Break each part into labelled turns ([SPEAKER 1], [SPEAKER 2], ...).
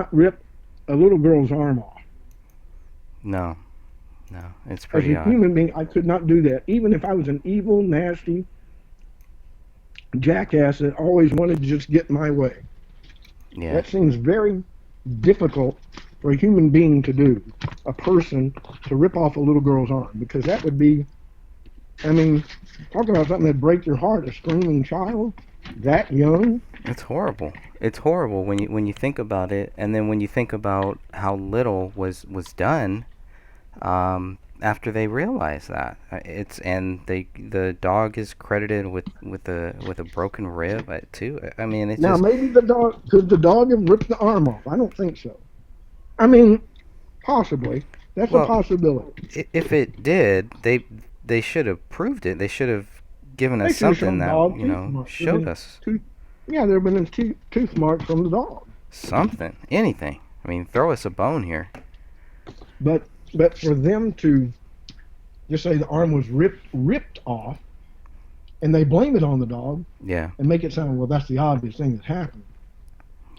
[SPEAKER 1] not rip a little girl's arm off.
[SPEAKER 2] No, no, it's
[SPEAKER 1] As
[SPEAKER 2] pretty
[SPEAKER 1] a
[SPEAKER 2] odd.
[SPEAKER 1] human being, I could not do that. Even if I was an evil, nasty jackass that always wanted to just get my way.
[SPEAKER 2] Yeah.
[SPEAKER 1] That seems very difficult for a human being to do. A person to rip off a little girl's arm. Because that would be, I mean, talk about something that break your heart, a screaming child that young.
[SPEAKER 2] It's horrible. It's horrible when you think about it, and then when you think about how little was done after they realized that. It's and the dog is credited with a broken rib too. I mean, it's
[SPEAKER 1] Now,
[SPEAKER 2] just
[SPEAKER 1] maybe the dog, could the dog have ripped the arm off? I don't think so. I mean, possibly. That's a
[SPEAKER 2] well,
[SPEAKER 1] possibility.
[SPEAKER 2] if it did, they should have proved it. They should have given
[SPEAKER 1] They
[SPEAKER 2] us
[SPEAKER 1] should have
[SPEAKER 2] something
[SPEAKER 1] shown
[SPEAKER 2] that
[SPEAKER 1] dog tooth marks. There have
[SPEAKER 2] showed
[SPEAKER 1] been
[SPEAKER 2] us
[SPEAKER 1] tooth, yeah, there have been tooth marks from the dog.
[SPEAKER 2] something, anything. I mean, throw us a bone here.
[SPEAKER 1] But for them to just say the arm was ripped off, and they blame it on the dog
[SPEAKER 2] Yeah.
[SPEAKER 1] and make it sound, well, that's the obvious thing that happened.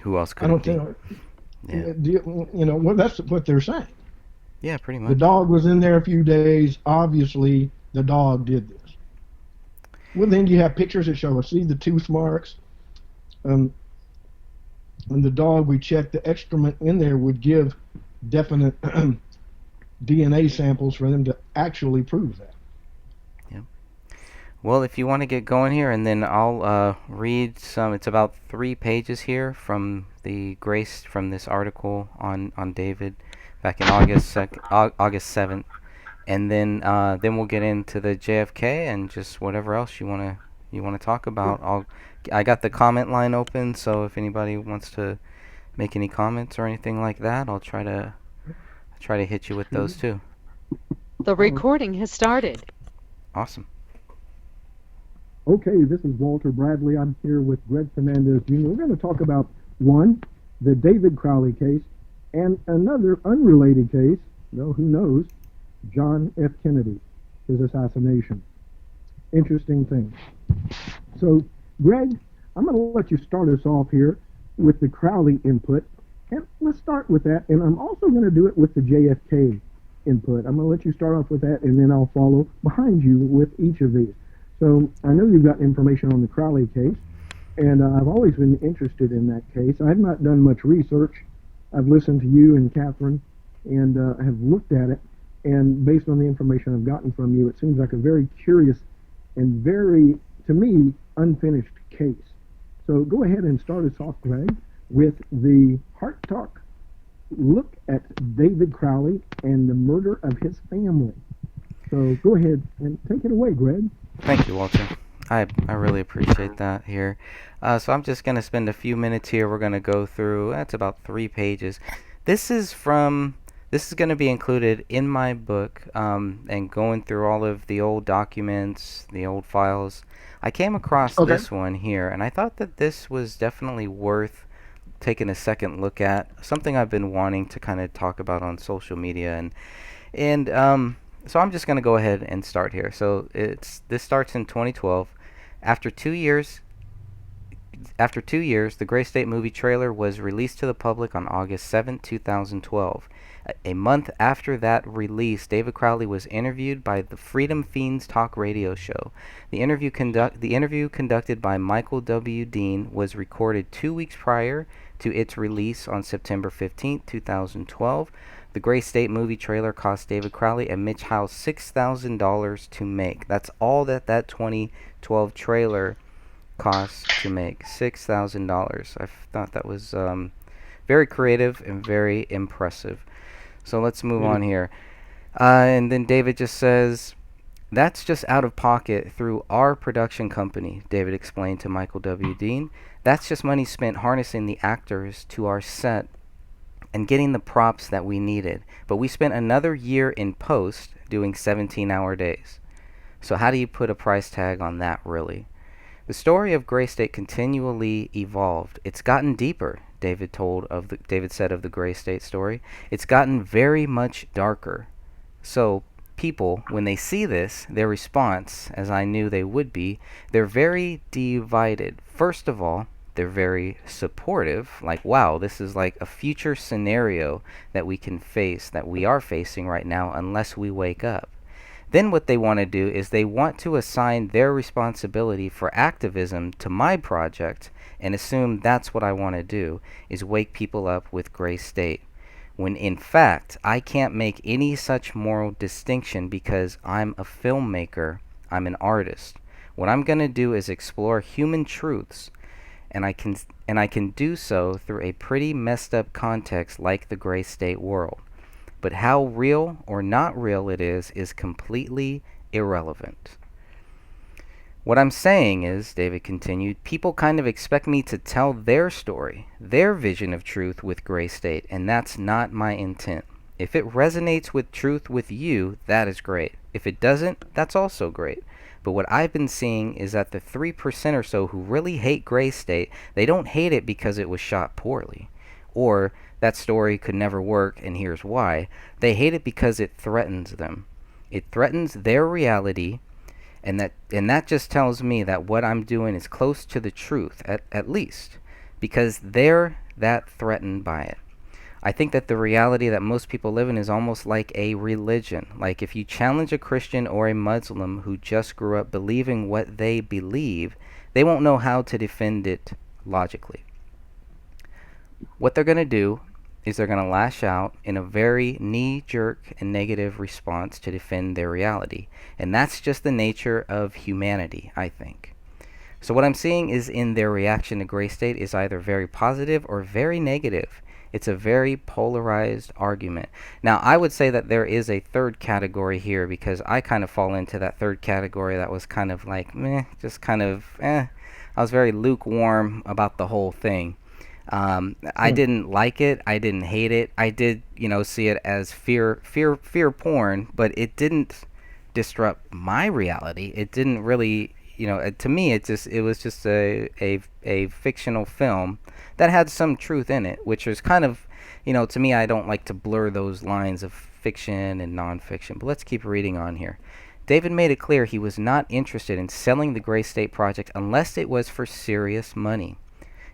[SPEAKER 2] Who else
[SPEAKER 1] I
[SPEAKER 2] could it
[SPEAKER 1] don't
[SPEAKER 2] be?
[SPEAKER 1] think,
[SPEAKER 2] Yeah.
[SPEAKER 1] well, that's what they're saying.
[SPEAKER 2] Yeah, pretty
[SPEAKER 1] The
[SPEAKER 2] much.
[SPEAKER 1] dog was in there a few days. Obviously, the dog did this. Well, then you have pictures that show us, see the tooth marks. Um, and the dog, we checked the excrement in there would give definite DNA samples for them to actually prove that.
[SPEAKER 2] Well, if you want to get going here, and then I'll read some. It's about 3 pages here from the Grace from this article on David back in August 7th, and then we'll get into the JFK and just whatever else you wanna talk about. I got the comment line open, so if anybody wants to make any comments or anything like that, I'll try to hit you with those too.
[SPEAKER 3] The recording has started.
[SPEAKER 2] Awesome.
[SPEAKER 1] Okay, this is Walter Bradley. I'm here with Greg Fernandez Jr. We're going to talk about one, the David Crowley case, and another unrelated case, though who knows, John F. Kennedy, his assassination. Interesting thing. So, Greg, I'm going to let you start us off here with the Crowley input, and let's start with that, and I'm also going to do it with the JFK input. I'm going to let you start off with that, and then I'll follow behind you with each of these. So I know you've got information on the Crowley case, and I've always been interested in that case. I've not done much research. I've listened to you and Catherine and have looked at it, and based on the information I've gotten from you, it seems like a very curious and very, to me, unfinished case. So go ahead and start us off, Greg, with the Heart Talk look at David Crowley and the murder of his family. So go ahead and take it away, Greg.
[SPEAKER 2] Thank you, Walter. I really appreciate that here. So I'm just going to spend a few minutes here. We're going to go through, that's about 3 pages. This is going to be included in my book, and going through all of the old documents, the old files. I came across
[SPEAKER 1] Okay.
[SPEAKER 2] this one here, and I thought that this was definitely worth taking a second look at. Something I've been wanting to kind of talk about on social media, and so I'm just going to go ahead and start here. So this starts in 2012. After 2 years, the Gray State movie trailer was released to the public on August 7, 2012. A month after that release, David Crowley was interviewed by the Freedom Fiends talk radio show. The interview conducted by Michael W. Dean was recorded 2 weeks prior to its release on September 15, 2012. The Gray State movie trailer cost David Crowley and Mitch House $6,000 to make. That's all that 2012 trailer cost to make. $6,000. I thought that was very creative and very impressive. So let's move on here. And then David just says, "That's just out of pocket through our production company," David explained to Michael W. Dean. "That's just money spent harnessing the actors to our set and getting the props that we needed. But we spent another year in post doing 17-hour days. So how do you put a price tag on that, really?" The story of Gray State continually evolved. It's gotten deeper, David said of the Gray State story. It's gotten very much darker. So people, when they see this, their response, as I knew they would be, they're very divided. First of all, They're very supportive, like, wow, this is like a future scenario that we can face, that we are facing right now, unless we wake up. Then what they want to do is they want to assign their responsibility for activism to my project and assume that's what I want to do, is wake people up with gray state. When in fact, I can't make any such moral distinction because I'm a filmmaker, I'm an artist. What I'm going to do is explore human truths, and I can do so through a pretty messed up context like the gray state world. But how real or not real it is completely irrelevant. What I'm saying is, David continued, people kind of expect me to tell their story, their vision of truth with gray state, and that's not my intent. If it resonates with truth with you, that is great. If it doesn't, that's also great. But what I've been seeing is that the 3% or so who really hate gray state, they don't hate it because it was shot poorly, or that story could never work and here's why. They hate it because it threatens them. It threatens their reality, and that just tells me that what I'm doing is close to the truth, at least, because they're that threatened by it. I think that the reality that most people live in is almost like a religion. Like if you challenge a Christian or a Muslim who just grew up believing what they believe, they won't know how to defend it logically. What they're going to do is they're going to lash out in a very knee-jerk and negative response to defend their reality. And that's just the nature of humanity, I think. So what I'm seeing is in their reaction to gray state is either very positive or very negative. It's a very polarized argument. Now, I would say that there is a third category here because I kind of fall into that third category that was kind of like, meh, just kind of, I was very lukewarm about the whole thing. I didn't like it. I didn't hate it. I did, see it as fear porn, but it didn't disrupt my reality. It didn't really, to me, it was just a fictional film that had some truth in it, which was kind of, to me, I don't like to blur those lines of fiction and nonfiction. But let's keep reading on here. David made it clear he was not interested in selling the Gray State project unless it was for serious money.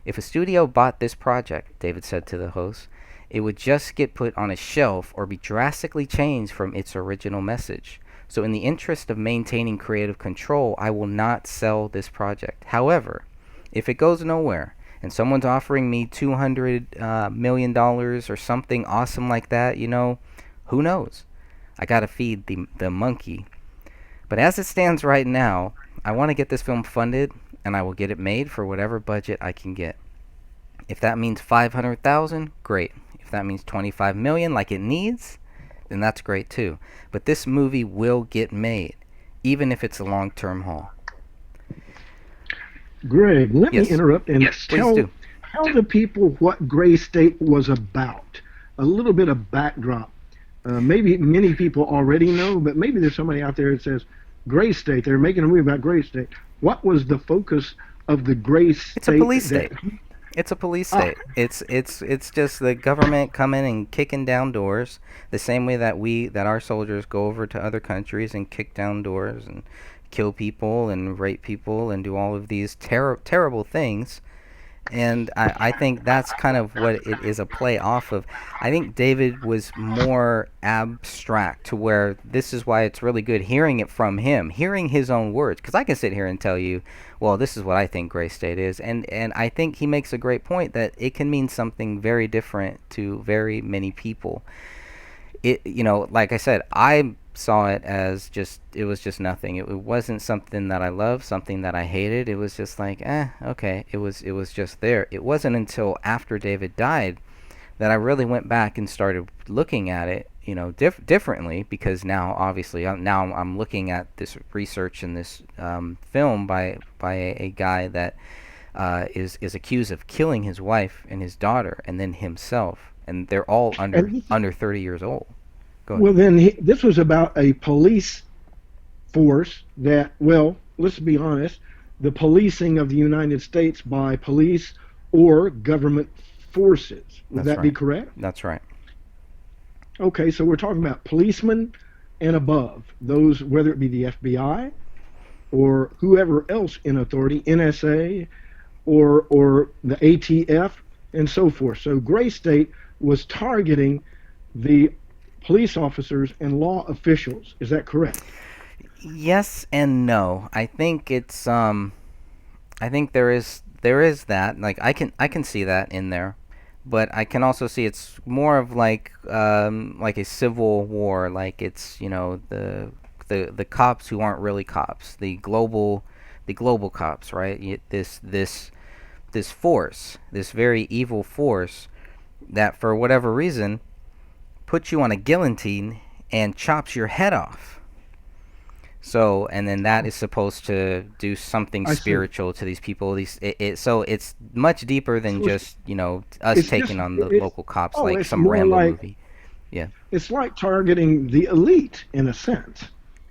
[SPEAKER 2] If a studio bought this project, David said to the host, it would just get put on a shelf or be drastically changed from its original message. So in the interest of maintaining creative control, I will not sell this project. However, if it goes nowhere and someone's offering me $200 million or something awesome like that, who knows? I gotta feed the monkey. But as it stands right now, I want to get this film funded, and I will get it made for whatever budget I can get. If that means $500,000, great. If that means $25 million like it needs, then that's great too. But this movie will get made, even if it's a long-term haul.
[SPEAKER 1] Greg, let me interrupt and tell the people what Gray State was about. A little bit of backdrop. Maybe many people already know, but maybe there's somebody out there that says, Gray State, they're making a movie about Gray State. What was the focus of the Gray State?
[SPEAKER 2] It's a police state. It's a police state. It's just the government coming and kicking down doors, the same way that our soldiers go over to other countries and kick down doors and kill people and rape people and do all of these terrible things. And I think that's kind of what it is a play off of. I think David was more abstract to where this is why it's really good hearing it from him, hearing his own words. Because I can sit here and tell you, well, this is what I think Gray State is. And I think he makes a great point that it can mean something very different to very many people. Like I said, I saw it as it was just nothing. It wasn't something that I loved, something that I hated. It was just like, okay. It was just there. It wasn't until after David died that I really went back and started looking at it, differently, because now obviously I'm looking at this research in this film by a guy that is accused of killing his wife and his daughter and then himself, and they're all under 30 years old.
[SPEAKER 1] Well, then this was about a police force that, well, let's be honest, the policing of the United States by police or government forces. Would that be correct?
[SPEAKER 2] That's right.
[SPEAKER 1] Okay, so we're talking about policemen and above, those, whether it be the FBI or whoever else in authority, NSA, or the ATF and so forth. So Gray State was targeting the police officers and law officials. Is that correct?
[SPEAKER 2] Yes and no. I think there is that. Like I can see that in there, but I can also see it's more of like a civil war. Like it's the cops who aren't really cops, the global cops, right? This force, this very evil force that for whatever reason puts you on a guillotine and chops your head off. So, and then that is supposed to do something
[SPEAKER 1] I see.
[SPEAKER 2] spiritual to these people. So it's much deeper than
[SPEAKER 1] So
[SPEAKER 2] just us
[SPEAKER 1] it's just
[SPEAKER 2] taking on the
[SPEAKER 1] it's
[SPEAKER 2] local cops
[SPEAKER 1] oh,
[SPEAKER 2] like
[SPEAKER 1] it's
[SPEAKER 2] some
[SPEAKER 1] more
[SPEAKER 2] Rambo
[SPEAKER 1] like
[SPEAKER 2] movie. Yeah,
[SPEAKER 1] it's like targeting the elite in a sense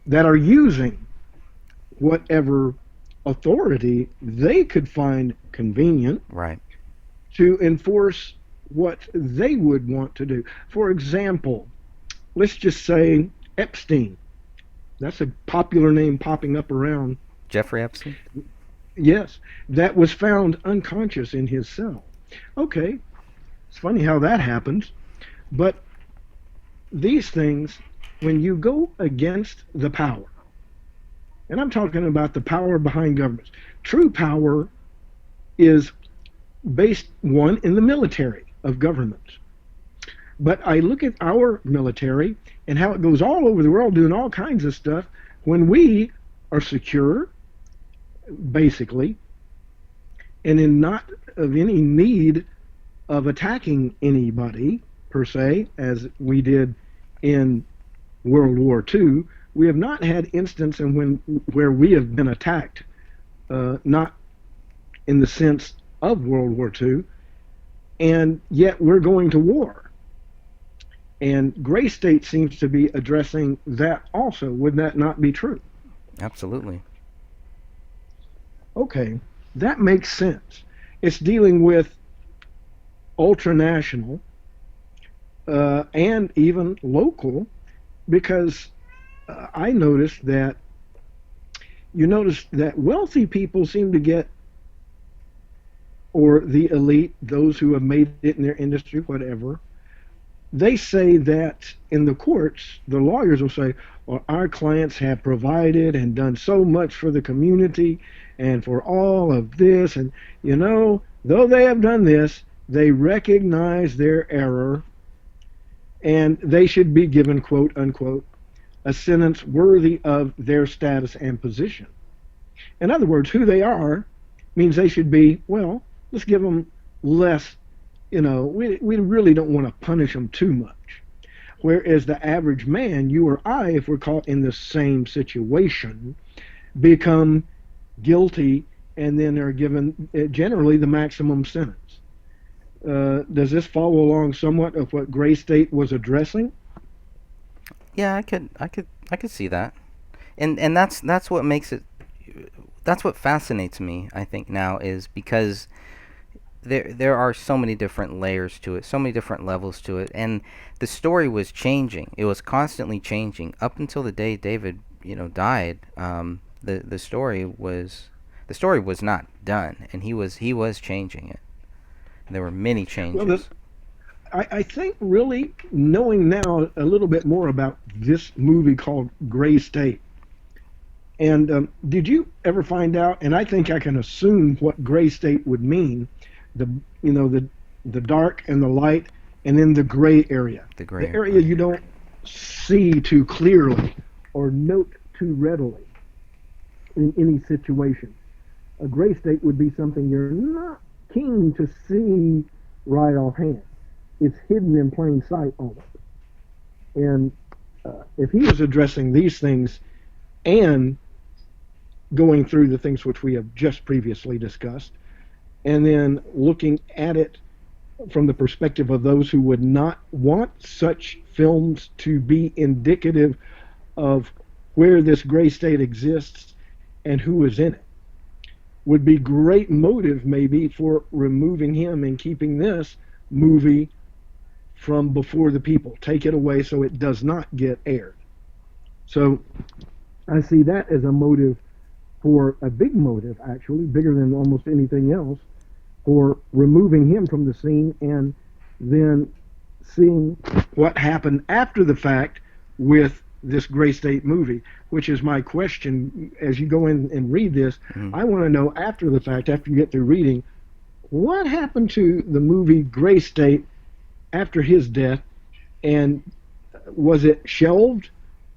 [SPEAKER 1] that are using whatever authority they could find convenient
[SPEAKER 2] right.
[SPEAKER 1] to enforce what they would want to do. For example, let's just say Epstein. That's a popular name popping up around.
[SPEAKER 2] Jeffrey Epstein.
[SPEAKER 1] Yes, that was found unconscious in his cell. Okay, it's funny how that happens, but these things, when you go against the power, and I'm talking about the power behind governments, true power is based, one, in the military of governments. But I look at our military and how it goes all over the world doing all kinds of stuff when we are secure, basically, and in not of any need of attacking anybody per se, as we did in World War II. We have not had instance in when where we have been attacked, not in the sense of World War II, and yet we're going to war. And Gray State seems to be addressing that also. Would that not be true?
[SPEAKER 2] Absolutely.
[SPEAKER 1] Okay, that makes sense. It's dealing with ultranational and even local, because I noticed that you notice that wealthy people seem to get, or the elite, those who have made it in their industry, whatever, they say that in the courts, the lawyers will say, well, our clients have provided and done so much for the community and for all of this. And, though they have done this, they recognize their error and they should be given, quote unquote, a sentence worthy of their status and position. In other words, who they are means they should be, well, let's give them less. We really don't want to punish them too much. Whereas the average man, you or I, if we're caught in the same situation, become guilty and then are given generally the maximum sentence. Does this follow along somewhat of what Gray State was addressing?
[SPEAKER 2] Yeah, I could see that, and that's what makes it. That's what fascinates me. I think now is because there are so many different layers to it, so many different levels to it, and the story was changing. It was constantly changing up until the day David, died. The story was not done, and he was changing it. There were many
[SPEAKER 1] Well,
[SPEAKER 2] changes.
[SPEAKER 1] I think really knowing now a little bit more about this movie called Gray State. And did you ever find out? And I think I can assume what Gray State would mean. The the dark and the light, and then the gray area.
[SPEAKER 2] The gray
[SPEAKER 1] The area you don't see too clearly or note too readily in any situation. A gray state would be something you're not keen to see right offhand. It's hidden in plain sight almost. And if he was addressing these things and going through the things which we have just previously discussed, and then looking at it from the perspective of those who would not want such films to be indicative of where this gray state exists and who is in it, would be great motive maybe for removing him and keeping this movie from before the people. Take it away so it does not get aired. So I see that as a motive for a big motive, actually, bigger than almost anything else, for removing him from the scene and then seeing what happened after the fact with this Gray State movie, which is my question. As you go in and read this, I want to know after the fact, after you get through reading, what happened to the movie Gray State after his death, and was it shelved,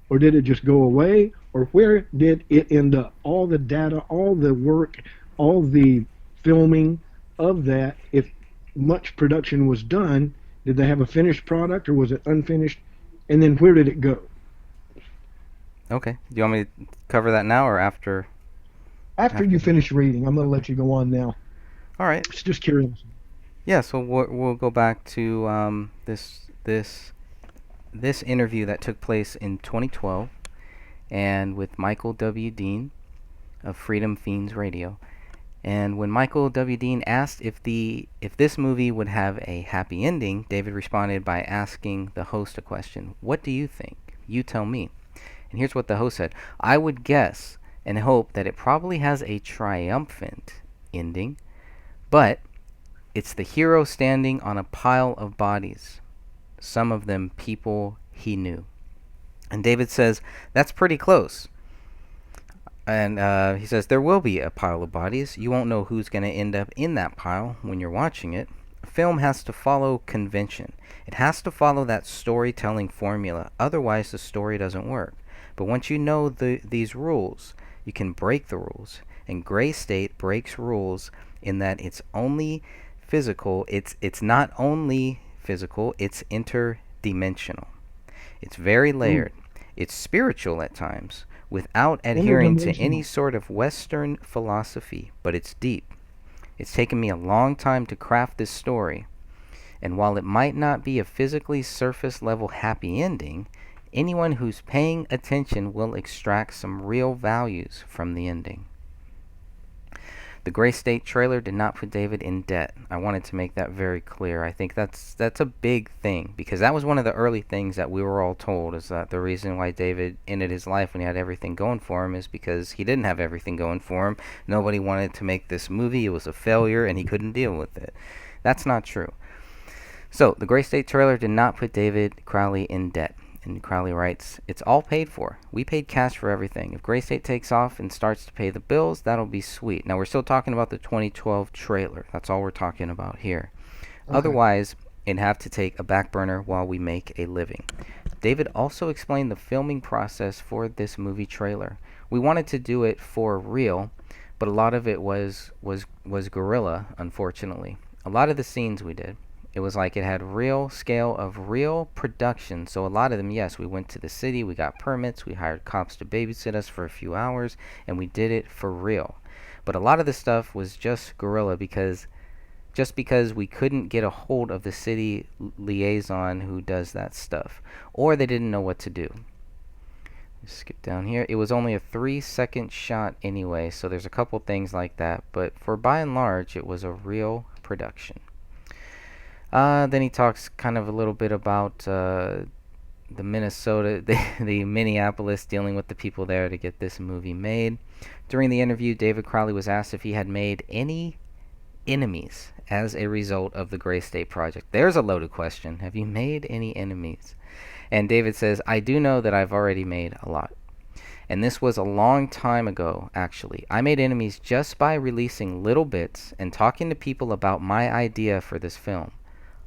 [SPEAKER 1] or did it just go away, or where did it end up? All the data, all the work, all the filming of that, if much production was done, did they have a finished product or was it unfinished? And then where did it go?
[SPEAKER 2] Okay. Do you want me to cover that now or after?
[SPEAKER 1] After you finish reading, I'm going to let you go on now.
[SPEAKER 2] All right.
[SPEAKER 1] It's just curious.
[SPEAKER 2] Yeah, so we'll go back to this interview that took place in 2012 and with Michael W. Dean of Freedom Fiends Radio. And when Michael W. Dean asked if this movie would have a happy ending, David responded by asking the host a question. What do you think? You tell me. And here's what the host said. I would guess and hope that it probably has a triumphant ending, but it's the hero standing on a pile of bodies, some of them people he knew. And David says, that's pretty close. And he says, there will be a pile of bodies. You won't know who's going to end up in that pile when you're watching it. A film has to follow convention. It has to follow that storytelling formula. Otherwise, the story doesn't work. But once you know these rules, you can break the rules. And Gray State breaks rules in that it's only physical. It's not only physical, it's interdimensional. It's very layered. It's spiritual at times, without adhering to any sort of Western philosophy, but it's deep. It's taken me a long time to craft this story, and while it might not be a physically surface-level happy ending, anyone who's paying attention will extract some real values from the ending. The Gray State trailer did not put David in debt. I wanted to make that very clear. I think that's a big thing, because that was one of the early things that we were all told, is that the reason why David ended his life when he had everything going for him is because he didn't have everything going for him. Nobody wanted to make this movie. It was a failure, and he couldn't deal with it. That's not true. So, the Gray State trailer did not put David Crowley in debt. And Crowley writes, it's all paid for. We paid cash for everything. If Gray State takes off and starts to pay the bills, that'll be sweet. Now, we're still talking about the 2012 trailer. That's all we're talking about here. Okay. Otherwise, it'd have to take a back burner while we make a living. David also explained the filming process for this movie trailer. We wanted to do it for real, but a lot of it was guerrilla, unfortunately. A lot of the scenes we did, it was like it had real scale of real production. So a lot of them, yes, we went to the city, we got permits, we hired cops to babysit us for a few hours, and we did it for real. But a lot of the stuff was just guerrilla because we couldn't get a hold of the city liaison who does that stuff, or they didn't know what to do. Skip down here. It was only a 3-second shot anyway, so there's a couple things like that, but for by and large, it was a real production. Then he talks kind of a little bit about the Minnesota, the Minneapolis, dealing with the people there to get this movie made. During the interview, David Crowley was asked if he had made any enemies as a result of the Gray State project. There's a loaded question. Have you made any enemies? And David says, I do know that I've already made a lot. And this was a long time ago, actually. I made enemies just by releasing little bits and talking to people about my idea for this film,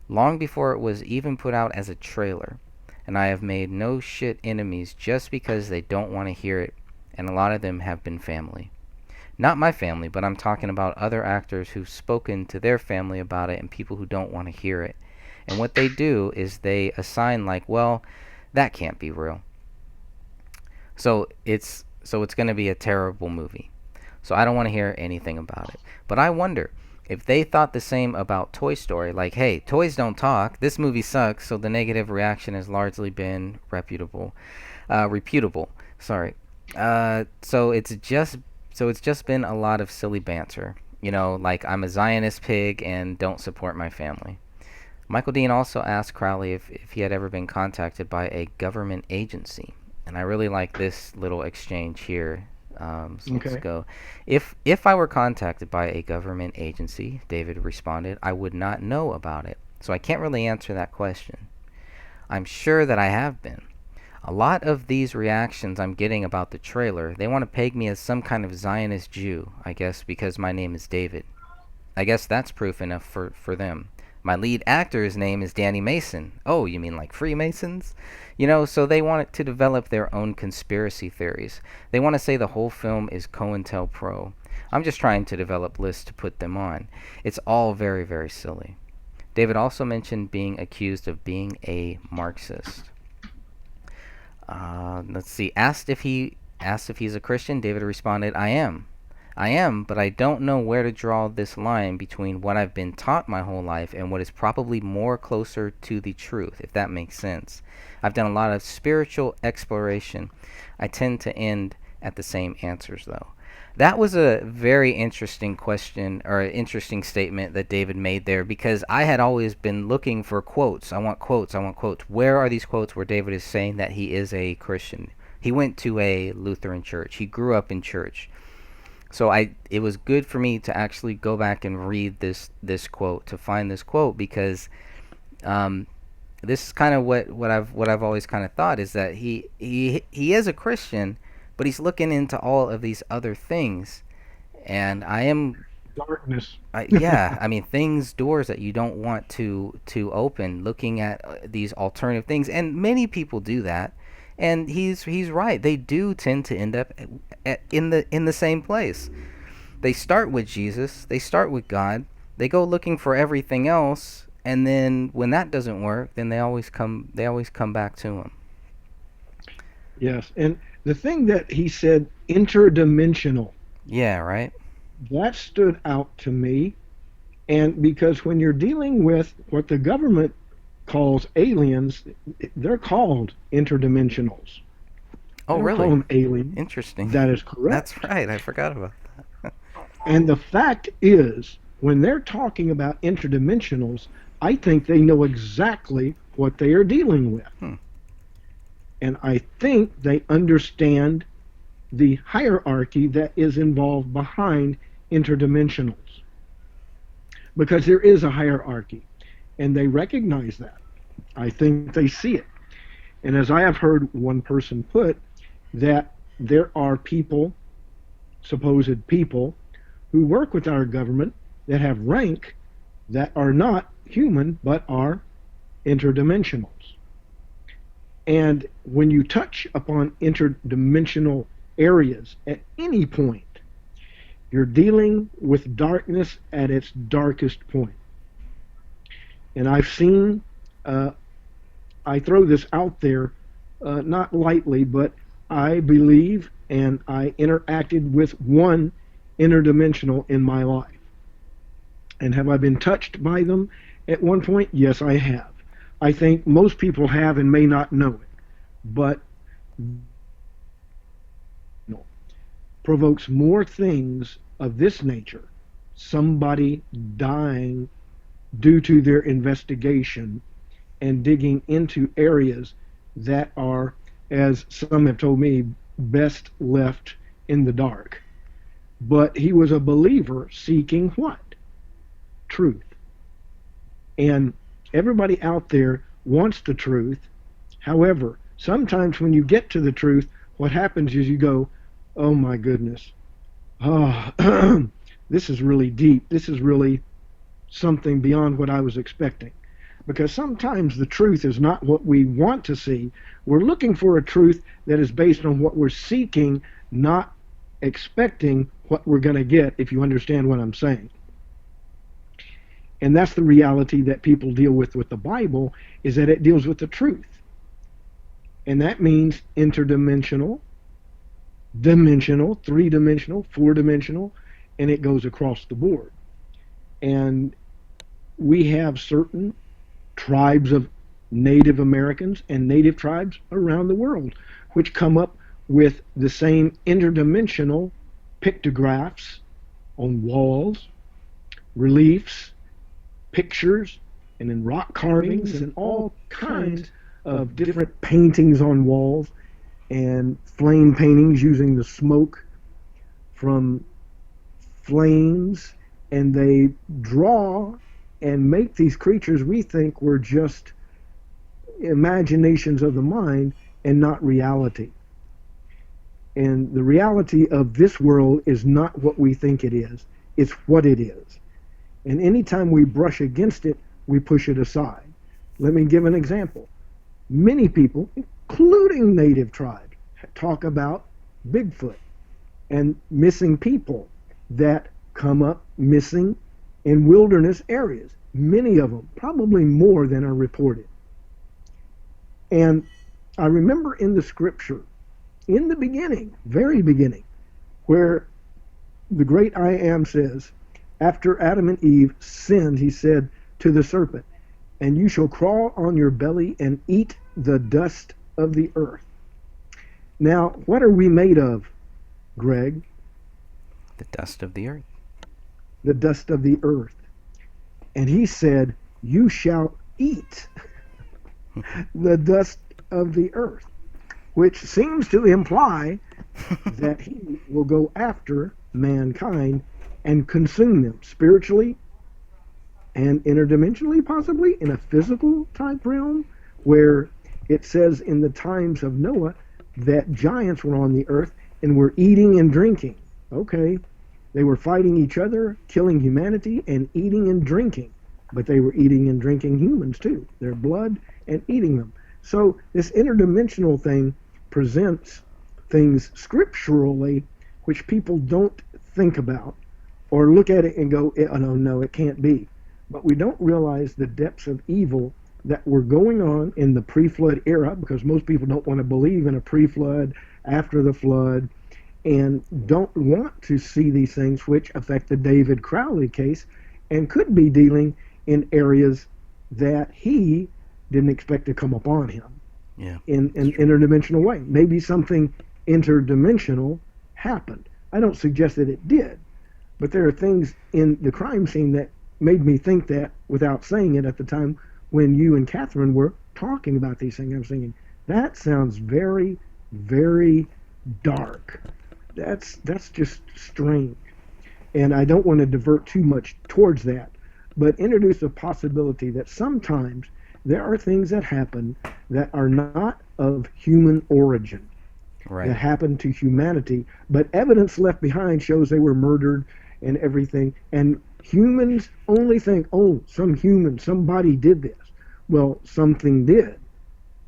[SPEAKER 2] long before it was even put out as a trailer. And I have made no shit enemies just because they don't want to hear it, and a lot of them have been family. Not my family, but I'm talking about other actors who've spoken to their family about it and people who don't want to hear it. And what they do is they assign like, well, that can't be real. So it's going to be a terrible movie. So I don't want to hear anything about it. But I wonder if they thought the same about Toy Story, like, hey, toys don't talk, this movie sucks, so the negative reaction has largely been reputable. Sorry. So it's just been a lot of silly banter. You know, like I'm a Zionist pig and don't support my family. Michael Dean also asked Crowley if he had ever been contacted by a government agency. And I really like this little exchange here. So let's
[SPEAKER 1] Okay.
[SPEAKER 2] go. If I were contacted by a government agency, David responded, I would not know about it. So I can't really answer that question. I'm sure that I have been. A lot of these reactions I'm getting about the trailer, they want to peg me as some kind of Zionist Jew, I guess because my name is David. I guess that's proof enough for them. My lead actor's name is Danny Mason. Oh, you mean like Freemasons? So they want to develop their own conspiracy theories. They want to say the whole film is COINTELPRO. I'm just trying to develop lists to put them on. It's all very, very silly. David also mentioned being accused of being a Marxist. Let's see. Asked if he's a Christian, David responded, I am. I am, but I don't know where to draw this line between what I've been taught my whole life and what is probably more closer to the truth, if that makes sense. I've done a lot of spiritual exploration. I tend to end at the same answers, though. That was a very interesting question or an interesting statement that David made there because I had always been looking for quotes. I want quotes. I want quotes. Where are these quotes where David is saying that he is a Christian? He went to a Lutheran church. He grew up in church. So it was good for me to actually go back and read this quote to find this quote because um, this is kind of what I've always kind of thought is that he is a Christian, but he's looking into all of these other things, and
[SPEAKER 1] Darkness.
[SPEAKER 2] yeah, I mean things doors that you don't want to open, looking at these alternative things, and many people do that, and he's right. They do tend to end up in the same place. They start with Jesus, they start with God, they go looking for everything else, and then when that doesn't work, then they always come back to him.
[SPEAKER 1] Yes. And the thing that he said, interdimensional,
[SPEAKER 2] Yeah, right.
[SPEAKER 1] that stood out to me. And because when you're dealing with what the government calls aliens, they're called interdimensionals. They
[SPEAKER 2] Oh,
[SPEAKER 1] don't call
[SPEAKER 2] really?
[SPEAKER 1] them aliens.
[SPEAKER 2] Interesting.
[SPEAKER 1] That is
[SPEAKER 2] That's
[SPEAKER 1] correct.
[SPEAKER 2] right. I forgot about that.
[SPEAKER 1] And the fact is, when they're talking about interdimensionals, I think they know exactly what they are dealing with.
[SPEAKER 2] Hmm.
[SPEAKER 1] And I think they understand the hierarchy that is involved behind interdimensionals. Because there is a hierarchy, and they recognize that. I think they see it. And as I have heard one person put, that there are people, supposed people, who work with our government that have rank that are not human but are interdimensionals. And when you touch upon interdimensional areas at any point, you're dealing with darkness at its darkest point. And I've seen, uh, I throw this out there not lightly, but I believe and I interacted with one interdimensional in my life. And have I been touched by them at one point? Yes, I have. I think most people have and may not know it. But provokes more things of this nature. Somebody dying due to their investigation and digging into areas that are, as some have told me, best left in the dark. But he was a believer seeking what? Truth. And everybody out there wants the truth. However, sometimes when you get to the truth, what happens is you go, oh my goodness, oh, this is really deep. This is really something beyond what I was expecting. Because sometimes the truth is not what we want to see. We're looking for a truth that is based on what we're seeking, not expecting what we're going to get, if you understand what I'm saying. And that's the reality that people deal with the Bible, is that it deals with the truth. And that means interdimensional, dimensional, three-dimensional, four-dimensional, and it goes across the board. And we have certain tribes of Native Americans and native tribes around the world which come up with the same interdimensional pictographs on walls, reliefs, pictures, and in rock carvings and all kinds of different paintings on walls and flame paintings using the smoke from flames, and they draw and make these creatures we think were just imaginations of the mind and not reality. And the reality of this world is not what we think it is, it's what it is. And anytime we brush against it, we push it aside. Let me give an example. Many people, including native tribes, talk about Bigfoot and missing people that come up missing in wilderness areas. Many of them, probably more than are reported. And I remember in the scripture, in the beginning, very beginning, where the great I Am says, after Adam and Eve sinned, he said to the serpent, and you shall crawl on your belly and eat the dust of the earth. Now, what are we made of, Greg?
[SPEAKER 2] The dust of the earth.
[SPEAKER 1] The dust of the earth. And he said, you shall eat the dust of the earth, which seems to imply that he will go after mankind and consume them spiritually and interdimensionally, possibly in a physical type realm, where it says in the times of Noah that giants were on the earth and were eating and drinking. Okay, they were fighting each other, killing humanity, and eating and drinking. But they were eating and drinking humans too, their blood, and eating them. So this interdimensional thing presents things scripturally which people don't think about or look at it and go, oh, no, it can't be. But we don't realize the depths of evil that were going on in the pre-flood era, because most people don't want to believe in a pre-flood, after the flood, and don't want to see these things which affect the David Crowley case and could be dealing in areas that he didn't expect to come upon him in an interdimensional way. Maybe something interdimensional happened. I don't suggest that it did, but there are things in the crime scene that made me think that without saying it at the time when you and Catherine were talking about these things. I was thinking, that sounds very, very dark. That's just strange. And I don't want to divert too much towards that, but introduce a possibility that sometimes there are things that happen that are not of human origin, that happen to humanity, but evidence left behind shows they were murdered and everything, and humans only think, oh, somebody did this. Well, something did,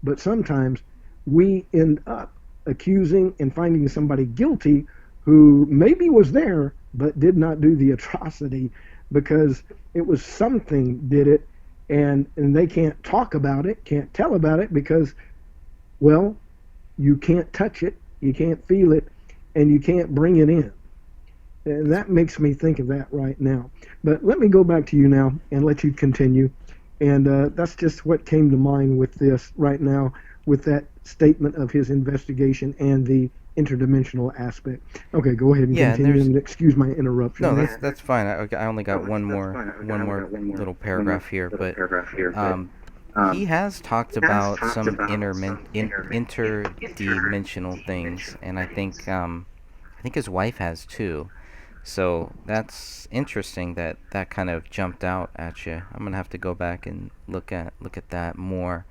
[SPEAKER 1] but sometimes we end up accusing and finding somebody guilty who maybe was there but did not do the atrocity, because it was something did it, and they can't talk about it, can't tell about it, because, well, you can't touch it, you can't feel it, and you can't bring it in. And that makes me think of that right now. But let me go back to you now and let you continue. And that's just what came to mind with this right now, with that statement of his investigation and the interdimensional aspect. Okay, go ahead and continue, and excuse my interruption.
[SPEAKER 2] No, that's fine. I only got one more little paragraph here, but he has talked about some interdimensional things, and I think his wife has too. So that's interesting that kind of jumped out at you. I'm gonna have to go back and look at that more.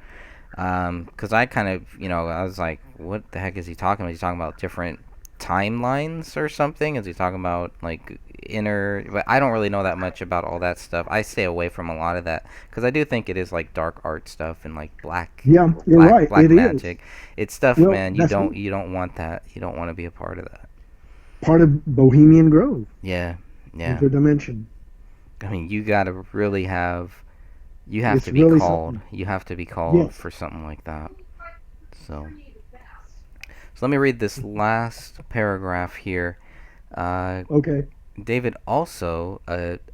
[SPEAKER 2] Because I kind of, I was like, what the heck is he talking about? He's talking about different timelines or something? Is he talking about, like, but I don't really know that much about all that stuff. I stay away from a lot of that, because I do think it is, like, dark art stuff and, like, black magic. It's stuff, well, man, you don't want that. You don't want to be a part of that.
[SPEAKER 1] Part of Bohemian Grove.
[SPEAKER 2] Yeah.
[SPEAKER 1] Interdimension.
[SPEAKER 2] I mean, you gotta really have... You have to be really called. Something. You have to be called for something like that. So let me read this last paragraph here.
[SPEAKER 1] Okay.
[SPEAKER 2] David also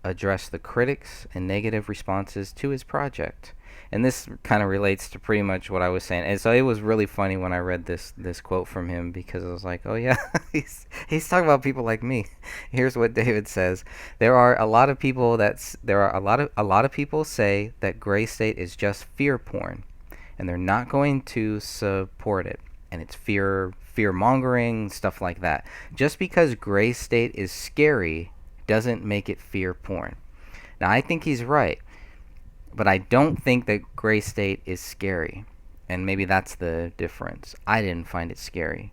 [SPEAKER 2] addressed the critics and negative responses to his project. And this kind of relates to pretty much what I was saying. And so it was really funny when I read this quote from him, because I was like, oh yeah, he's talking about people like me. Here's what David says: there are a lot of people say that gray state is just fear porn, and they're not going to support it. and it's fear mongering, stuff like that. Just because Gray State is scary doesn't make it fear porn. Now I think he's right, but I don't think that Gray State is scary, and maybe that's the difference. I didn't find it scary.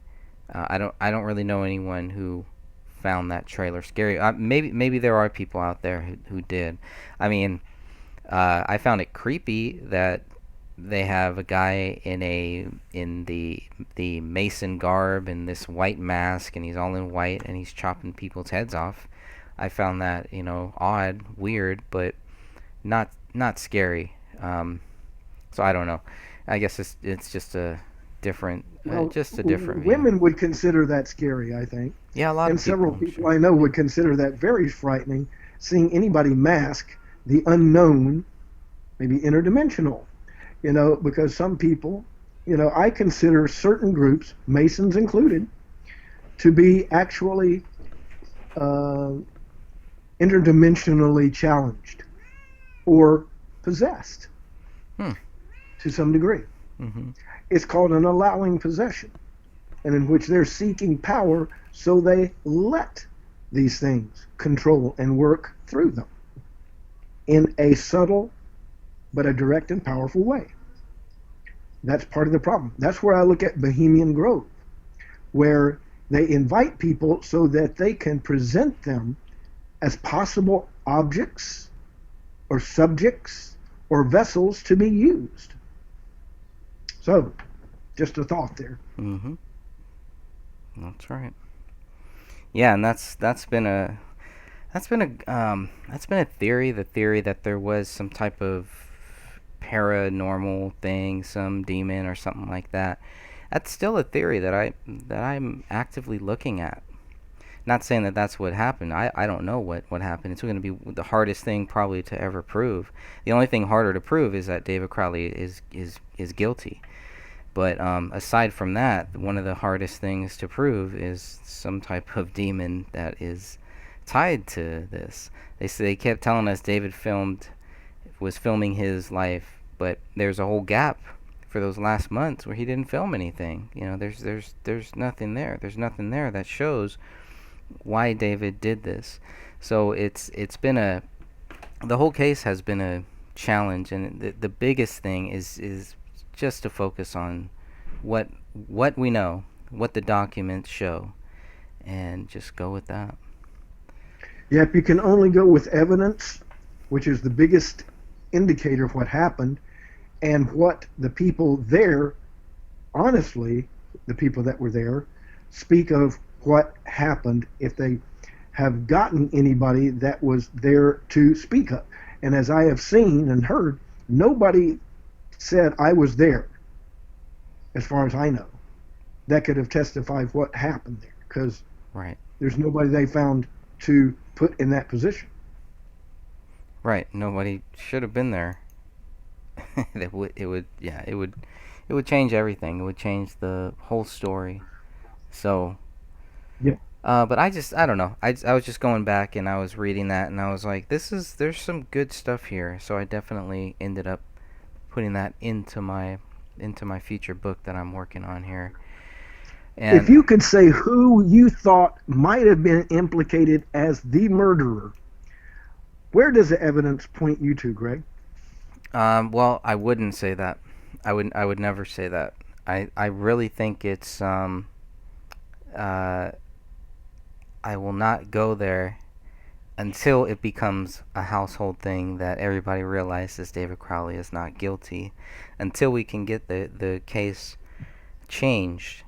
[SPEAKER 2] I don't really know anyone who found that trailer scary. Maybe there are people out there who did. I mean, I found it creepy that they have a guy in the Mason garb and this white mask, and he's all in white and he's chopping people's heads off. I found that, odd, weird, but not scary. So I don't know. I guess it's just a different
[SPEAKER 1] Well,
[SPEAKER 2] just a different view.
[SPEAKER 1] women would consider that scary, I think.
[SPEAKER 2] Yeah, a lot
[SPEAKER 1] And
[SPEAKER 2] of people.
[SPEAKER 1] several
[SPEAKER 2] I'm
[SPEAKER 1] people
[SPEAKER 2] sure.
[SPEAKER 1] I know would consider that very frightening, seeing anybody mask the unknown, maybe interdimensional, because some people, I consider certain groups, Masons included, to be actually uh, interdimensionally challenged or possessed
[SPEAKER 2] Hmm.
[SPEAKER 1] to some degree.
[SPEAKER 2] Hmm.
[SPEAKER 1] It's called an allowing possession, and in which they're seeking power, so they let these things control and work through them in a subtle but a direct and powerful way. That's part of the problem. That's where I look at Bohemian Grove, where they invite people so that they can present them as possible objects or subjects or vessels to be used. So, just a thought there.
[SPEAKER 2] Hmm. That's right. Yeah, and that's been a theory. The theory that there was some type of paranormal thing, some demon or something like that. That's still a theory that I'm actively looking at. Not saying that that's what happened. I don't know what happened. It's going to be the hardest thing probably to ever prove. The only thing harder to prove is that David Crowley is guilty. But aside from that, one of the hardest things to prove is some type of demon that is tied to this. They kept telling us David was filming his life, but there's a whole gap for those last months where he didn't film anything. There's nothing there. There's nothing there that shows why David did this. So it's been the whole case has been a challenge, and the biggest thing is just to focus on what we know, what the documents show, and just go with that.
[SPEAKER 1] Yeah, if you can only go with evidence, which is the biggest indicator of what happened, and what the people there, honestly, the people that were there, speak of what happened, if they have gotten anybody that was there to speak of. And as I have seen and heard, nobody said I was there, as far as I know, that could have testified what happened there, because
[SPEAKER 2] Right.
[SPEAKER 1] there's nobody they found to put in that position.
[SPEAKER 2] Right. Nobody should have been there. It would change everything. It would change the whole story. So,
[SPEAKER 1] Yeah.
[SPEAKER 2] but I don't know. I was just going back and I was reading that and I was like, there's some good stuff here. So I definitely ended up putting that into my future book that I'm working on here. And
[SPEAKER 1] If you could say who you thought might have been implicated as the murderer, where does the evidence point you to, Greg?
[SPEAKER 2] well, I wouldn't say that. I would never say that. I really think it's uh I will not go there until it becomes a household thing that everybody realizes David Crowley is not guilty. Until we can get the case changed,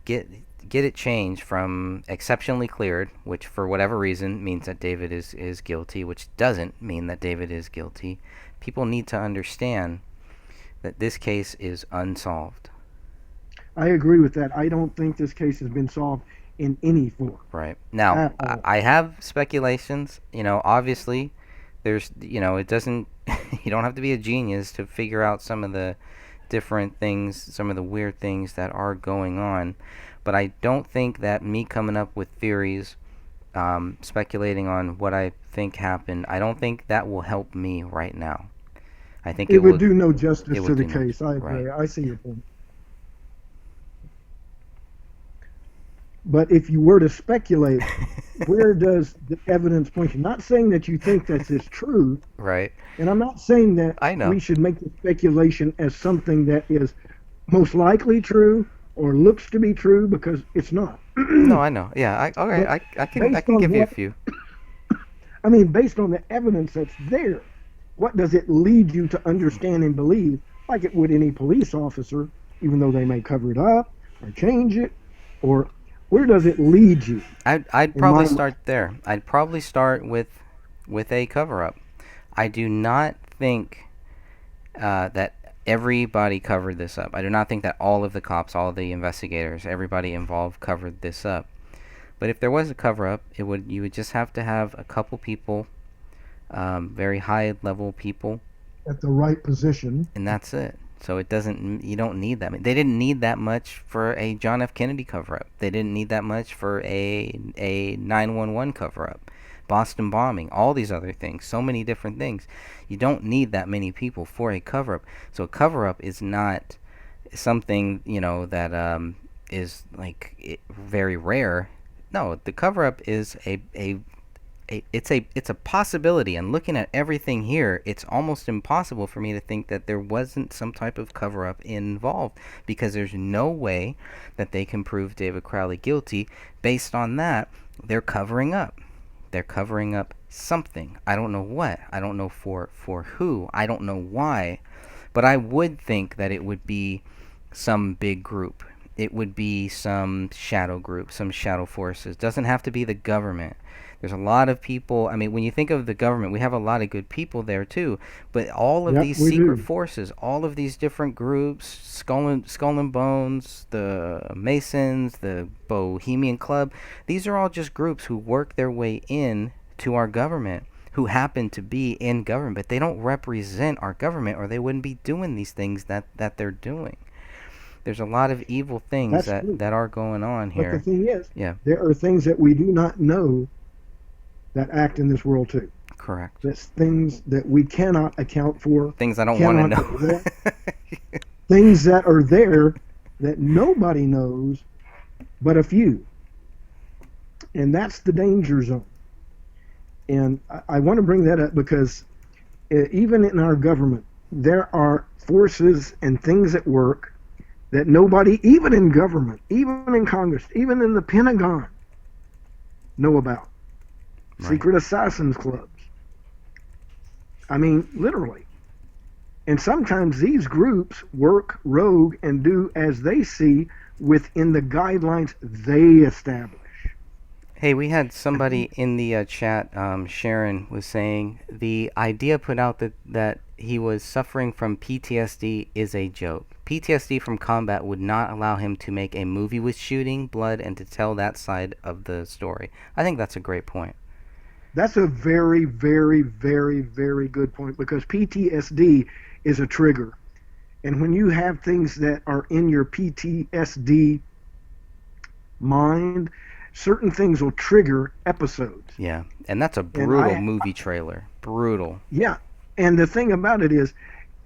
[SPEAKER 2] get get it changed from exceptionally cleared, which for whatever reason means that David is guilty, which doesn't mean that David is guilty. People need to understand that this case is unsolved.
[SPEAKER 1] I agree with that. I don't think this case has been solved in any form
[SPEAKER 2] Right. Now,
[SPEAKER 1] at all.
[SPEAKER 2] I have speculations. Obviously, it doesn't, you don't have to be a genius to figure out some of the different things, some of the weird things that are going on. But I don't think that me coming up with theories, speculating on what I think happened, I don't think that will help me right now. I think
[SPEAKER 1] It
[SPEAKER 2] it
[SPEAKER 1] would
[SPEAKER 2] will.
[SPEAKER 1] do no justice
[SPEAKER 2] It
[SPEAKER 1] to
[SPEAKER 2] would
[SPEAKER 1] the
[SPEAKER 2] do no.
[SPEAKER 1] case. I
[SPEAKER 2] Right.
[SPEAKER 1] agree. I see your point. But if you were to speculate, where does the evidence point you? Not saying that you think that is true,
[SPEAKER 2] Right.
[SPEAKER 1] and I'm not saying that
[SPEAKER 2] I know.
[SPEAKER 1] we should make the speculation as something that is most likely true or looks to be true, because it's not.
[SPEAKER 2] No, I know. Yeah. Okay.
[SPEAKER 1] But
[SPEAKER 2] I
[SPEAKER 1] based
[SPEAKER 2] can
[SPEAKER 1] on
[SPEAKER 2] give you a
[SPEAKER 1] what,
[SPEAKER 2] few.
[SPEAKER 1] I mean, based on the evidence that's there, what does it lead you to understand and believe, like it would any police officer, even though they may cover it up or change it, or where does it lead you?
[SPEAKER 2] I'd
[SPEAKER 1] In
[SPEAKER 2] probably
[SPEAKER 1] my
[SPEAKER 2] start there. I'd probably start with a cover up. I do not think that everybody covered this up. I do not think that all of the cops, all of the investigators, everybody involved covered this up. But if there was a cover up, you would just have to have a couple people, very high level people,
[SPEAKER 1] at the right position.
[SPEAKER 2] and that's it. So it doesn't. You don't need that. They didn't need that much for a John F. Kennedy cover up. They didn't need that much for a 911 cover up, Boston bombing, all these other things, so many different things. You don't need that many people for a cover up. So a cover up is not something that is like very rare. No, the cover up is it's a possibility, and looking at everything here, it's almost impossible for me to think that there wasn't some type of cover up involved, because there's no way that they can prove David Crowley guilty. Based on that, they're covering up. They're covering up something. I don't know what. I don't know for who. I don't know why. But I would think that it would be some big group. It would be some shadow group, some shadow forces. Doesn't have to be the government. There's a lot of people. I mean, when you think of the government, we have a lot of good people there too. But all of
[SPEAKER 1] Yep,
[SPEAKER 2] these
[SPEAKER 1] we
[SPEAKER 2] secret
[SPEAKER 1] do.
[SPEAKER 2] forces, all of these different groups, Skull and Bones, the Masons, the Bohemian Club, these are all just groups who work their way in to our government, who happen to be in government, but they don't represent our government, or they wouldn't be doing these things that they're doing. There's a lot of evil things
[SPEAKER 1] That's true.
[SPEAKER 2] that are going on
[SPEAKER 1] But the
[SPEAKER 2] here.
[SPEAKER 1] thing is,
[SPEAKER 2] Yeah,
[SPEAKER 1] there are things that we do not know that act in this world too.
[SPEAKER 2] correct.
[SPEAKER 1] That's things that we cannot account for,
[SPEAKER 2] Things I don't want to
[SPEAKER 1] cannot
[SPEAKER 2] know.
[SPEAKER 1] address, things that are there that nobody knows but a few. And that's the danger zone. And I want to bring that up because even in our government, there are forces and things at work that nobody, even in government, even in Congress, even in the Pentagon, know about.
[SPEAKER 2] Right.
[SPEAKER 1] Secret assassins clubs. I mean, literally. And sometimes these groups work rogue and do as they see within the guidelines they establish.
[SPEAKER 2] Hey, we had somebody in the chat. Sharon was saying the idea put out that he was suffering from PTSD is a joke. PTSD from combat would not allow him to make a movie with shooting, blood, and to tell that side of the story. I think that's a great point.
[SPEAKER 1] That's a very, very, very, very good point, because PTSD is a trigger. And when you have things that are in your PTSD mind, certain things will trigger episodes.
[SPEAKER 2] Yeah, and that's a
[SPEAKER 1] And
[SPEAKER 2] brutal movie trailer. Brutal.
[SPEAKER 1] yeah. And the thing about it is,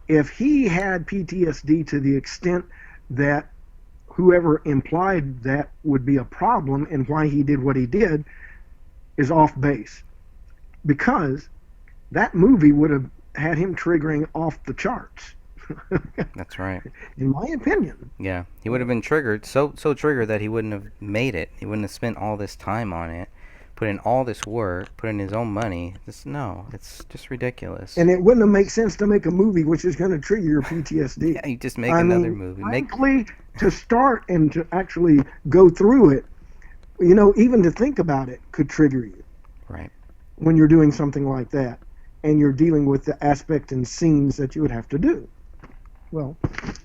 [SPEAKER 1] if he had PTSD to the extent that whoever implied that would be a problem and why he did what he did is off base. Because that movie would have had him triggering off the charts.
[SPEAKER 2] That's right.
[SPEAKER 1] In my opinion.
[SPEAKER 2] Yeah, he would have been triggered, so triggered that he wouldn't have made it. He wouldn't have spent all this time on it, put in all this work, put in his own money. No, it's just ridiculous.
[SPEAKER 1] And it wouldn't have made sense to make a movie which is going to trigger your PTSD.
[SPEAKER 2] Yeah, you just make
[SPEAKER 1] I
[SPEAKER 2] another
[SPEAKER 1] mean,
[SPEAKER 2] movie.
[SPEAKER 1] frankly, to start and to actually go through it, even to think about it could trigger you
[SPEAKER 2] Right.
[SPEAKER 1] when you're doing something like that, and you're dealing with the aspect and scenes that you would have to do. Well,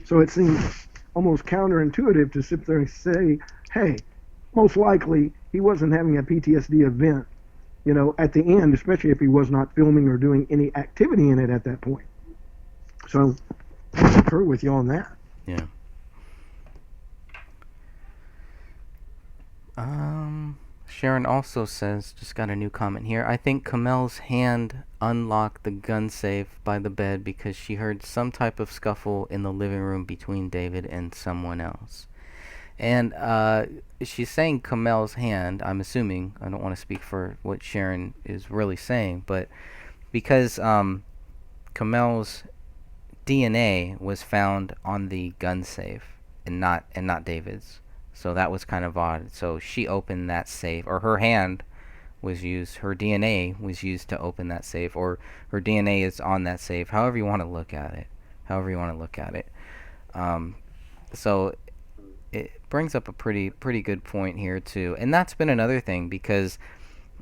[SPEAKER 1] so it seems almost counterintuitive to sit there and say, hey, most likely he wasn't having a PTSD event, at the end, especially if he was not filming or doing any activity in it at that point. So I concur with you on that.
[SPEAKER 2] Yeah. Sharon also says, just got a new comment here. I think Kamel's hand unlocked the gun safe by the bed because she heard some type of scuffle in the living room between David and someone else. And she's saying Kamel's hand. I'm assuming. I don't want to speak for what Sharon is really saying, but because Kamel's DNA was found on the gun safe and not David's. So that was kind of odd. So she opened that safe, or her hand was used, her DNA was used to open that safe, or her DNA is on that safe. However you want to look at it. However you want to look at it. Um, so it brings up a pretty good point here too, and that's been another thing because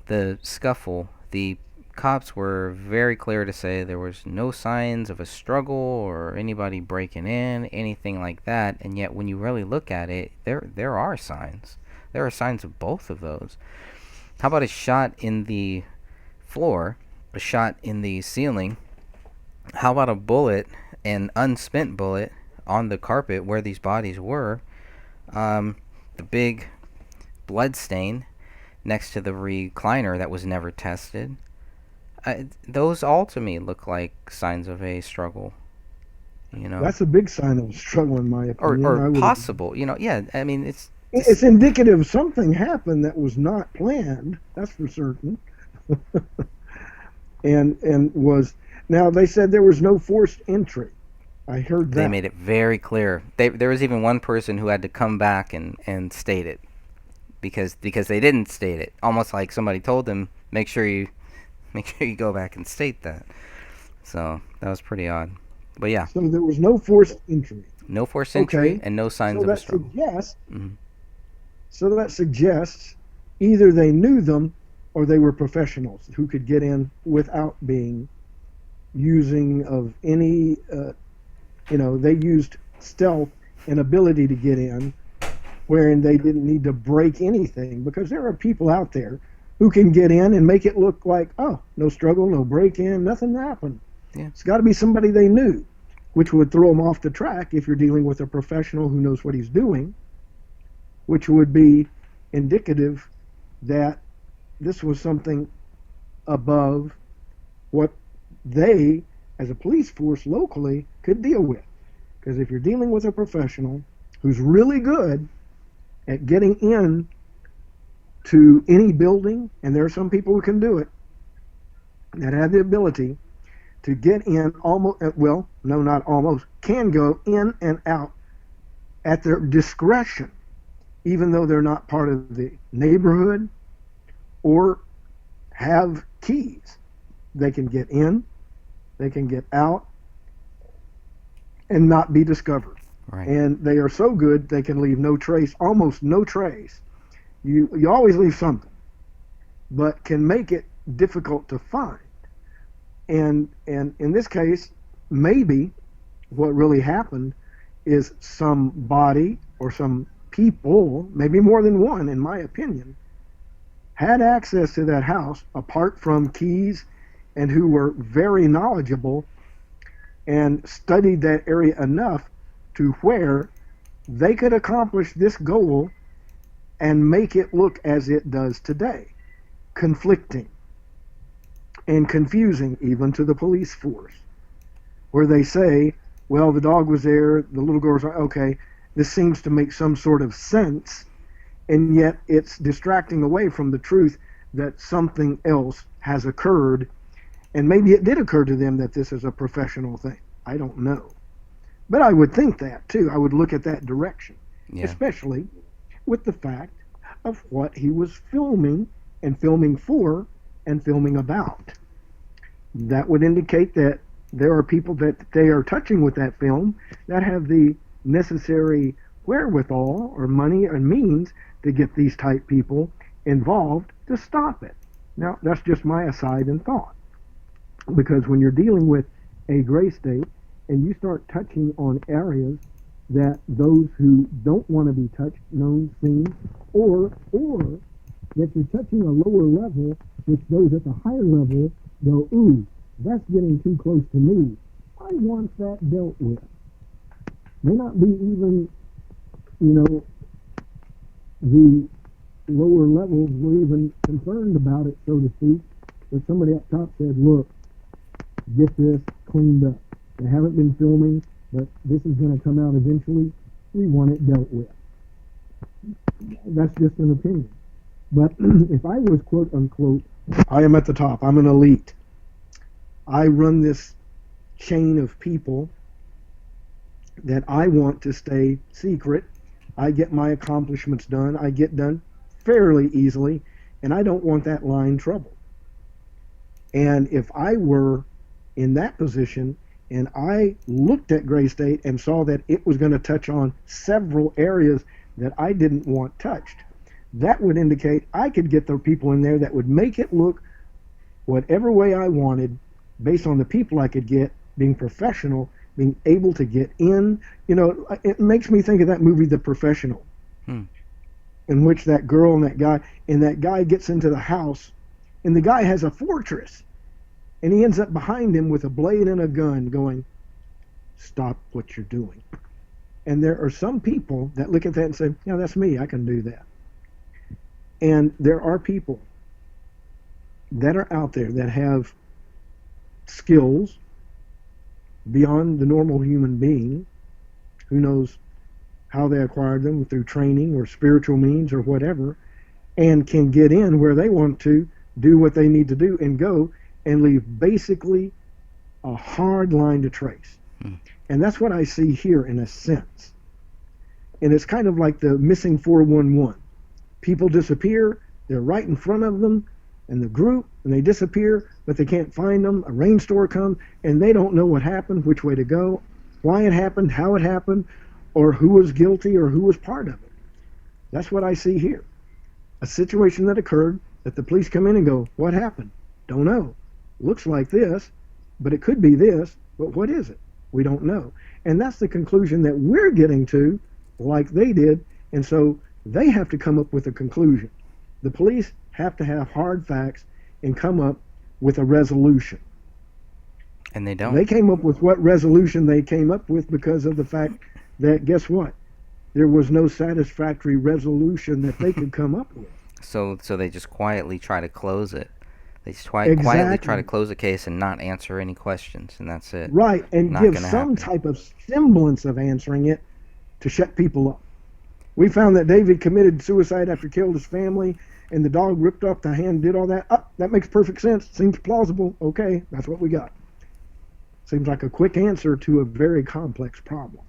[SPEAKER 2] the scuffle, the cops were very clear to say there was no signs of a struggle or anybody breaking in, anything like that. And yet, when you really look at it, there are signs. There are signs of both of those. How about a shot in the floor, a shot in the ceiling? How about a bullet, an unspent bullet, on the carpet where these bodies were? The big blood stain next to the recliner that was never tested. Those all to me look like signs of a struggle, you know,
[SPEAKER 1] That's a big sign of struggle, in my opinion.
[SPEAKER 2] or possible, you know. Yeah, I mean,
[SPEAKER 1] It's indicative something happened that was not planned. That's for certain. and was now they said there was no forced entry. I heard that.
[SPEAKER 2] they made it very clear. There was even one person who had to come back and state it because they didn't state it. Almost like somebody told them, make sure you go back and state that. So that was pretty odd. But yeah,
[SPEAKER 1] So there was no forced entry.
[SPEAKER 2] no forced entry
[SPEAKER 1] Okay.
[SPEAKER 2] and no signs
[SPEAKER 1] So
[SPEAKER 2] of a
[SPEAKER 1] that
[SPEAKER 2] struggle.
[SPEAKER 1] suggests
[SPEAKER 2] Mhm.
[SPEAKER 1] so that suggests either they knew them or they were professionals who could get in without being using of any they used stealth and ability to get in wherein they didn't need to break anything, because there are people out there who can get in and make it look like, oh, no struggle, no break in, nothing happened.
[SPEAKER 2] Yeah.
[SPEAKER 1] It's got to be somebody they knew, which would throw them off the track if you're dealing with a professional who knows what he's doing, which would be indicative that this was something above what they, as a police force locally, could deal with. Because if you're dealing with a professional who's really good at getting in to any building, and there are some people who can do it, that have the ability to get in almost, well, no, not almost, can go in and out at their discretion, even though they're not part of the neighborhood or have keys. They can get in, they can get out, and not be discovered.
[SPEAKER 2] Right.
[SPEAKER 1] And they are so good they can leave no trace, almost no trace. You always leave something, but can make it difficult to find. And in this case, maybe what really happened is somebody or some people, maybe more than one in my opinion, had access to that house apart from keys, and who were very knowledgeable and studied that area enough to where they could accomplish this goal and make it look as it does today, conflicting and confusing even to the police force, where they say, well, the dog was there, the little girl was okay, this seems to make some sort of sense, and yet it's distracting away from the truth that something else has occurred. And maybe it did occur to them that this is a professional thing. I don't know. But I would think that, too. I would look at that direction,
[SPEAKER 2] Yeah.
[SPEAKER 1] especially with the fact of what he was filming and filming for and filming about. That would indicate that there are people that they are touching with that film that have the necessary wherewithal or money and means to get these type people involved to stop it. Now, that's just my aside and thought. Because when you're dealing with a gray state and you start touching on areas that those who don't want to be touched, known, seen, or that you're touching a lower level, which those at the higher level go, ooh, that's getting too close to me. I want that dealt with. May not be even, the lower levels were even concerned about it, so to speak, but somebody up top said, look, get this cleaned up. They haven't been filming, but this is going to come out eventually. We want it dealt with. That's just an opinion. But if I was quote unquote, I am at the top, I'm an elite, I run this chain of people that I want to stay secret. I get my accomplishments done. I get done fairly easily, and I don't want that line troubled. And if I were in that position and I looked at Gray State and saw that it was going to touch on several areas that I didn't want touched, that would indicate I could get the people in there that would make it look whatever way I wanted based on the people I could get, being professional, being able to get in. You know, it makes me think of that movie, The Professional, in which that girl and that guy gets into the house, and the guy has a fortress, and he ends up behind him with a blade and a gun going, stop what you're doing. And there are some people that look at that and say, yeah, that's me, I can do that. And there are people that are out there that have skills beyond the normal human being, who knows how they acquired them through training or spiritual means or whatever, and can get in where they want to, do what they need to do, and go and leave basically a hard line to trace. And that's what I see here in a sense. And it's kind of like the missing 411. People disappear, they're right in front of them and the group, and they disappear, but they can't find them. A rainstorm comes, and they don't know what happened, which way to go, why it happened, how it happened, or who was guilty or who was part of it. That's what I see here. A situation that occurred that the police come in and go, what happened? Don't know. Looks like this, but it could be this, but what is it? We don't know. And that's the conclusion that we're getting to, like they did, and so they have to come up with a conclusion. The police have to have hard facts and come up with a resolution.
[SPEAKER 2] And they don't.
[SPEAKER 1] They came up with what resolution they came up with because of the fact that, guess what? There was no satisfactory resolution that they could come up with.
[SPEAKER 2] So they just quietly try to close it. They just quietly try to close the case and not answer any questions, and that's it.
[SPEAKER 1] Right, and
[SPEAKER 2] Not
[SPEAKER 1] give
[SPEAKER 2] gonna
[SPEAKER 1] some
[SPEAKER 2] happen.
[SPEAKER 1] type of semblance of answering it to shut people up. We found that David committed suicide after he killed his family, and the dog ripped off the hand, did all that. That makes perfect sense. Seems plausible. Okay, that's what we got. Seems like a quick answer to a very complex problem.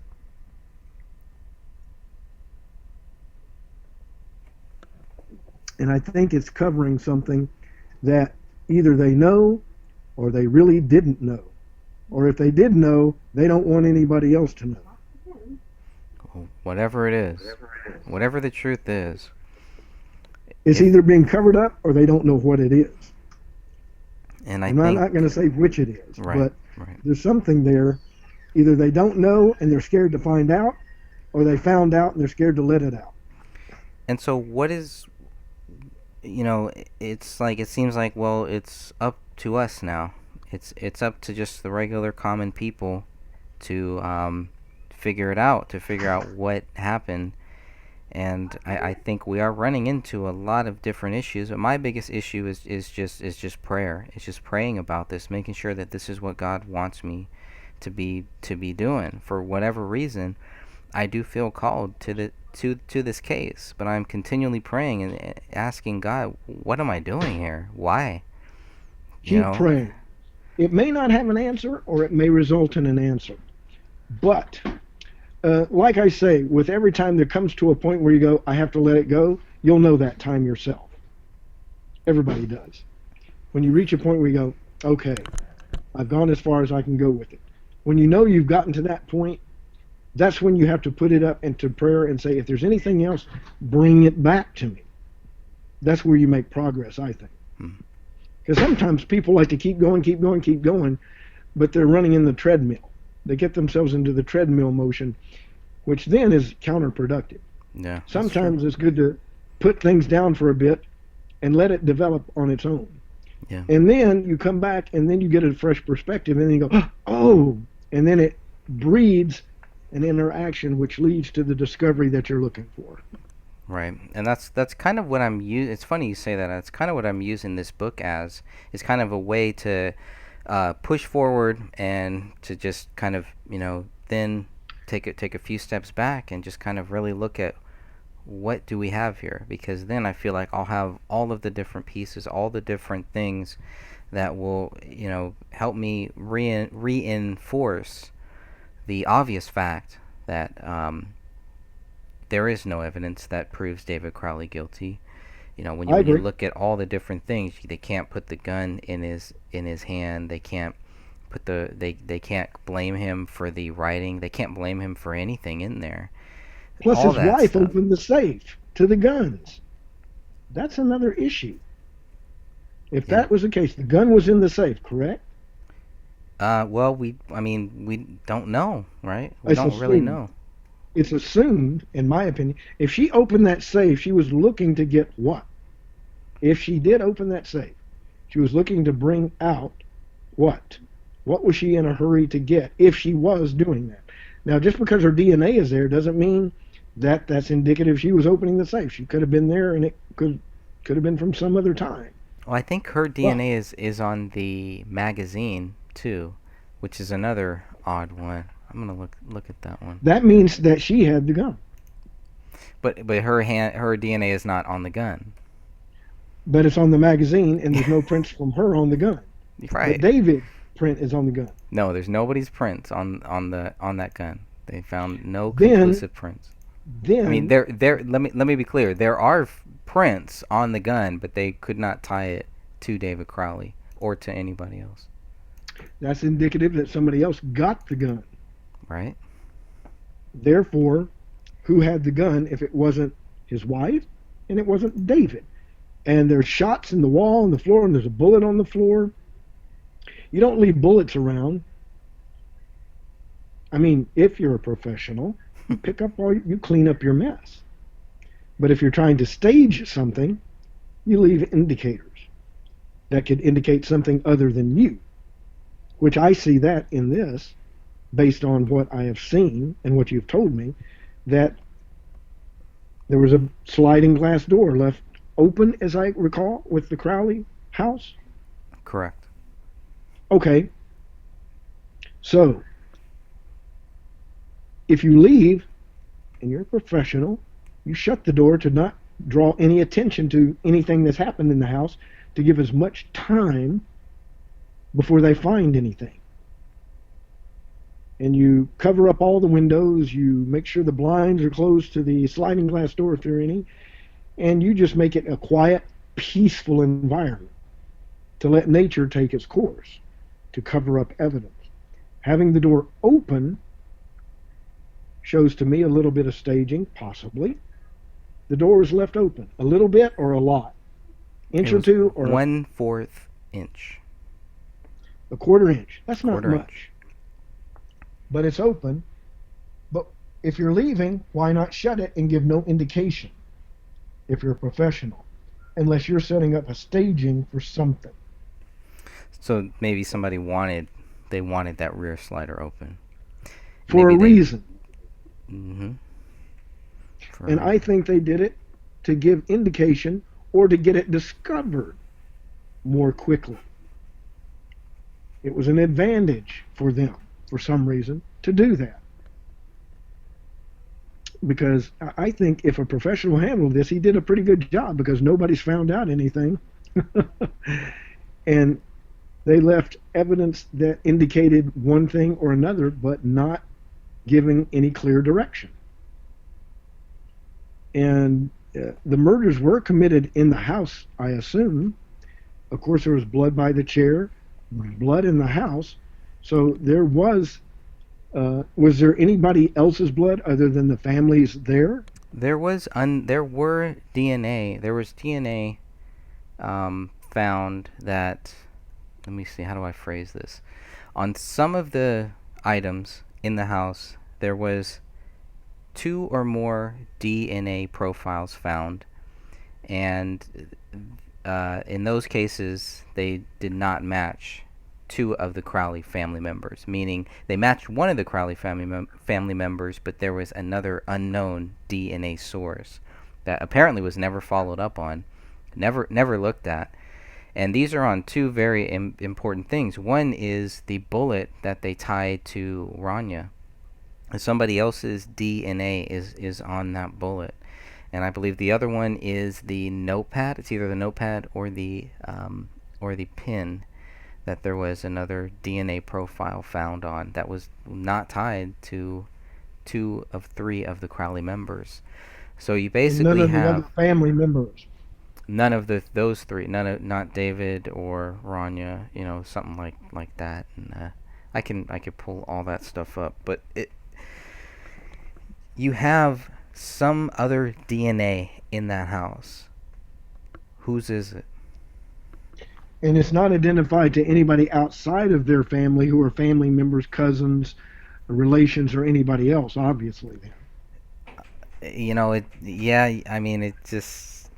[SPEAKER 1] And I think it's covering something that either they know or they really didn't know. Or if they did know, they don't want anybody else to know.
[SPEAKER 2] Whatever it is, whatever the truth is,
[SPEAKER 1] It's either being covered up or they don't know what it is.
[SPEAKER 2] and
[SPEAKER 1] I'm not going to say which it is,
[SPEAKER 2] Right,
[SPEAKER 1] but
[SPEAKER 2] right.
[SPEAKER 1] there's something there. Either they don't know and they're scared to find out, or they found out and they're scared to let it out.
[SPEAKER 2] And so what is, it's like, it seems like, well, it's up to us now. It's up to just the regular common people to figure it out, to figure out what happened. And I think we are running into a lot of different issues, but my biggest issue is just prayer. It's just praying about this, making sure that this is what God wants me to be doing. For whatever reason, I do feel called to this case, but I'm continually praying and asking God, what am I doing here? Why?
[SPEAKER 1] Keep praying. It may not have an answer, or it may result in an answer. But like I say, with every time there comes to a point where you go, I have to let it go, you'll know that time yourself. Everybody does. When you reach a point where you go, okay, I've gone as far as I can go with it. When you know you've gotten to that point, that's when you have to put it up into prayer and say, if there's anything else, bring it back to me. That's where you make progress, I think. Because sometimes people like to keep going, but they're running in the treadmill. They get themselves into the treadmill motion, which then is counterproductive.
[SPEAKER 2] Yeah.
[SPEAKER 1] Sometimes it's good to put things down for a bit and let it develop on its own.
[SPEAKER 2] Yeah.
[SPEAKER 1] And then you come back and then you get a fresh perspective and then you go, oh, and then it breeds an interaction which leads to the discovery that you're looking for.
[SPEAKER 2] Right, and that's kind of what I'm using. It's funny you say that. That's kind of what I'm using this book as. It's kind of a way to push forward and to just kind of then take a few steps back and just kind of really look at what do we have here? Because then I feel like I'll have all of the different pieces, all the different things that will, help me reinforce the obvious fact that there is no evidence that proves David Crowley guilty. When
[SPEAKER 1] I
[SPEAKER 2] you
[SPEAKER 1] agree.
[SPEAKER 2] look at all the different things, they can't put the gun in his hand. They can't they can't blame him for the writing. They can't blame him for anything in there.
[SPEAKER 1] Plus,
[SPEAKER 2] All
[SPEAKER 1] his
[SPEAKER 2] that
[SPEAKER 1] wife
[SPEAKER 2] stuff.
[SPEAKER 1] opened the safe to the guns. That's another issue. If
[SPEAKER 2] Yeah.
[SPEAKER 1] that was the case, the gun was in the safe, correct?
[SPEAKER 2] Well, we don't know, right? We
[SPEAKER 1] It's
[SPEAKER 2] don't really
[SPEAKER 1] assumed.
[SPEAKER 2] know.
[SPEAKER 1] It's assumed, in my opinion, if she opened that safe, she was looking to get what? If she did open that safe, she was looking to bring out what? What was she in a hurry to get if she was doing that? Now, just because her DNA is there doesn't mean that that's indicative she was opening the safe. She could have been there, and it could have been from some other time.
[SPEAKER 2] Well, I think her
[SPEAKER 1] But
[SPEAKER 2] DNA is on the magazine too, which is another odd one. I'm gonna look at that one.
[SPEAKER 1] that means that she had the gun.
[SPEAKER 2] But her DNA is not on the gun.
[SPEAKER 1] But it's on the magazine, and there's no prints from her on the gun. But
[SPEAKER 2] Right.
[SPEAKER 1] David's print is on the gun.
[SPEAKER 2] No, there's nobody's prints on that gun. They found no
[SPEAKER 1] Then,
[SPEAKER 2] conclusive prints. I mean,
[SPEAKER 1] then
[SPEAKER 2] there. Let me be clear. There are prints on the gun, but they could not tie it to David Crowley or to anybody else.
[SPEAKER 1] that's indicative that somebody else got the gun.
[SPEAKER 2] Right?
[SPEAKER 1] Therefore, who had the gun if it wasn't his wife and it wasn't David? And there's shots in the wall and the floor, and there's a bullet on the floor. You don't leave bullets around. I mean, if you're a professional, you pick up you clean up your mess. But if you're trying to stage something, you leave indicators that could indicate something other than you, which I see that in this, based on what I have seen and what you've told me, that there was a sliding glass door left open, as I recall, with the Crowley house.
[SPEAKER 2] Correct.
[SPEAKER 1] Okay, so if you leave and you're a professional, you shut the door to not draw any attention to anything that's happened in the house, to give as much time before they find anything. And you cover up all the windows, you make sure the blinds are closed to the sliding glass door if there are any, and you just make it a quiet, peaceful environment to let nature take its course, to cover up evidence. Having the door open shows to me a little bit of staging, possibly. The door is left open, a little bit or a lot, inch
[SPEAKER 2] It
[SPEAKER 1] or
[SPEAKER 2] was
[SPEAKER 1] two or
[SPEAKER 2] 1/4 inch.
[SPEAKER 1] a quarter inch. That's not
[SPEAKER 2] Quarter
[SPEAKER 1] much,
[SPEAKER 2] inch.
[SPEAKER 1] but it's open. But if you're leaving, why not shut it and give no indication if you're a professional, unless you're setting up a staging for something.
[SPEAKER 2] So maybe they wanted that rear slider open.
[SPEAKER 1] For
[SPEAKER 2] Maybe
[SPEAKER 1] a reason.
[SPEAKER 2] Mm-hmm.
[SPEAKER 1] And I think they did it to give indication or to get it discovered more quickly. It was an advantage for them, for some reason, to do that. Because I think if a professional handled this, he did a pretty good job, because nobody's found out anything. And they left evidence that indicated one thing or another, but not giving any clear direction. And the murders were committed in the house, I assume. Of course, there was blood by the chair, blood in the house. So there was there anybody else's blood other than the families there?
[SPEAKER 2] there were DNA. There was DNA found that. Let me see. How do I phrase this? On some of the items in the house, there was 2 or more DNA profiles found, and in those cases, they did not match 2 of the Crowley family members. Meaning, they matched one of the Crowley family members, but there was another unknown DNA source that apparently was never followed up on, never looked at. And these are on 2 very important things. One is the bullet that they tied to Rania. Somebody else's DNA is on that bullet. and I believe the other one is the notepad. It's either the notepad or the pin that there was another DNA profile found on that was not tied to two of three of the Crowley members. So you
[SPEAKER 1] And none
[SPEAKER 2] basically
[SPEAKER 1] of the other
[SPEAKER 2] have
[SPEAKER 1] family members.
[SPEAKER 2] none of those three, not David or Rania, something like that. And I could pull all that stuff up, but you have some other DNA in that house. Whose is it?
[SPEAKER 1] And it's not identified to anybody outside of their family who are family members, cousins, relations, or anybody else, obviously.
[SPEAKER 2] Yeah, I mean, it just,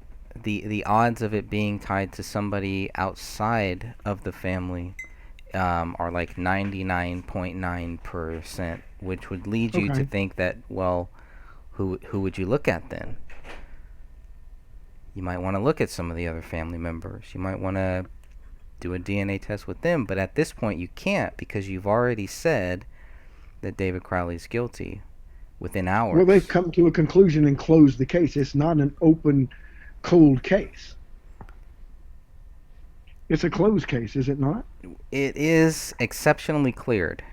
[SPEAKER 2] the odds of it being tied to somebody outside of the family are like 99.9%, which would lead you to
[SPEAKER 1] Okay.
[SPEAKER 2] think that, well, who would you look at then? You might want to look at some of the other family members. You might want to do a DNA test with them, but at this point you can't, because you've already said that David Crowley's guilty within
[SPEAKER 1] Well, they've
[SPEAKER 2] hours.
[SPEAKER 1] come to a conclusion and closed the case. It's not an open, cold case. It's a closed case, is it not?
[SPEAKER 2] It is exceptionally cleared.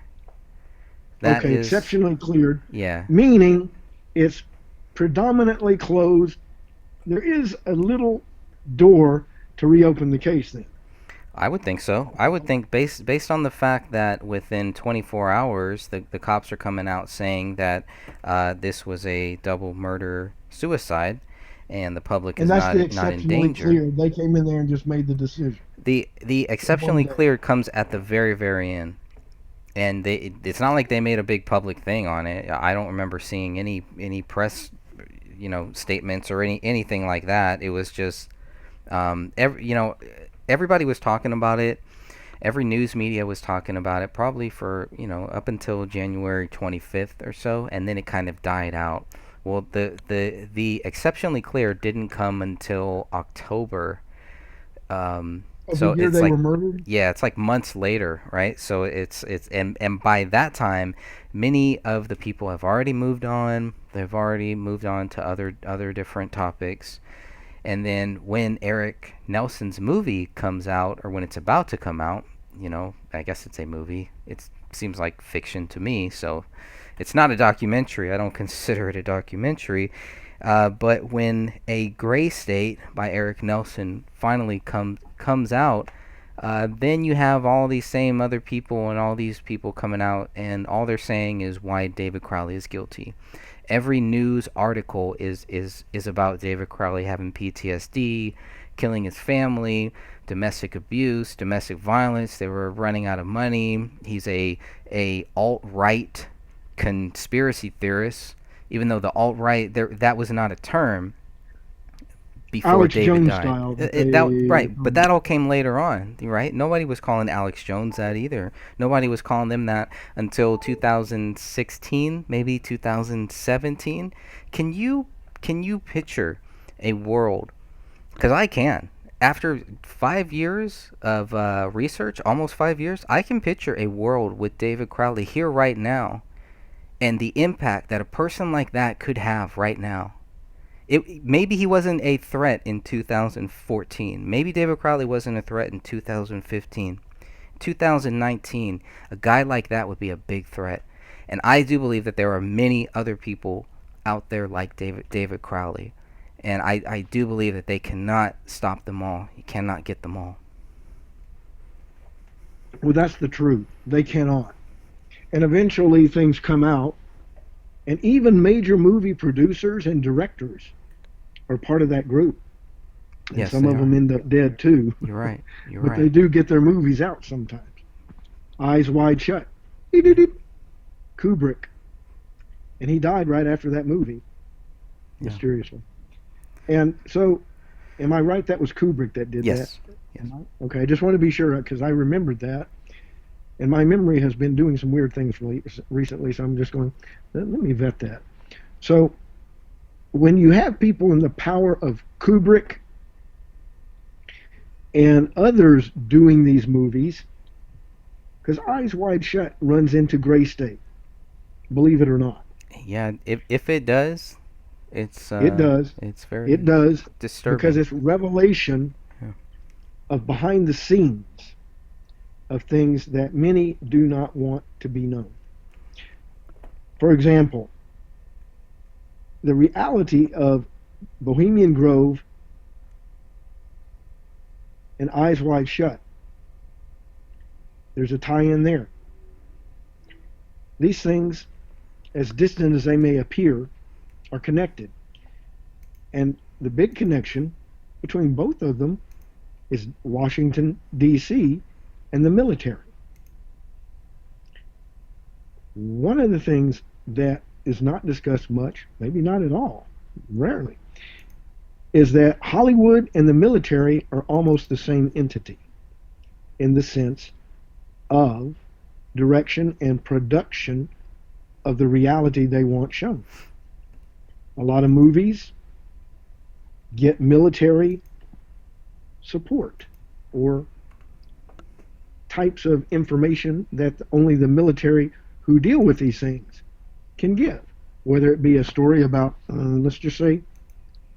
[SPEAKER 2] That
[SPEAKER 1] Okay,
[SPEAKER 2] is,
[SPEAKER 1] exceptionally cleared,
[SPEAKER 2] yeah.
[SPEAKER 1] meaning it's predominantly closed. There is a little door to reopen the case then.
[SPEAKER 2] I would think so. I would think based on the fact that within 24 hours the cops are coming out saying that this was a double murder suicide, and the public
[SPEAKER 1] And
[SPEAKER 2] is
[SPEAKER 1] that's the
[SPEAKER 2] not in
[SPEAKER 1] exceptionally
[SPEAKER 2] danger.
[SPEAKER 1] cleared. They came in there and just made the decision.
[SPEAKER 2] The
[SPEAKER 1] In one
[SPEAKER 2] exceptionally
[SPEAKER 1] day.
[SPEAKER 2] cleared comes at the very end, and it's not like they made a big public thing on it. I don't remember seeing any press, statements or anything like that. It was just everybody was talking about it. Every news media was talking about it, probably for up until January 25th or so, and then it kind of died out. Well, the exceptionally clear didn't come until October.
[SPEAKER 1] Of the
[SPEAKER 2] So
[SPEAKER 1] year
[SPEAKER 2] it's
[SPEAKER 1] they
[SPEAKER 2] like,
[SPEAKER 1] were murdered?
[SPEAKER 2] yeah, it's like months later, right? So and by that time, many of the people have already moved on. They've already moved on to other different topics. And then when Eric Nelson's movie comes out, or when it's about to come out, I guess it's a movie. It seems like fiction to me, so it's not a documentary. I don't consider it a documentary. But when A Gray State by Eric Nelson finally comes out, then you have all these same other people and all these people coming out, and all they're saying is why David Crowley is guilty. Every news article is about David Crowley having PTSD, killing his family, domestic abuse, domestic violence. They were running out of money. He's a alt-right conspiracy theorist, even though the alt-right that was not a term before
[SPEAKER 1] Alex
[SPEAKER 2] David
[SPEAKER 1] Jones
[SPEAKER 2] died.
[SPEAKER 1] style.
[SPEAKER 2] Right, but that all came later on, right? Nobody was calling Alex Jones that either. Nobody was calling them that until 2016, maybe 2017. Can you picture a world? Because I can. After 5 years of research, almost 5 years, I can picture a world with David Crowley here right now, and the impact that a person like that could have right now. Maybe he wasn't a threat in 2014. Maybe David Crowley wasn't a threat in 2015. 2019, a guy like that would be a big threat. And I do believe that there are many other people out there like David Crowley. And I do believe that they cannot stop them all. You cannot get them all.
[SPEAKER 1] Well, that's the truth. They cannot. And eventually things come out, and even major movie producers and directors are part of that group. And
[SPEAKER 2] Yes,
[SPEAKER 1] some
[SPEAKER 2] they
[SPEAKER 1] of them
[SPEAKER 2] are.
[SPEAKER 1] end up dead too.
[SPEAKER 2] You're right. You're
[SPEAKER 1] But they
[SPEAKER 2] right.
[SPEAKER 1] do get their movies out sometimes. Eyes Wide Shut. Beep. Kubrick. And he died right after that movie,
[SPEAKER 2] Yeah.
[SPEAKER 1] mysteriously. And so, am I right? That was Kubrick that did
[SPEAKER 2] Yes.
[SPEAKER 1] that?
[SPEAKER 2] Yes.
[SPEAKER 1] Okay, I just want to be sure because I remembered that. And my memory has been doing some weird things recently, so I'm just going, let me vet that. So, when you have people in the power of Kubrick and others doing these movies, because Eyes Wide Shut runs into Gray State, believe it or not.
[SPEAKER 2] Yeah. If it does, It's
[SPEAKER 1] It does.
[SPEAKER 2] it's
[SPEAKER 1] It
[SPEAKER 2] very
[SPEAKER 1] does, because
[SPEAKER 2] disturbing.
[SPEAKER 1] it's revelation
[SPEAKER 2] Yeah.
[SPEAKER 1] of behind the scenes of things that many do not want to be known. For example, the reality of Bohemian Grove and Eyes Wide Shut. There's a tie-in there. These things, as distant as they may appear, are connected. And the big connection between both of them is Washington, D.C., and the military. One of the things that is not discussed much, maybe not at all, rarely, is that Hollywood and the military are almost the same entity in the sense of direction and production of the reality they want shown. A lot of movies get military support or types of information that only the military who deal with these things can give, whether it be a story about, let's just say,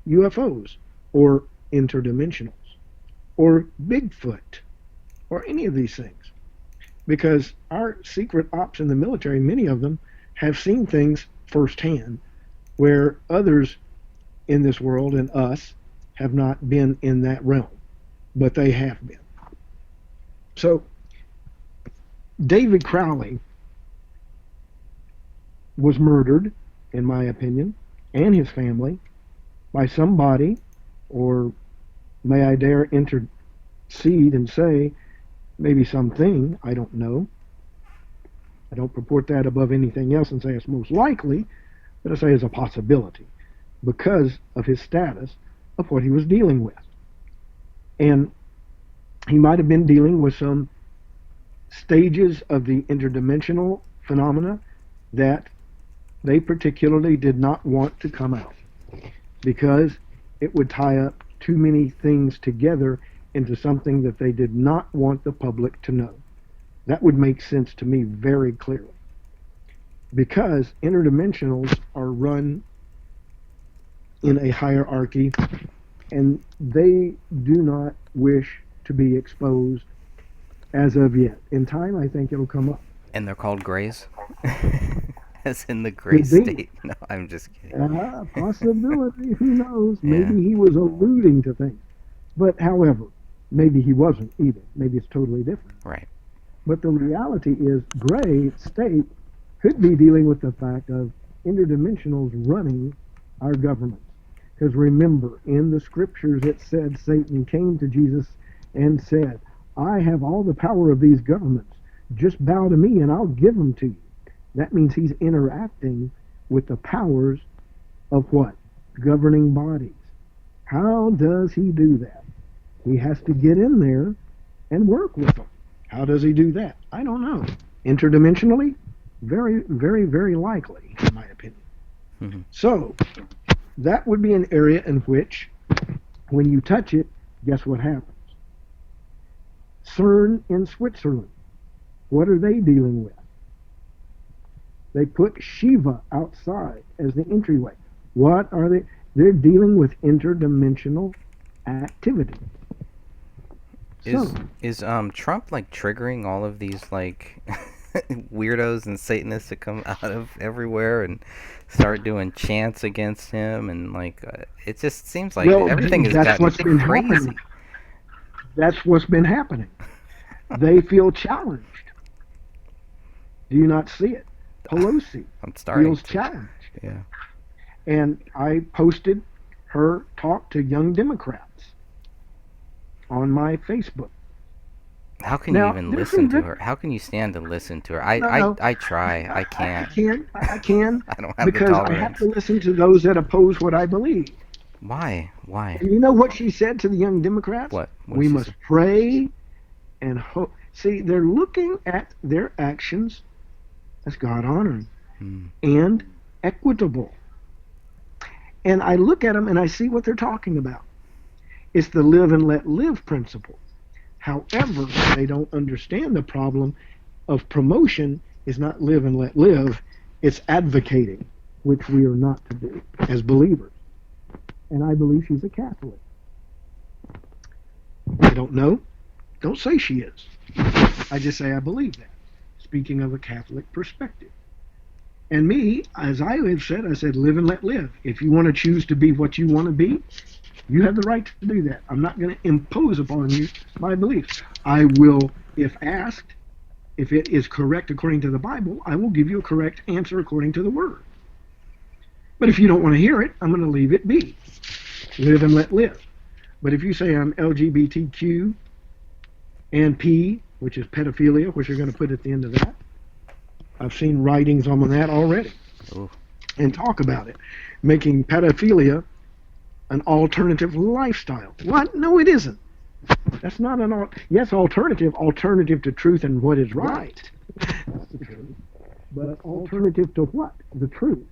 [SPEAKER 1] UFOs or interdimensionals or Bigfoot or any of these things. Because our secret ops in the military, many of them have seen things firsthand where others in this world and us have not been in that realm, but they have been. So David Crowley was murdered, in my opinion, and his family by somebody, or may I dare intercede and say, maybe something, I don't know. I don't purport that above anything else and say it's most likely, but I say it's a possibility because of his status of what he was dealing with. And he might have been dealing with some stages of the interdimensional phenomena that they particularly did not want to come out because it would tie up too many things together into something that they did not want the public to know. That would make sense to me very clearly. Because interdimensionals are run in a hierarchy and they do not wish to be exposed as of yet. In time, I think it'll come up.
[SPEAKER 2] And they're called grays? As in the gray state? No, I'm just kidding.
[SPEAKER 1] Possibility, who knows?
[SPEAKER 2] Yeah.
[SPEAKER 1] Maybe he was alluding to things. But however, maybe he wasn't either. Maybe it's totally different.
[SPEAKER 2] Right.
[SPEAKER 1] But the reality is, gray state could be dealing with the fact of interdimensionals running our government. Because remember, in the scriptures it said Satan came to Jesus and said, I have all the power of these governments. Just bow to me and I'll give them to you. That means he's interacting with the powers of what? Governing bodies. How does he do that? He has to get in there and work with them. How does he do that? I don't know. Interdimensionally? Very, very, very likely, in my opinion.
[SPEAKER 2] Mm-hmm.
[SPEAKER 1] So, that would be an area in which, when you touch it, guess what happens? CERN in Switzerland. What are they dealing with? They put Shiva outside as the entryway. What are they? They're dealing with interdimensional activity.
[SPEAKER 2] Is Trump like triggering all of these like weirdos and Satanists to come out of everywhere and start doing chants against him and like it just seems like everything has gotten crazy.
[SPEAKER 1] Happening. That's what's been happening. They feel challenged. Do you not see it? Pelosi feels challenged.
[SPEAKER 2] Yeah.
[SPEAKER 1] And I posted her talk to young Democrats on my Facebook.
[SPEAKER 2] How can you even listen to her? How can you stand and listen to her? I try. I can't.
[SPEAKER 1] I can.
[SPEAKER 2] I don't have
[SPEAKER 1] because
[SPEAKER 2] the tolerance.
[SPEAKER 1] I have to listen to those that oppose what I believe.
[SPEAKER 2] Why?
[SPEAKER 1] And you know what she said to the young Democrats?
[SPEAKER 2] What
[SPEAKER 1] We must pray and hope. See, they're looking at their actions as God-honoring and equitable. And I look at them and I see what they're talking about. It's the live and let live principle. However, they don't understand the problem of promotion is not live and let live, it's advocating. which we are not to do as believers. And I believe she's a Catholic. I don't know. Don't say she is. I just say I believe that, speaking of a Catholic perspective. And me, as I have said, I said, live and let live. If you want to choose to be what you want to be, you have the right to do that. I'm not going to impose upon you my beliefs. I will, if asked, if it is correct according to the Bible, I will give you a correct answer according to the Word. But if you don't want to hear it, I'm going to leave it be. Live and let live. But if you say I'm LGBTQ and P, which is pedophilia, which you're going to put at the end of that, I've seen writings on that already.
[SPEAKER 2] Ooh.
[SPEAKER 1] And talk about it. Making pedophilia an alternative lifestyle. What? No, it isn't. That's not an yes, alternative to truth and what is right. That's the truth. But alternative to what? The truth.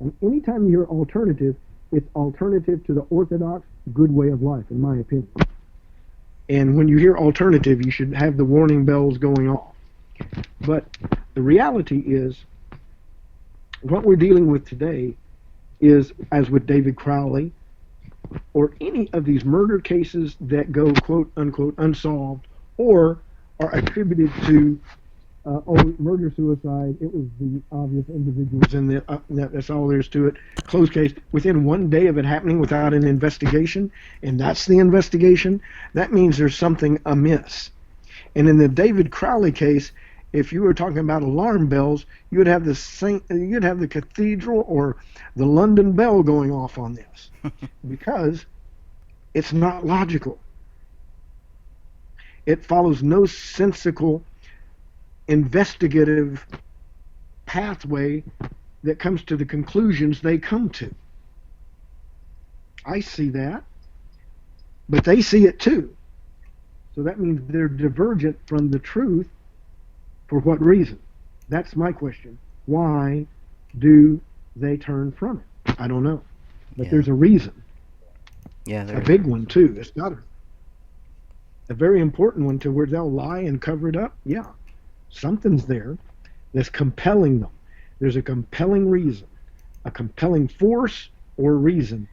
[SPEAKER 1] And anytime you hear alternative, it's alternative to the orthodox good way of life, in my opinion. And when you hear alternative, you should have the warning bells going off. But the reality is, what we're dealing with today is, as with David Crowley, or any of these murder cases that go quote unquote unsolved or are attributed to murder suicide, it was the obvious individuals and that's all there is to it, closed case, within 1 day of it happening without an investigation, and that's the investigation, that means there's something amiss. And in the David Crowley case, if you were talking about alarm bells, you'd have the cathedral or the London bell going off on this, because it's not logical. It follows no sensical investigative pathway that comes to the conclusions they come to. I see that, but they see it too. So that means they're divergent from the truth. For what reason? That's my question. Why do they turn from it? I don't know. But there's a reason.
[SPEAKER 2] Yeah,
[SPEAKER 1] a big one too. It's not a very important one to where they'll lie and cover it up. Yeah. Something's there that's compelling them. There's a compelling reason, a compelling force or reason.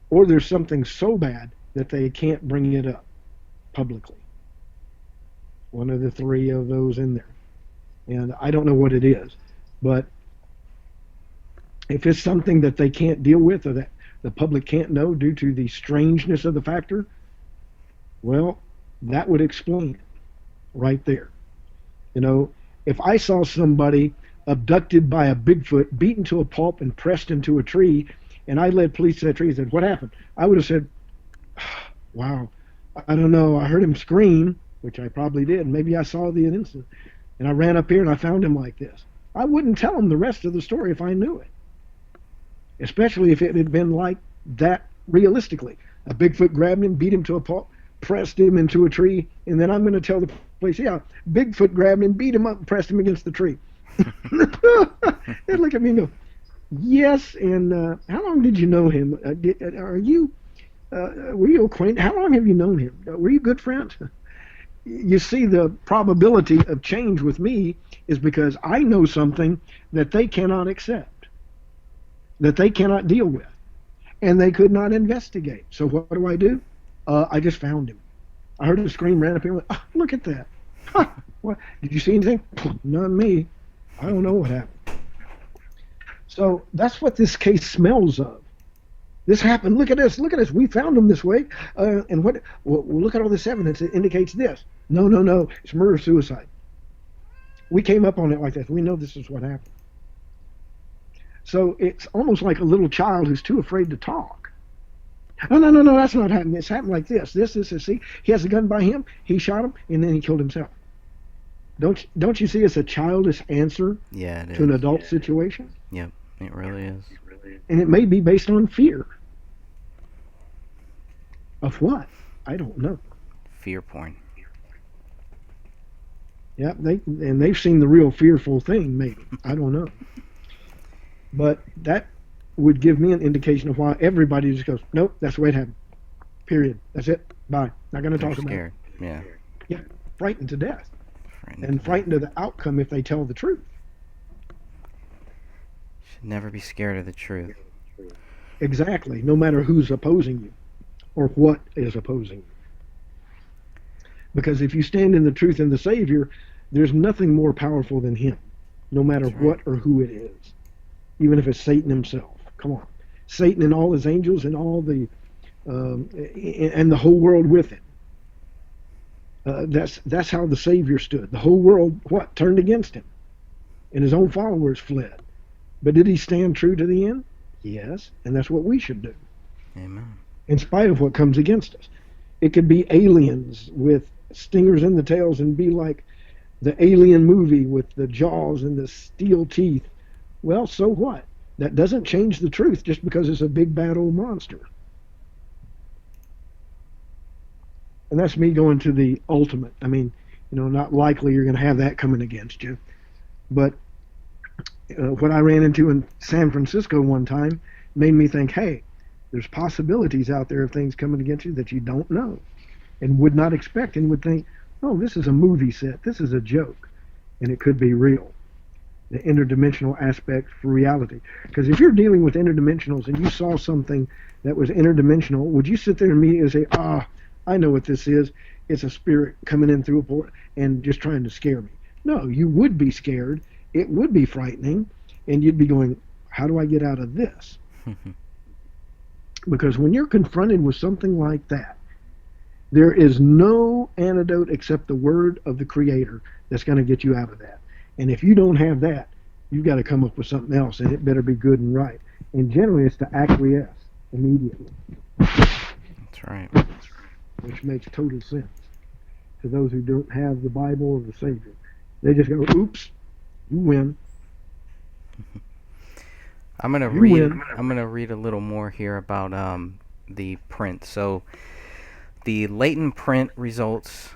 [SPEAKER 1] Or there's something so bad that they can't bring it up publicly. One of the three of those in there. And I don't know what it is. But if it's something that they can't deal with or that the public can't know due to the strangeness of the factor, well, that would explain it right there. You know, if I saw somebody abducted by a Bigfoot, beaten to a pulp and pressed into a tree, and I led police to that tree and said, what happened? I would have said, wow, I don't know, I heard him scream, which I probably did. Maybe I saw the incident. And I ran up here and I found him like this. I wouldn't tell him the rest of the story if I knew it. Especially if it had been like that realistically. A Bigfoot grabbed him, beat him to a pulp, pressed him into a tree, and then I'm going to tell the police, yeah, Bigfoot grabbed him, beat him up, and pressed him against the tree. They'd look at me and go, yes, and how long did you know him? Were you acquainted? How long have you known him? Were you good friends? You see, the probability of change with me is because I know something that they cannot accept, that they cannot deal with, and they could not investigate. So what do? I just found him. I heard him scream, ran up here, and went, oh, look at that. Huh, what? Did you see anything? Not me. I don't know what happened. So that's what this case smells of. This happened. Look at this. Look at this. We found him this way. And what? Well, look at all this evidence. It indicates this. No. It's murder-suicide. We came up on it like this. We know this is what happened. So it's almost like a little child who's too afraid to talk. No, that's not happening. It's happened like this. This. See, he has a gun by him. He shot him, and then he killed himself. Don't you see it's a childish answer to an adult situation?
[SPEAKER 2] Yep, it really is.
[SPEAKER 1] And it may be based on fear. Of what? I don't know.
[SPEAKER 2] Fear porn.
[SPEAKER 1] Yeah, they've seen the real fearful thing, maybe. I don't know. But that would give me an indication of why everybody just goes, nope, that's the way it happened. Period. That's it. Bye. Not going to talk about it.
[SPEAKER 2] Yeah.
[SPEAKER 1] Yeah, frightened to death. Frightened of the outcome if they tell the truth.
[SPEAKER 2] Should never be scared of the truth.
[SPEAKER 1] Exactly, no matter who's opposing you or what is opposing you. Because if you stand in the truth and the Savior, there's nothing more powerful than Him, no matter
[SPEAKER 2] That's right.
[SPEAKER 1] what or who it is, even if it's Satan himself. Come on, Satan and all his angels and all the and the whole world with him. That's how the Savior stood. The whole world what turned against him, and his own followers fled. But did he stand true to the end? Yes, and that's what we should do.
[SPEAKER 2] Amen.
[SPEAKER 1] In spite of what comes against us, it could be aliens with stingers in the tails and be like the Alien movie with the jaws and the steel teeth. Well, so what? That doesn't change the truth just because it's a big bad old monster. And that's me going to the ultimate. I mean, not likely you're going to have that coming against you. But what I ran into in San Francisco one time made me think, hey, there's possibilities out there of things coming against you that you don't know and would not expect, and would think, oh, this is a movie set, this is a joke, and it could be real. The interdimensional aspect for reality. Because if you're dealing with interdimensionals and you saw something that was interdimensional, would you sit there and immediately say, I know what this is. It's a spirit coming in through a port and just trying to scare me. No, you would be scared. It would be frightening, and you'd be going, how do I get out of this? Because when you're confronted with something like that, there is no antidote except the word of the Creator that's going to get you out of that. And if you don't have that, you've got to come up with something else, and it better be good and right. And generally, it's to acquiesce immediately.
[SPEAKER 2] That's right.
[SPEAKER 1] Which makes total sense to those who don't have the Bible or the Savior. They just go, oops, you win.
[SPEAKER 2] I'm gonna read a little more here about the print. So the latent print results,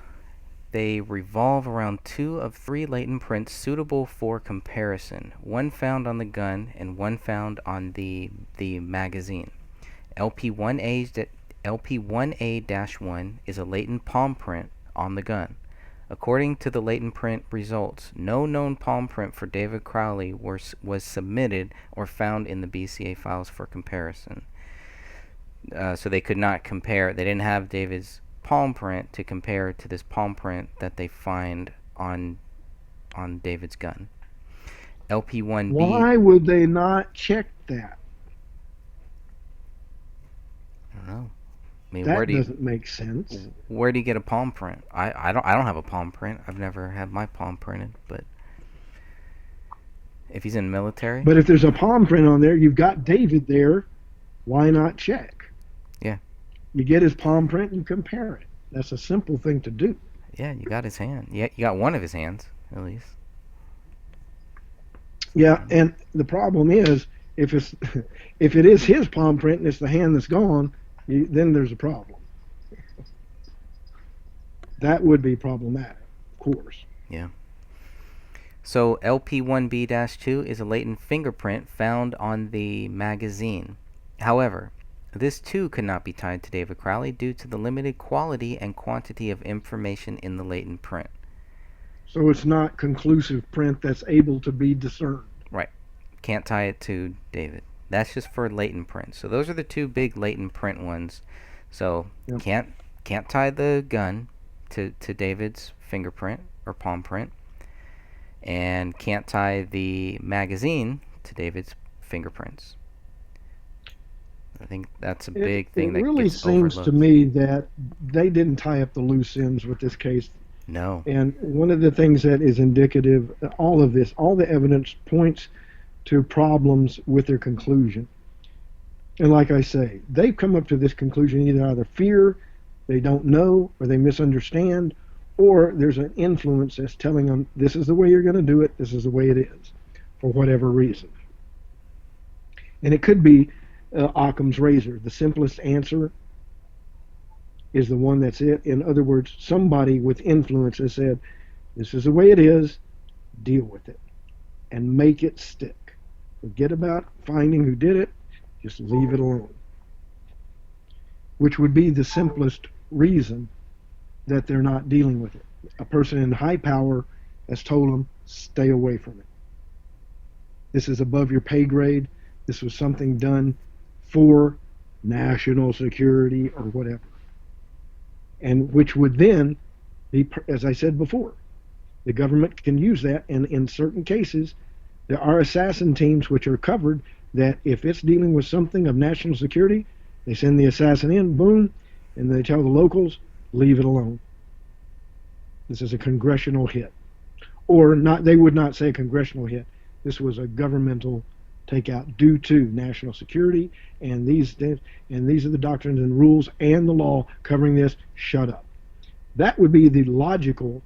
[SPEAKER 2] they revolve around 2 of 3 latent prints suitable for comparison. One found on the gun and one found on the magazine. LP1A-1 is a latent palm print on the gun. According to the latent print results, no known palm print for David Crowley was submitted or found in the BCA files for comparison. So they could not compare. They didn't have David's palm print to compare to this palm print that they find on David's gun. LP1B.
[SPEAKER 1] Why would they not check that?
[SPEAKER 2] I don't know. I mean,
[SPEAKER 1] that doesn't make sense.
[SPEAKER 2] Where do you get a palm print? I don't have a palm print. I've never had my palm printed, but if he's in the military.
[SPEAKER 1] But if there's a palm print on there, you've got David there. Why not check?
[SPEAKER 2] Yeah.
[SPEAKER 1] You get his palm print and you compare it. That's a simple thing to do.
[SPEAKER 2] Yeah, you got his hand. Yeah, you got one of his hands at least.
[SPEAKER 1] Yeah, and the problem is if it is his palm print and it's the hand that's gone, then there's a problem. That would be problematic, of course.
[SPEAKER 2] Yeah. So LP1B-2 is a latent fingerprint found on the magazine. However, this too could not be tied to David Crowley due to the limited quality and quantity of information in the latent print.
[SPEAKER 1] So it's not conclusive print that's able to be discerned.
[SPEAKER 2] Right. Can't tie it to David. That's just for latent print. So those are the 2 big latent print ones. So
[SPEAKER 1] yep.
[SPEAKER 2] Can't tie the gun to David's fingerprint or palm print, and can't tie the magazine to David's fingerprints. I think that's a big thing that
[SPEAKER 1] really
[SPEAKER 2] gets
[SPEAKER 1] seems
[SPEAKER 2] overlooked.
[SPEAKER 1] to me that they didn't tie up the loose ends with this case.
[SPEAKER 2] No.
[SPEAKER 1] And one of the things that is indicative, all of this, all the evidence points to problems with their conclusion. And like I say, they've come up to this conclusion either fear, they don't know, or they misunderstand, or there's an influence that's telling them this is the way you're going to do it, this is the way it is, for whatever reason. And it could be Occam's razor. The simplest answer is the one that's it. In other words, somebody with influence has said, this is the way it is, deal with it, and make it stick. Forget about finding who did it, just leave it alone. Which would be the simplest reason that they're not dealing with it. A person in high power has told them, stay away from it. This is above your pay grade. This was something done for national security or whatever, and which would then be, as I said before, the government can use that, and in certain cases, there are assassin teams which are covered that if it's dealing with something of national security, they send the assassin in, boom, and they tell the locals, leave it alone. This is a congressional hit. Or not, they would not say a congressional hit. This was a governmental takeout due to national security, and these are the doctrines and rules and the law covering this. Shut up. That would be the logical,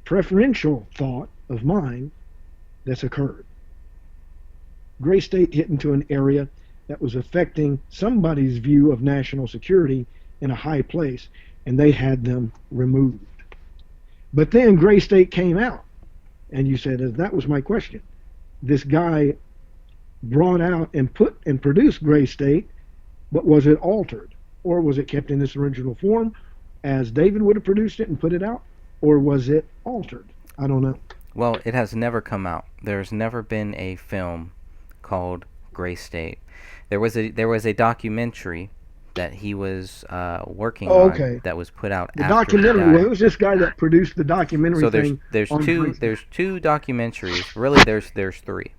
[SPEAKER 1] preferential thought of mine that's occurred. Gray State hit into an area that was affecting somebody's view of national security in a high place, and they had them removed. But then Gray State came out, and you said, that was my question. This guy brought out and produced Gray State, but was it altered? Or was it kept in its original form as David would have produced it and put it out? Or was it altered? I don't know.
[SPEAKER 2] Well, it has never come out. There's never been a film called Gray State. There was a documentary that he was working on that was put out
[SPEAKER 1] the
[SPEAKER 2] after
[SPEAKER 1] documentary.
[SPEAKER 2] he died.
[SPEAKER 1] Well, it was this guy that produced the documentary.
[SPEAKER 2] So
[SPEAKER 1] thing.
[SPEAKER 2] there's two documentaries. Really, there's three.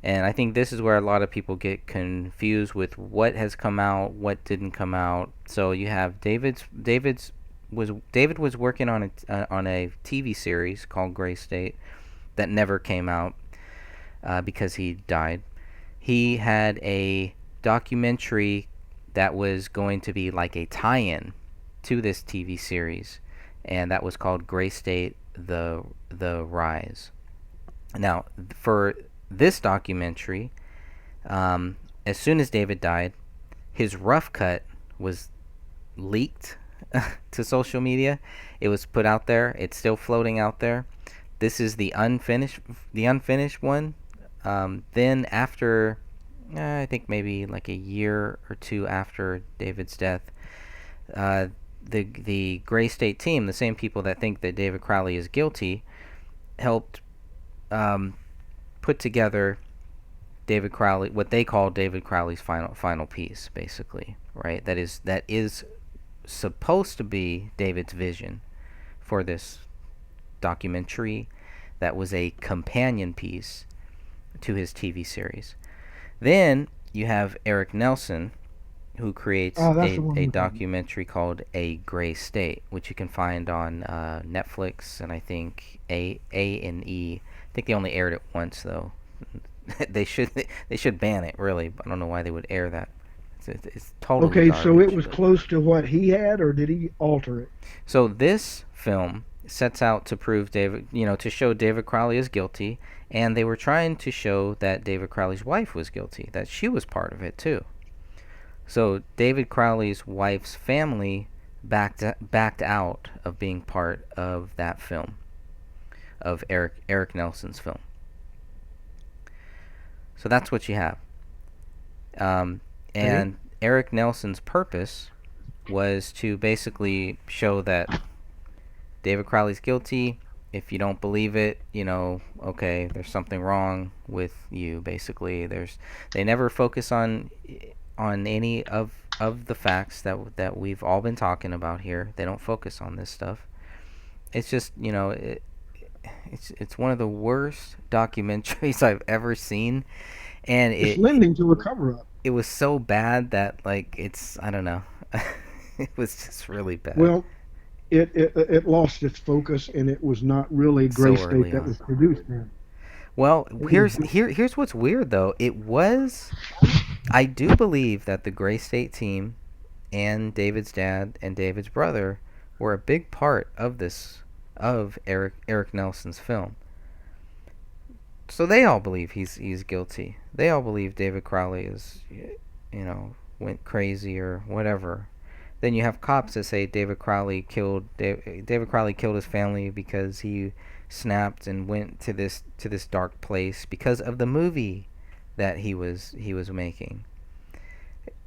[SPEAKER 2] And I think this is where a lot of people get confused with what has come out, what didn't come out. So you have David was working on a TV series called Gray State that never came out because he died. He had a documentary that was going to be like a tie-in to this TV series, and that was called Gray State: The Rise. Now, for this documentary, as soon as David died, his rough cut was leaked to social media. It was put out there. It's still floating out there. This is the unfinished one. Then after, I think maybe like a year or two after David's death, the Gray State team, the same people that think that David Crowley is guilty, helped put together David Crowley, what they call David Crowley's final piece, basically, right? That is supposed to be David's vision for this documentary. That was a companion piece to his TV series. Then you have Eric Nelson, who creates a documentary called A Gray State, which you can find on Netflix and I think A&E. I think they only aired it once though. they should ban it, really. I don't know why they would air that. It's totally
[SPEAKER 1] okay.
[SPEAKER 2] garbage,
[SPEAKER 1] So it was close to what he had, or did he alter it?
[SPEAKER 2] So this film sets out to prove to show David Crowley is guilty, and they were trying to show that David Crowley's wife was guilty, that she was part of it too. So David Crowley's wife's family backed out of being part of that film, of Eric Nelson's film. So that's what you have. And Eric Nelson's purpose was to basically show that David Crowley's guilty. If you don't believe it, okay, there's something wrong with you, basically. They never focus on any of the facts that we've all been talking about here. They don't focus on this stuff. It's just, it's one of the worst documentaries I've ever seen, and
[SPEAKER 1] it's lending to a cover-up.
[SPEAKER 2] It was so bad that, I don't know. It was just really bad.
[SPEAKER 1] Well, it lost its focus, and it was not really Gray State that was produced then.
[SPEAKER 2] Well, here's what's weird though. I do believe that the Gray State team and David's dad and David's brother were a big part of Eric Nelson's film. So they all believe he's guilty. They all believe David Crowley is, went crazy or whatever. Then you have cops that say David Crowley killed his family because he snapped and went to this dark place because of the movie that he was making.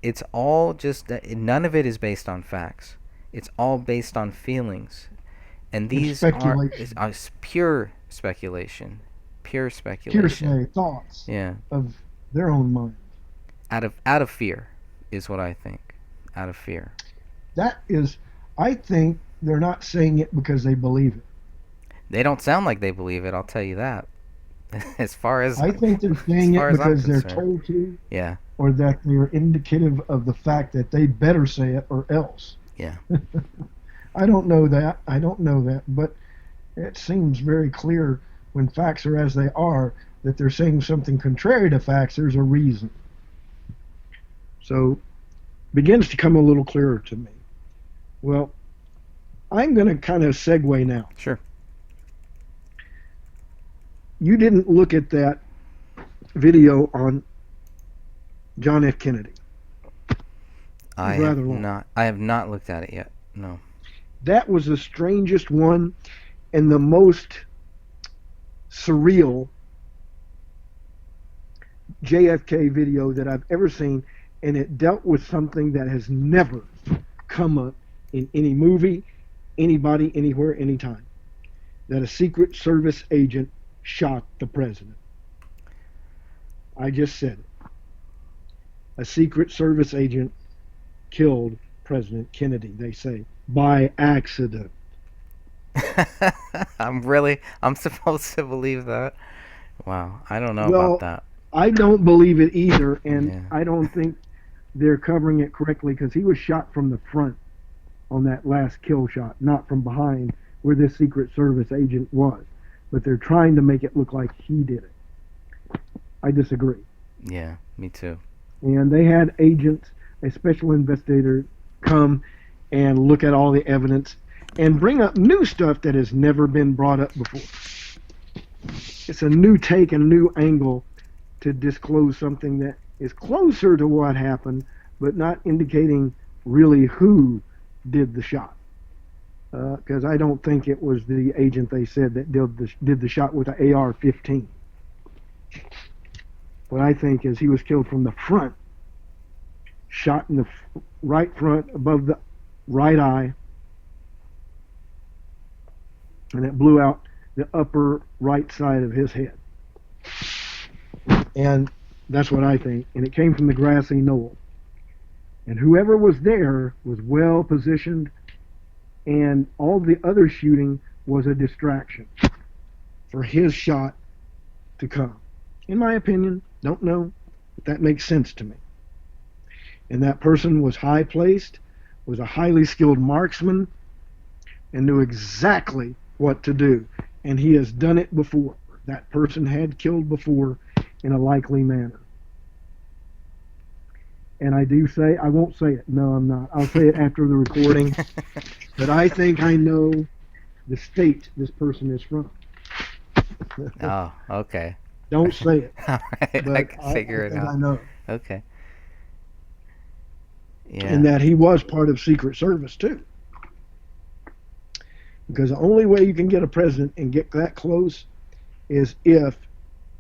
[SPEAKER 2] It's all just none of it is based on facts. It's all based on feelings, and these are pure speculation. pure speculation.
[SPEAKER 1] hearsay thoughts
[SPEAKER 2] Yeah.
[SPEAKER 1] of their own mind.
[SPEAKER 2] Out of fear is what I think. Out of fear.
[SPEAKER 1] That is, I think they're not saying it because they believe it.
[SPEAKER 2] They don't sound like they believe it, I'll tell you that. as far as
[SPEAKER 1] I think they're
[SPEAKER 2] as
[SPEAKER 1] saying
[SPEAKER 2] far
[SPEAKER 1] it
[SPEAKER 2] as I'm
[SPEAKER 1] because they're
[SPEAKER 2] concerned.
[SPEAKER 1] told to,
[SPEAKER 2] Yeah.
[SPEAKER 1] or that they're indicative of the fact that they better say it or else.
[SPEAKER 2] Yeah.
[SPEAKER 1] I don't know that, but it seems very clear when facts are as they are that they're saying something contrary to facts. There's a reason. So, begins to come a little clearer to me. Well, I'm going to kind of segue now.
[SPEAKER 2] Sure.
[SPEAKER 1] You didn't look at that video on John F. Kennedy.
[SPEAKER 2] I have not looked at it yet. No.
[SPEAKER 1] That was the strangest one and the most surreal JFK video that I've ever seen, and it dealt with something that has never come up in any movie, anybody, anywhere, anytime. That a Secret Service agent shot the president. I just said it. A Secret Service agent killed President Kennedy, they say, by accident.
[SPEAKER 2] I'm supposed to believe that. Wow, I don't know
[SPEAKER 1] Well,
[SPEAKER 2] about that.
[SPEAKER 1] I don't believe it either, and
[SPEAKER 2] Yeah.
[SPEAKER 1] I don't think they're covering it correctly because he was shot from the front on that last kill shot, not from behind where this Secret Service agent was. But they're trying to make it look like he did it. I disagree.
[SPEAKER 2] Yeah, me too.
[SPEAKER 1] And they had agents, a special investigator, come and look at all the evidence and bring up new stuff that has never been brought up before. It's a new take and a new angle to disclose something that is closer to what happened, but not indicating really who did the shot. Because I don't think it was the agent they said that did the shot with the AR-15. What I think is he was killed from the front, shot in the right front above the right eye, and it blew out the upper right side of his head. And that's what I think. And it came from the grassy knoll. And whoever was there was well positioned, and all the other shooting was a distraction for his shot to come. In my opinion, don't know, but that makes sense to me. And that person was high placed, was a highly skilled marksman, and knew exactly what to do. And he has done it before. That person had killed before in a likely manner. And I do say, I won't say it. No, I'm not. I'll say it after the recording. But I think I know the state this person is from.
[SPEAKER 2] Oh, okay.
[SPEAKER 1] Don't say it.
[SPEAKER 2] All right,
[SPEAKER 1] But
[SPEAKER 2] I can figure it
[SPEAKER 1] think
[SPEAKER 2] out.
[SPEAKER 1] I know.
[SPEAKER 2] Okay. Yeah.
[SPEAKER 1] And that he was part of Secret Service too. Because the only way you can get a president and get that close is if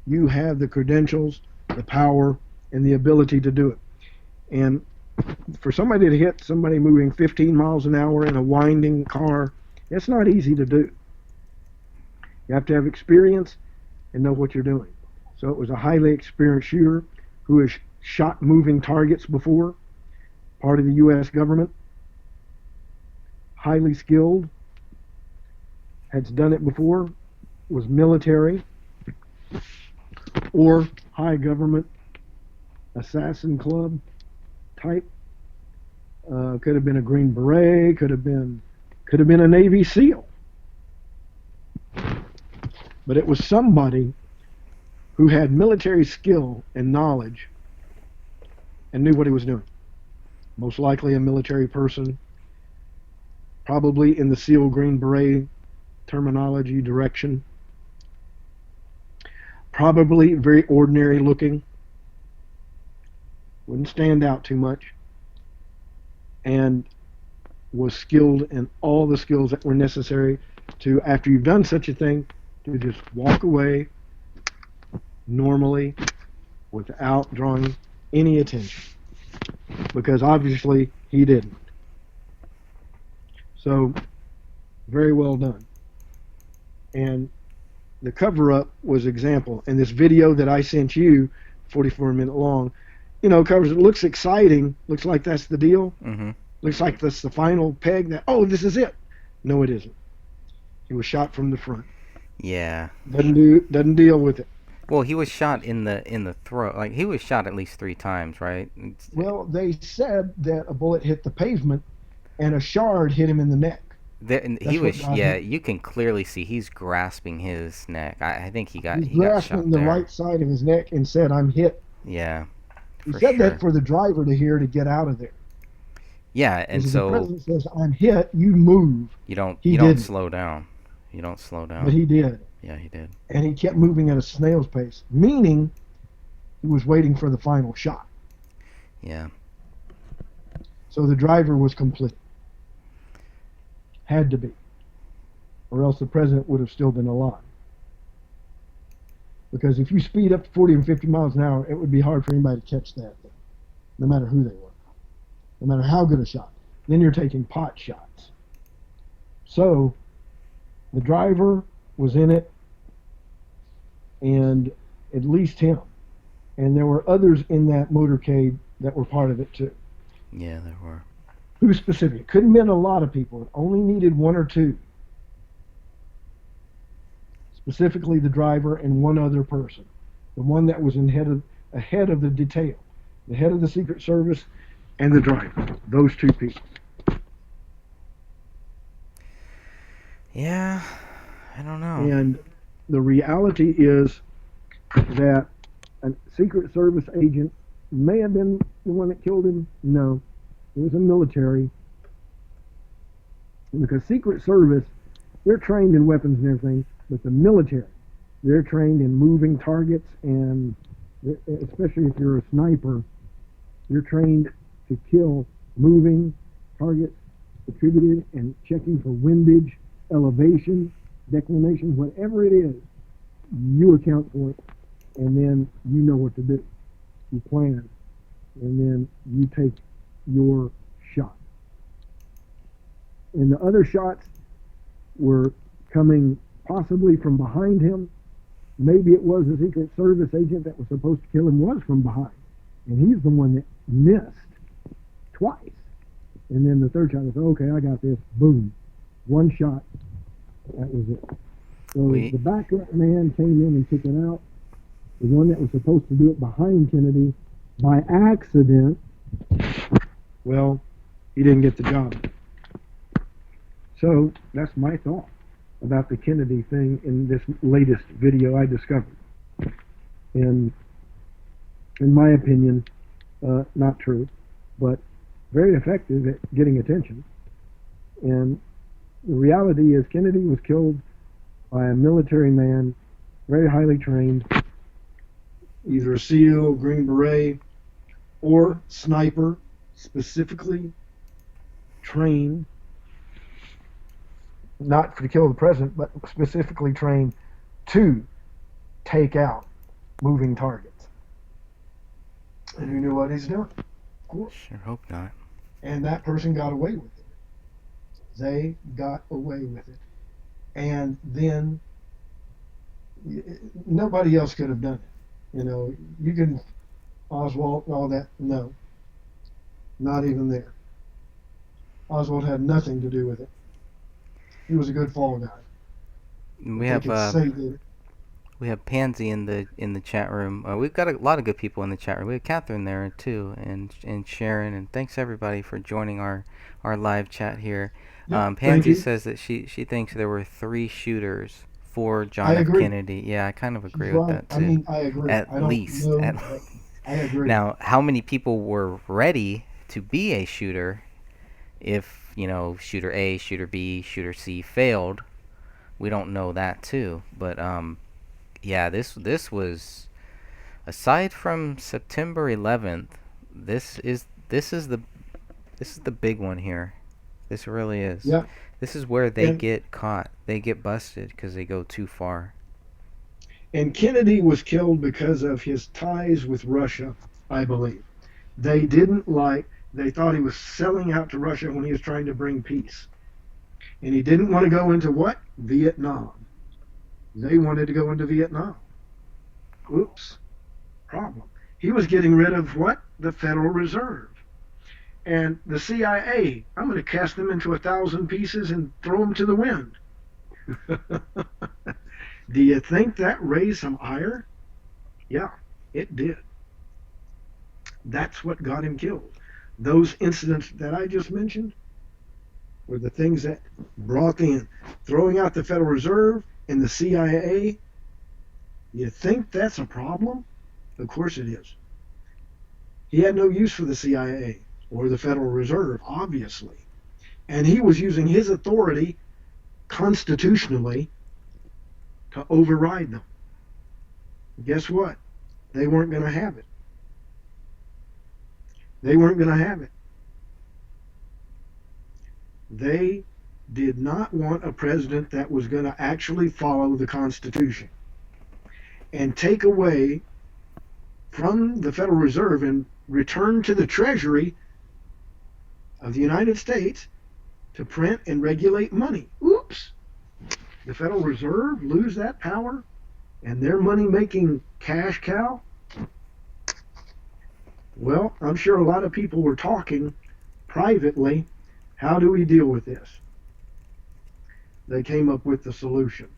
[SPEAKER 1] you have the credentials, the power, and the ability to do it. And for somebody to hit somebody moving 15 miles an hour in a winding car, it's not easy to do. You have to have experience and know what you're doing. So it was a highly experienced shooter who has shot moving targets before, part of the U.S. government, highly skilled, has done it before, was military, or high government, assassin club type. Could have been a Green Beret, could have been a Navy SEAL. But it was somebody who had military skill and knowledge and knew what he was doing. Most likely a military person, probably in the SEAL Green Beret terminology direction. Probably very ordinary looking. Wouldn't stand out too much. And was skilled in all the skills that were necessary to, after you've done such a thing, to just walk away normally without drawing any attention. Because obviously he didn't. So, very well done. And the cover-up was example. And this video that I sent you, 44-minute long, covers it. Looks exciting. Looks like that's the deal.
[SPEAKER 2] Mm-hmm.
[SPEAKER 1] Looks like that's the final peg. This is it. No, it isn't. He was shot from the front.
[SPEAKER 2] Yeah.
[SPEAKER 1] Doesn't deal with it.
[SPEAKER 2] Well, he was shot in the throat. Like, he was shot at least 3 times, right?
[SPEAKER 1] Well, they said that a bullet hit the pavement and a shard hit him in the neck.
[SPEAKER 2] You can clearly see he's grasping his neck. I think he got
[SPEAKER 1] He's
[SPEAKER 2] shot
[SPEAKER 1] grasping the
[SPEAKER 2] there.
[SPEAKER 1] right side of his neck and said, "I'm hit."
[SPEAKER 2] Yeah.
[SPEAKER 1] He said that for the driver to hear to get out of there.
[SPEAKER 2] Yeah, and
[SPEAKER 1] Because
[SPEAKER 2] so
[SPEAKER 1] the president says, "I'm hit. You move."
[SPEAKER 2] you don't slow down. You don't slow down.
[SPEAKER 1] But he did.
[SPEAKER 2] Yeah, he did.
[SPEAKER 1] And he kept moving at a snail's pace, meaning he was waiting for the final shot.
[SPEAKER 2] Yeah.
[SPEAKER 1] So the driver was complete. Had to be. Or else the president would have still been alive. Because if you speed up to 40 and 50 miles an hour, it would be hard for anybody to catch that thing, no matter who they were, no matter how good a shot. Then you're taking pot shots. So the driver was in it, and at least him. And there were others in that motorcade that were part of it too.
[SPEAKER 2] Yeah, there were.
[SPEAKER 1] Who specific? Couldn't have been a lot of people. It only needed 1 or 2. Specifically the driver and 1 other person. The one that was ahead of the detail. The head of the Secret Service and the driver. Those 2 people.
[SPEAKER 2] Yeah, I don't know.
[SPEAKER 1] And the reality is that a Secret Service agent may have been the one that killed him. No, it was a military. Because Secret Service, they're trained in weapons and everything, but the military, they're trained in moving targets, and especially if you're a sniper, you're trained to kill moving targets, attributed, and checking for windage, elevation, declination, whatever it is, you account for it, and then you know what to do. You plan, and then you take your shot. And the other shots were coming possibly from behind him. Maybe it was a Secret Service agent that was supposed to kill him was from behind. And he's the one that missed twice. And then the third shot was, okay, I got this. Boom. 1 shot. That was it. So the backup man came in and took it out. The one that was supposed to do it behind Kennedy, by accident, well, he didn't get the job. So that's my thought about the Kennedy thing in this latest video I discovered. And in my opinion, not true, but very effective at getting attention. And the reality is Kennedy was killed by a military man, very highly trained, either a SEAL, Green Beret, or sniper, specifically trained, not to kill the president, but specifically trained to take out moving targets. And who knew what he's doing? Of course.
[SPEAKER 2] Sure hope not.
[SPEAKER 1] And that person got away with it. They got away with it. And then nobody else could have done it. You know, you can, Oswald, all that, no. Not even there. Oswald had nothing to do with it. He was a good fall guy.
[SPEAKER 2] We have Pansy in the chat room. We've got a lot of good people in the chat room. We have Catherine there too, and Sharon, and thanks everybody for joining our live chat here.
[SPEAKER 1] Yep,
[SPEAKER 2] Pansy says that she thinks there were 3 shooters for John F. Kennedy. Yeah, I kind of agree with that too.
[SPEAKER 1] I mean, I agree.
[SPEAKER 2] At least.
[SPEAKER 1] I agree.
[SPEAKER 2] Now, how many people were ready to be a shooter if, shooter A, shooter B, shooter C failed? We don't know that too. But yeah, this was, aside from September 11th, this is the big one here. This really is.
[SPEAKER 1] Yeah.
[SPEAKER 2] This is where they get caught. They get busted because they go too far.
[SPEAKER 1] And Kennedy was killed because of his ties with Russia, I believe. They thought he was selling out to Russia when he was trying to bring peace. And he didn't want to go into what? Vietnam. They wanted to go into Vietnam. Oops, problem. He was getting rid of what? The Federal Reserve. And the CIA, I'm going to cast them into 1,000 pieces and throw them to the wind. Do you think that raised some ire? Yeah, it did. That's what got him killed. Those incidents that I just mentioned were the things that brought in. Throwing out the Federal Reserve and the CIA, you think that's a problem? Of course it is. He had no use for the CIA or the Federal Reserve, obviously. And he was using his authority constitutionally to override them. Guess what? They weren't going to have it. They weren't going to have it. They did not want a president that was going to actually follow the Constitution and take away from the Federal Reserve and return to the Treasury of the United States to print and regulate money. Oops! The Federal Reserve lose that power and their money-making cash cow? Well, I'm sure a lot of people were talking privately, how do we deal with this? They came up with the solution.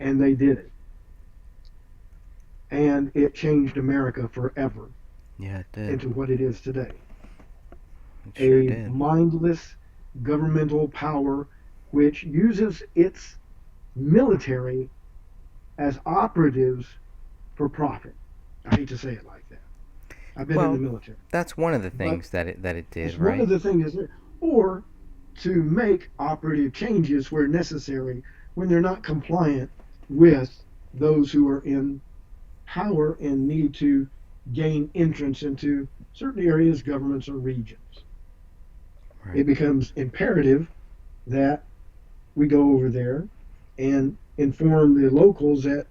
[SPEAKER 1] And they did it. And it changed America forever.
[SPEAKER 2] Yeah, it did.
[SPEAKER 1] Into what it is today.
[SPEAKER 2] It sure
[SPEAKER 1] A
[SPEAKER 2] did.
[SPEAKER 1] mindless governmental power which uses its military as operatives for profit. I hate to say it like that. I've been in the military.
[SPEAKER 2] That's one of the things that it did,
[SPEAKER 1] It's
[SPEAKER 2] right?
[SPEAKER 1] one of the things, or to make operative changes where necessary when they're not compliant with those who are in power and need to gain entrance into certain areas, governments, or regions.
[SPEAKER 2] Right.
[SPEAKER 1] It becomes imperative that we go over there and inform the locals that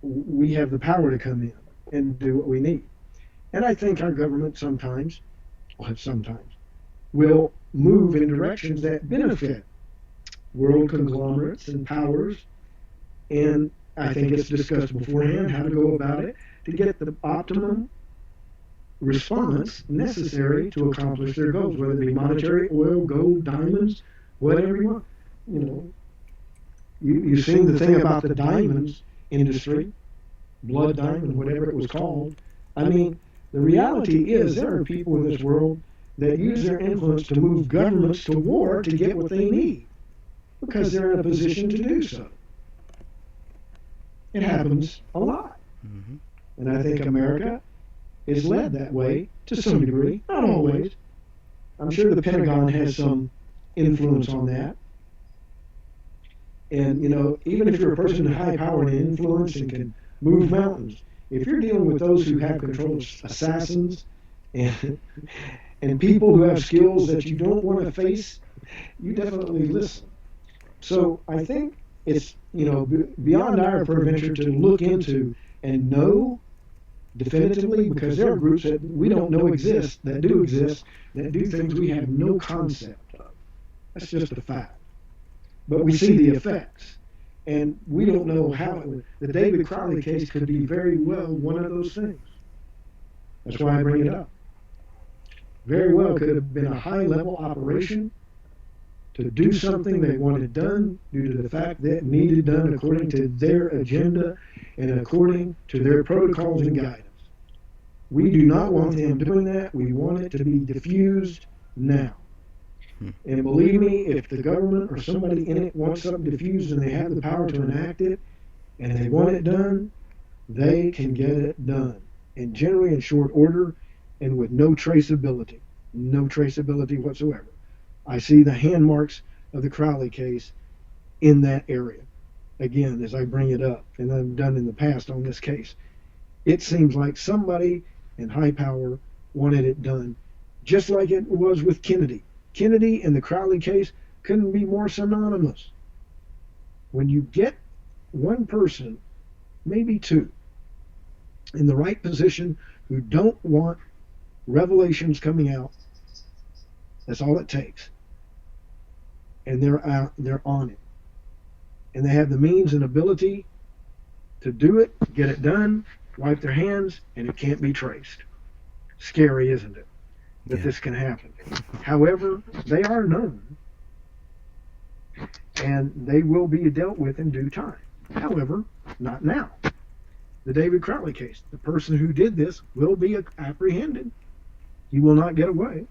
[SPEAKER 1] we have the power to come in and do what we need. And I think our government sometimes will move in directions that benefit world conglomerates and powers. And I think it's discussed beforehand how to go about it to get the optimum response necessary to accomplish their goals, whether it be monetary, oil, gold, diamonds, whatever you want. You know, you've seen the thing about the diamonds industry, blood diamond, whatever it was called. I mean, the reality is there are people in this world that use their influence to move governments to war to get what they need because they're in a position to do so. It happens a lot.
[SPEAKER 2] Mm-hmm.
[SPEAKER 1] And I think America is led that way to some degree, not always. I'm sure the Pentagon has some influence on that. And, you know, even if you're a person of high power and influence and can move mountains, if you're dealing with those who have control of assassins and people who have skills that you don't want to face, you definitely listen. So I think it's, you know, beyond our peradventure to look into and know definitively, because there are groups that we don't know exist, that do things we have no concept of. That's just a fact. But we see the effects. And we don't know how the David Crowley case could be very well one of those things. That's why I bring it up. Very well could have been a high-level operation to do something they wanted done due to the fact that it needed done according to their agenda and according to their protocols and guidance. We do not want them doing that. We want it to be diffused now. And believe me, if the government or somebody in it wants something diffused and they have the power to enact it and they want it done, they can get it done. And generally in short order and with no traceability whatsoever. I see the hand marks of the Crowley case in that area. Again, as I bring it up, and I've done in the past on this case, it seems like somebody in high power wanted it done, just like it was with Kennedy. Kennedy and the Crowley case couldn't be more synonymous. When you get one person, maybe two, in the right position who don't want revelations coming out, that's all it takes. And they're on it. and they have the means and ability to do it, get it done, wipe their hands, and it can't be traced. Scary, isn't it, that
[SPEAKER 2] Yeah.
[SPEAKER 1] this can happen? However, they are known, and they will be dealt with in due time. However, not now. The David Crowley case, the person who did this will be apprehended. He will not get away.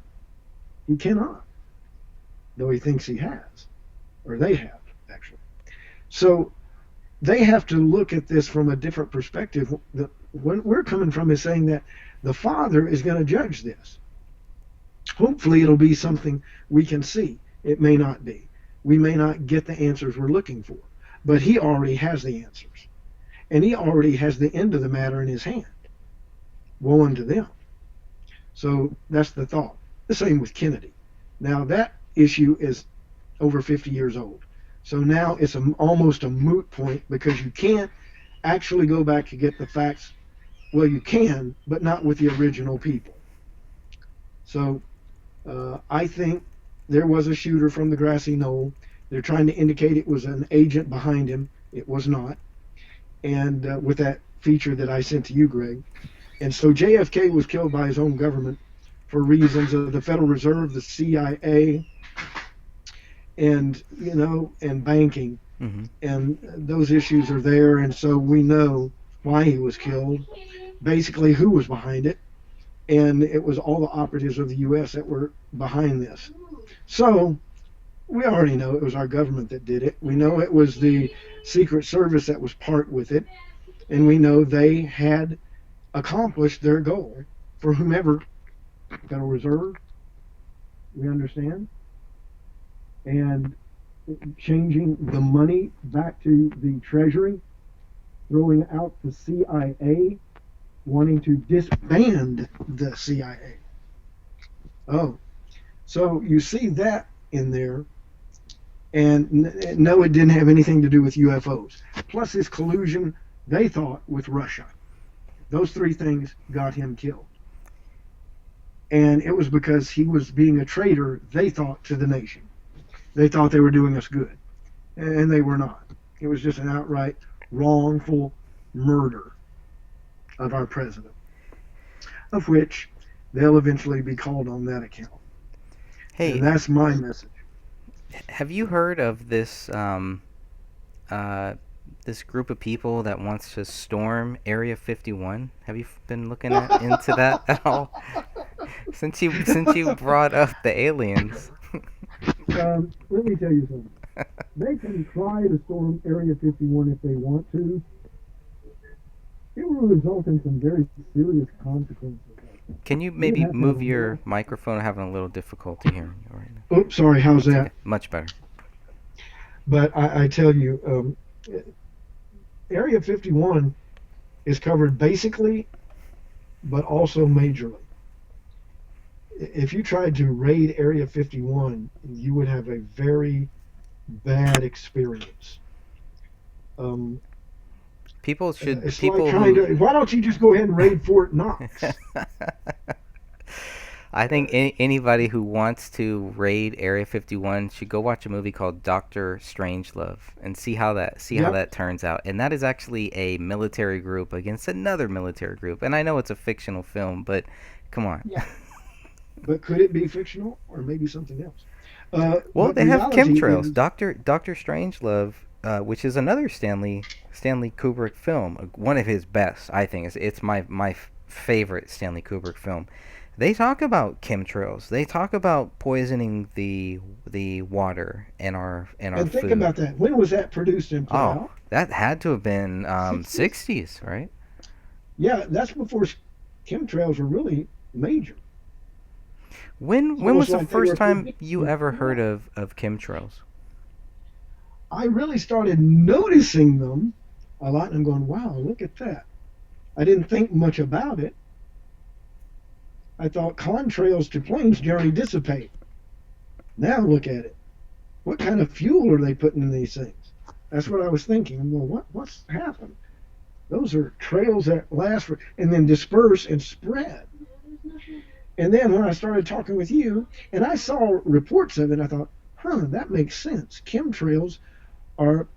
[SPEAKER 1] He cannot, though he thinks he has, or they have, actually. So they have to look at this from a different perspective. What we're coming from is saying that the Father is going to judge this. Hopefully it'll be something we can see. It may not be. We may not get the answers we're looking for, but he already has the answers. And he already has the end of the matter in his hand. Woe unto them. So that's the thought. The same with Kennedy. Now that issue is over 50 years old. So now it's almost a moot point because you can't actually go back and get the facts. Well, you can, but not with the original people. So I think there was a shooter from the grassy knoll. They're trying to indicate it was an agent behind him. It was not. And with that feature that I sent to you, Greg. And so JFK was killed by his own government for reasons of the Federal Reserve, the CIA, and and banking.
[SPEAKER 2] Mm-hmm.
[SPEAKER 1] And those issues are there, and so we know why he was killed, basically who was behind it, and it was all the operatives of the U.S. that were behind this. So we already know it was our government that did it. We know it was the Secret Service that was part with it, and we know they had accomplished their goal for whomever. Federal Reserve, we understand, and changing the money back to the Treasury, throwing out the CIA, wanting to disband the CIA. Oh, so you see that in there, and no, it didn't have anything to do with UFOs. Plus this collusion, they thought, with Russia. Those three things got him killed. And it was because he was being a traitor, they thought, to the nation. They thought they were doing us good. And they were not. It was just an outright wrongful murder of our president, of which they'll eventually be called on that account.
[SPEAKER 2] Hey,
[SPEAKER 1] And that's my message.
[SPEAKER 2] have you heard of this this group of people that wants to storm Area 51? Have you been looking into that at all? Since you brought up the aliens.
[SPEAKER 1] Let me tell you something. They can try to storm Area 51 if they want to. It will result in some very serious consequences.
[SPEAKER 2] Can you maybe move your microphone? I'm having a little difficulty hearing you right now.
[SPEAKER 1] Oops, sorry, how's that?
[SPEAKER 2] Okay, much better.
[SPEAKER 1] But I tell you, Area 51 is covered basically, but also majorly. If you tried to raid Area 51, you would have a very bad experience.
[SPEAKER 2] People should.
[SPEAKER 1] It's
[SPEAKER 2] People
[SPEAKER 1] like trying to. Why don't you just go ahead and raid Fort Knox?
[SPEAKER 2] I think anybody who wants to raid Area 51 should go watch a movie called Dr. Strangelove and see how that turns out. And that is actually a military group against another military group. And I know it's a fictional film, but come on.
[SPEAKER 1] Yeah. But could it be fictional or maybe something else?
[SPEAKER 2] Well, they have chemtrails.
[SPEAKER 1] Is,
[SPEAKER 2] Dr. Strangelove, which is another Stanley Kubrick film, one of his best, I think. It's my favorite Stanley Kubrick film. They talk about chemtrails. They talk about poisoning the water and our
[SPEAKER 1] and
[SPEAKER 2] food.
[SPEAKER 1] think about that. When was that produced and put out?
[SPEAKER 2] That had to have been 60s, right?
[SPEAKER 1] Yeah, that's before chemtrails were really major.
[SPEAKER 2] When was the first time you ever heard of chemtrails?
[SPEAKER 1] I really started noticing them a lot, and I'm going, wow, look at that. I didn't think much about it. I thought contrails to planes generally dissipate. Now look at it. What kind of fuel are they putting in these things? That's what I was thinking. I'm going, what's happened? Those are trails that last and then disperse and spread. And then when I started talking with you, and I saw reports of it, I thought, that makes sense. Chemtrails are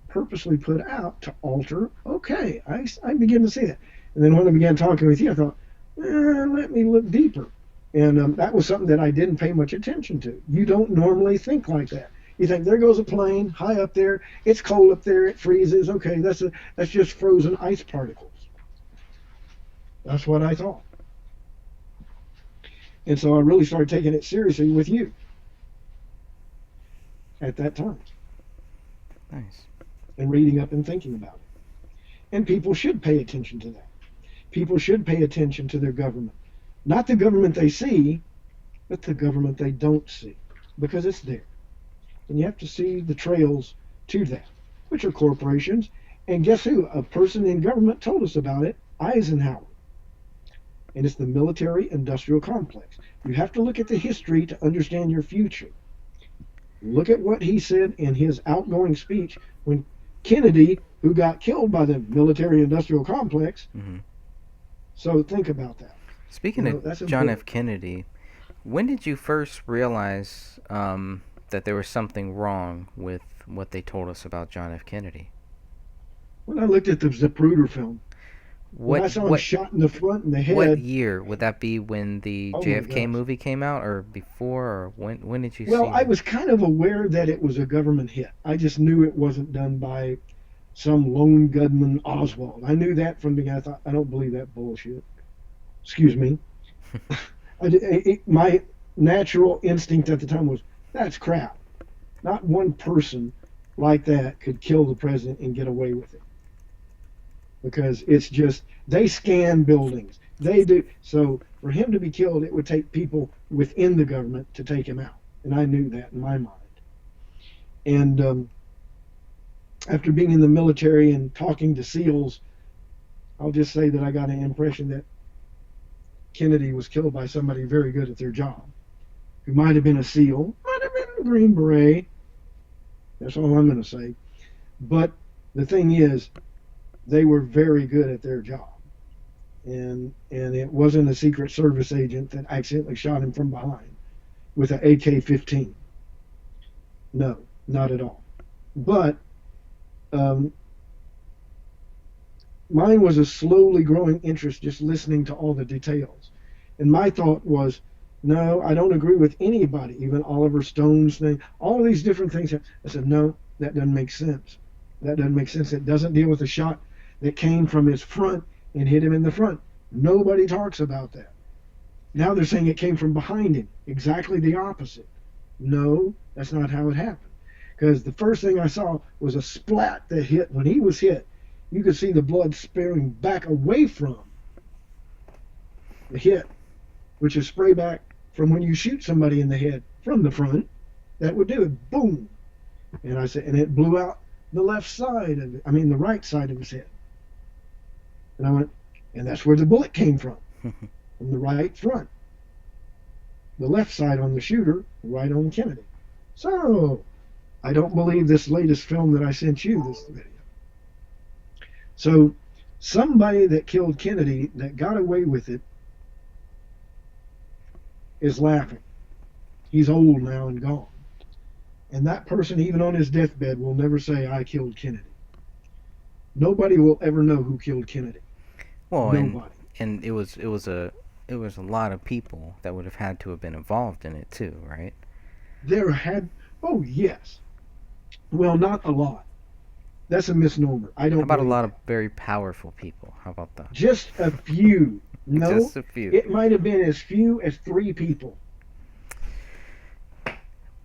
[SPEAKER 1] purposely put out to alter. Okay, I begin to see it. And then when I began talking with you, I thought, let me look deeper. And that was something that I didn't pay much attention to. You don't normally think like that. You think there goes a plane high up there. It's cold up there. It freezes. Okay, that's just frozen ice particles. That's what I thought. And so I really started taking it seriously with you at that time.
[SPEAKER 2] Nice.
[SPEAKER 1] And reading up and thinking about it. And people should pay attention to that. People should pay attention to their government. Not the government they see, but the government they don't see. Because it's there. And you have to see the trails to that, which are corporations. And guess who? A person in government told us about it, Eisenhower. And it's the military-industrial complex. You have to look at the history to understand your future. Look at what he said in his outgoing speech when Kennedy, who got killed by the military-industrial complex.
[SPEAKER 2] Mm-hmm.
[SPEAKER 1] So think about that.
[SPEAKER 2] Speaking of John F. Kennedy, when did you first realize that there was something wrong with what they told us about John F. Kennedy?
[SPEAKER 1] When I looked at the Zapruder film, when I saw him shot in the front and the head.
[SPEAKER 2] What year? Would that be when the JFK movie came out, or before, or when did you see it?
[SPEAKER 1] Well, I was kind of aware that it was a government hit. I just knew it wasn't done by some lone gunman Oswald. I knew that from the beginning. I thought, I don't believe that bullshit. Excuse me. My natural instinct at the time was, that's crap. Not one person like that could kill the president and get away with it. Because it's just, they scan buildings. They do. So for him to be killed, it would take people within the government to take him out. And I knew that in my mind. And after being in the military and talking to SEALs, I'll just say that I got an impression that Kennedy was killed by somebody very good at their job. Who might have been a SEAL, might have been a Green Beret. That's all I'm going to say. But the thing is, they were very good at their job. And it wasn't a Secret Service agent that accidentally shot him from behind with an AK-15. No, not at all. But mine was a slowly growing interest just listening to all the details. And my thought was, no, I don't agree with anybody, even Oliver Stone's thing, all of these different things. I said, no, that doesn't make sense. That doesn't make sense. It doesn't deal with the shot that came from his front and hit him in the front. Nobody talks about that. Now they're saying it came from behind him. Exactly the opposite. No, that's not how it happened. Because the first thing I saw was a splat that hit. When he was hit, you could see the blood sparing back away from the hit, which is spray back from when you shoot somebody in the head from the front. That would do it. Boom. And I said, and it blew out the left side of it. I mean, the right side of his head. And I went, and that's where the bullet came from the right front. The left side on the shooter, right on Kennedy. So, I don't believe this latest film that I sent you, this video. So, somebody that killed Kennedy, that got away with it, is laughing. He's old now and gone. And that person, even on his deathbed, will never say, I killed Kennedy. Nobody will ever know who killed Kennedy.
[SPEAKER 2] Well,
[SPEAKER 1] nobody.
[SPEAKER 2] And it was a lot of people that would have had to have been involved in it too, right?
[SPEAKER 1] Oh yes. Well, not a lot. That's a misnomer. I don't.
[SPEAKER 2] How about a lot of very powerful people? How about that?
[SPEAKER 1] Just a few. No,
[SPEAKER 2] just a few.
[SPEAKER 1] It might have been as few as 3 people.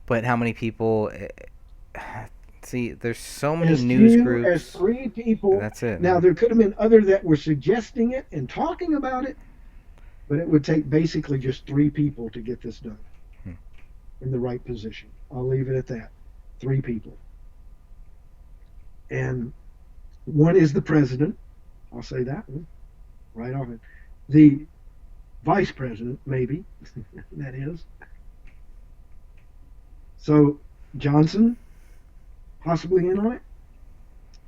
[SPEAKER 2] But how many people? See, there's so many news groups.
[SPEAKER 1] As 3 people.
[SPEAKER 2] That's it.
[SPEAKER 1] Now, there could have been others that were suggesting it and talking about it, but it would take basically just 3 people to get this done in the right position. I'll leave it at that. 3 people. And one is the president. I'll say that one right off it. The vice president, maybe, that is. So, Johnson, possibly in on it.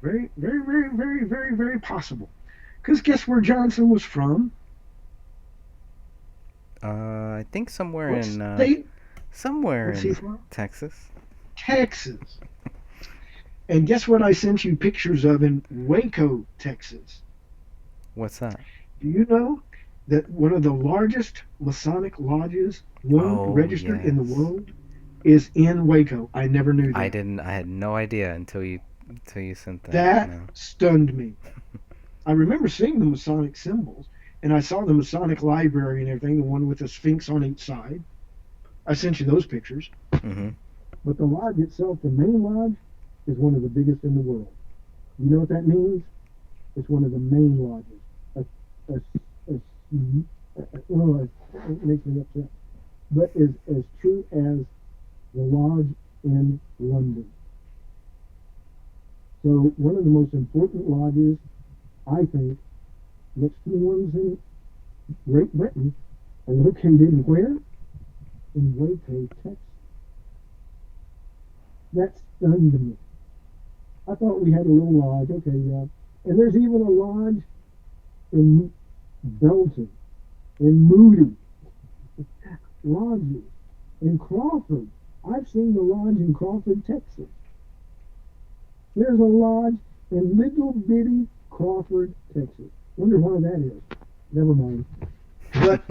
[SPEAKER 1] Very, very, very, very, very, very possible. Because guess where Johnson was from?
[SPEAKER 2] I think somewhere
[SPEAKER 1] What
[SPEAKER 2] in
[SPEAKER 1] state?
[SPEAKER 2] somewhere
[SPEAKER 1] What's he
[SPEAKER 2] in
[SPEAKER 1] from?
[SPEAKER 2] Texas.
[SPEAKER 1] Texas. And guess what I sent you pictures of in Waco, Texas?
[SPEAKER 2] What's that?
[SPEAKER 1] Do you know that one of the largest Masonic lodges, one
[SPEAKER 2] Oh,
[SPEAKER 1] registered in the
[SPEAKER 2] yes.
[SPEAKER 1] world, is in Waco? I never knew
[SPEAKER 2] I
[SPEAKER 1] that.
[SPEAKER 2] didn't. I had no idea until you sent that.
[SPEAKER 1] That
[SPEAKER 2] No.
[SPEAKER 1] stunned me. I remember seeing the Masonic symbols, and I saw the Masonic library and everything, the one with the Sphinx on each side. I sent you those pictures.
[SPEAKER 2] Mhm.
[SPEAKER 1] But the lodge itself, the main lodge, is one of the biggest in the world. You know what that means? It's one of the main lodges. Oh, it makes me upset. But is as true as the lodge in London. So one of the most important lodges, I think, next to the ones in Great Britain, are located where? In Waco, Texas. That stunned me. I thought we had a little lodge. Okay, yeah. And there's even a lodge in Belton, in Moody, lodges in Crawford. I've seen the lodge in Crawford, Texas. There's a lodge in little bitty Crawford, Texas. Wonder why that is. Never mind. But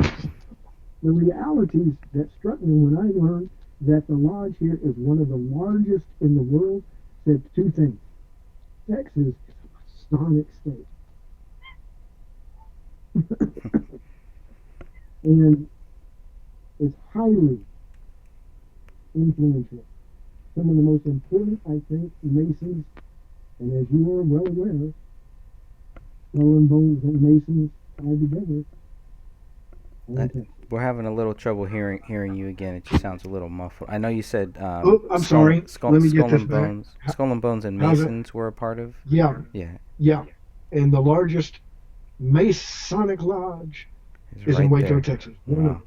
[SPEAKER 1] the realities that struck me when I learned that the lodge here is one of the largest in the world said two things. Texas is a Masonic state. And it's highly influential. Some of the most important, I think, Masons, and as you are well aware, Skull and Bones and Masons tied together are in Texas.
[SPEAKER 2] We're having a little trouble hearing you again. It just sounds a little muffled. I know you said
[SPEAKER 1] Oh, I'm sorry. Let me get this back.
[SPEAKER 2] Skull and Bones and
[SPEAKER 1] How's it?
[SPEAKER 2] Masons were a part of.
[SPEAKER 1] Yeah,
[SPEAKER 2] Yeah,
[SPEAKER 1] yeah. And the largest Masonic lodge
[SPEAKER 2] it's
[SPEAKER 1] is in
[SPEAKER 2] right
[SPEAKER 1] Waco,
[SPEAKER 2] there.
[SPEAKER 1] Texas.
[SPEAKER 2] Wow.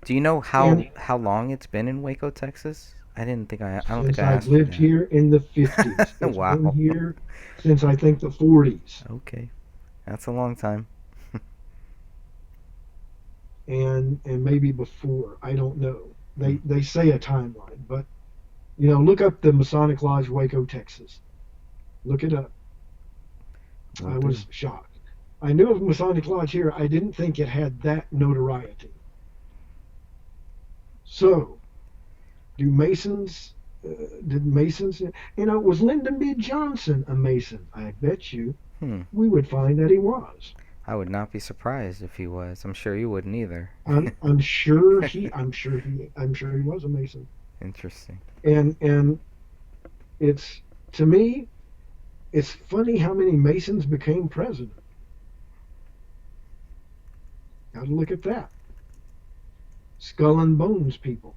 [SPEAKER 2] Do you know
[SPEAKER 1] And
[SPEAKER 2] how long it's been in Waco, Texas? I didn't think I don't think
[SPEAKER 1] since
[SPEAKER 2] I
[SPEAKER 1] I've
[SPEAKER 2] asked you
[SPEAKER 1] lived here in the 50s,
[SPEAKER 2] that.
[SPEAKER 1] it's been
[SPEAKER 2] Wow.
[SPEAKER 1] here since I think the 40s.
[SPEAKER 2] Okay, that's a long time.
[SPEAKER 1] And maybe before. I don't know. They say a timeline, but look up the Masonic Lodge, Waco, Texas. Look it up.
[SPEAKER 2] Will
[SPEAKER 1] I
[SPEAKER 2] do.
[SPEAKER 1] was shocked. I knew of Masonic Lodge here. I didn't think it had that notoriety. So, do Masons? Did Masons? Was Lyndon B. Johnson a Mason? I bet you
[SPEAKER 2] Hmm.
[SPEAKER 1] we would find that he was.
[SPEAKER 2] I would not be surprised if he was. I'm sure you wouldn't either.
[SPEAKER 1] I'm sure he was a Mason.
[SPEAKER 2] Interesting.
[SPEAKER 1] And it's to me, it's funny how many Masons became president. Got to look at that. Skull and Bones people.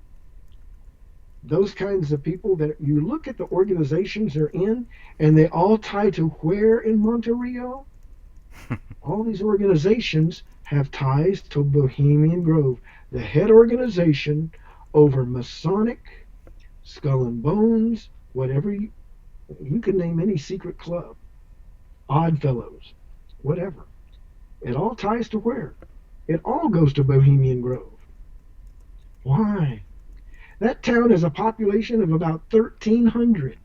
[SPEAKER 1] Those kinds of people that you look at the organizations they're in, and they all tie to where in Monterey? All these organizations have ties to Bohemian Grove, the head organization over Masonic, Skull and Bones, whatever you can name any secret club, Odd Fellows, whatever. It all ties to where? It all goes to Bohemian Grove. Why? That town has a population of about 1,300.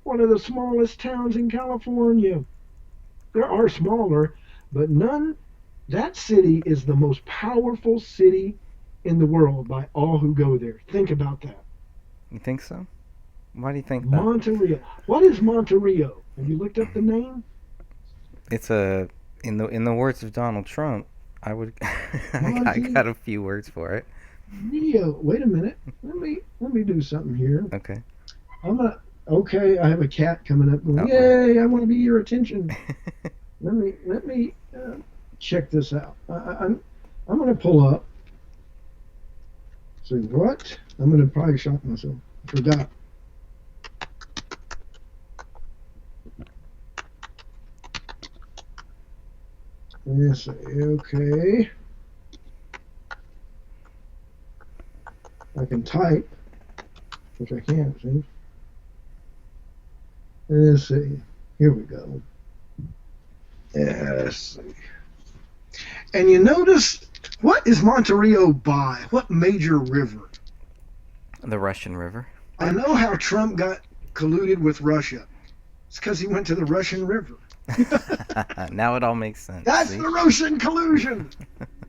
[SPEAKER 1] One of the smallest towns in California. There are smaller, but none. That city is the most powerful city in the world by all who go there. Think about that.
[SPEAKER 2] You think so? Why do you think that?
[SPEAKER 1] Monterey. What is Monterey? Have you looked up the name?
[SPEAKER 2] It's in the words of Donald Trump, I would I got a few words for it.
[SPEAKER 1] Rio. Wait a minute. Let me do something here.
[SPEAKER 2] Okay.
[SPEAKER 1] Okay, I have a cat coming up going, yay, I want to be your attention. Let me check this out. I'm going to pull up. See what? I'm going to probably shock myself. Forgot. Yes, okay. I can type, which I can't, see. Let's see. Here we go. Let's see. And you notice, what is Monterey by? What major river?
[SPEAKER 2] The Russian River.
[SPEAKER 1] I know how Trump got colluded with Russia. It's because he went to the Russian River.
[SPEAKER 2] Now it all makes sense.
[SPEAKER 1] That's
[SPEAKER 2] See?
[SPEAKER 1] the Russian collusion.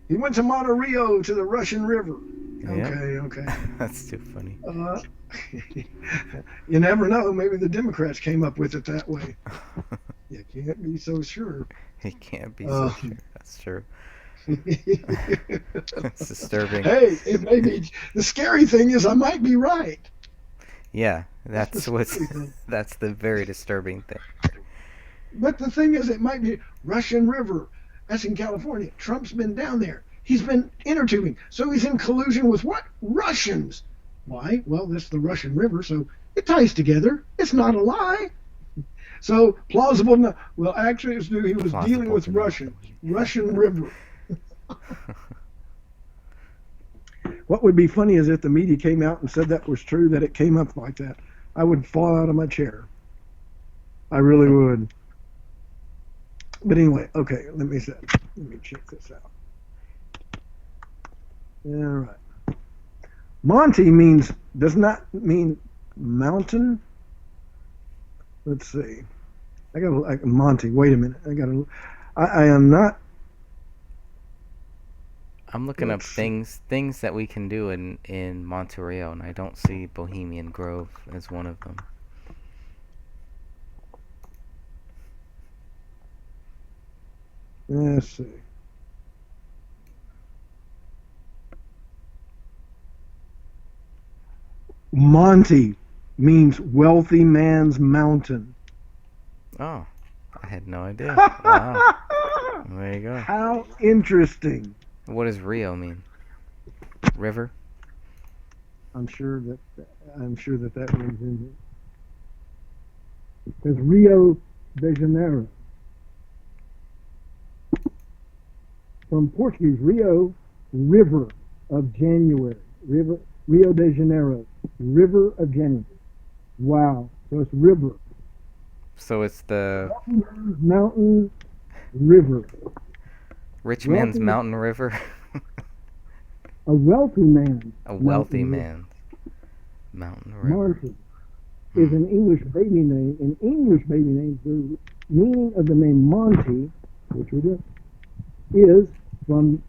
[SPEAKER 1] He went to Monte Rio to the Russian River.
[SPEAKER 2] Yep.
[SPEAKER 1] Okay.
[SPEAKER 2] That's too funny.
[SPEAKER 1] You never know. Maybe the Democrats came up with it that way. You can't be so sure.
[SPEAKER 2] He can't be so sure. That's true. It's disturbing.
[SPEAKER 1] Hey, it may be. The scary thing is, I might be right.
[SPEAKER 2] Yeah, that's the very disturbing thing.
[SPEAKER 1] But the thing is, it might be Russian River. That's in California. Trump's been down there. He's been inner tubing. So he's in collusion with what? Russians. Why? Well, that's the Russian River, so it ties together. It's not a lie. So plausible. No, well, actually, it's he was dealing with Russians. Russian River. What would be funny is if the media came out and said that was true, that it came up like that. I would fall out of my chair. I really would. But anyway, okay, let me check this out. All right. Monte does not mean mountain. Let's see. I got like Monte. Wait a minute. I am not.
[SPEAKER 2] I'm looking up things that we can do in Monterey, and I don't see Bohemian Grove as one of them.
[SPEAKER 1] Let's see. Monte means wealthy man's mountain.
[SPEAKER 2] Oh, I had no idea. Wow. There you go.
[SPEAKER 1] How interesting.
[SPEAKER 2] What does Rio mean? River?
[SPEAKER 1] I'm sure that means in it. Because Rio de Janeiro. From Portuguese, Rio, river of January. Rio de Janeiro, river of January. Wow. So it's river.
[SPEAKER 2] So it's the
[SPEAKER 1] mountain river.
[SPEAKER 2] Rich man's mountain river.
[SPEAKER 1] A wealthy man.
[SPEAKER 2] A wealthy man's mountain river.
[SPEAKER 1] Monte is an English baby name. In English baby names, the meaning of the name Monte, which we do, is from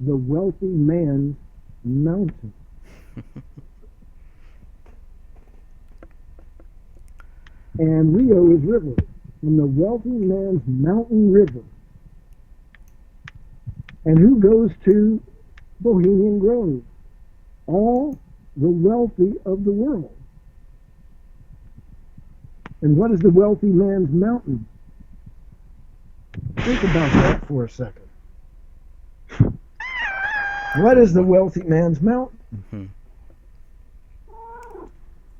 [SPEAKER 1] the wealthy man's mountain. And Rio is river, from the wealthy man's mountain river. And who goes to Bohemian Grove? All the wealthy of the world. And what is the wealthy man's mountain? Think about that for a second. What is the wealthy man's mountain?
[SPEAKER 2] Mm-hmm.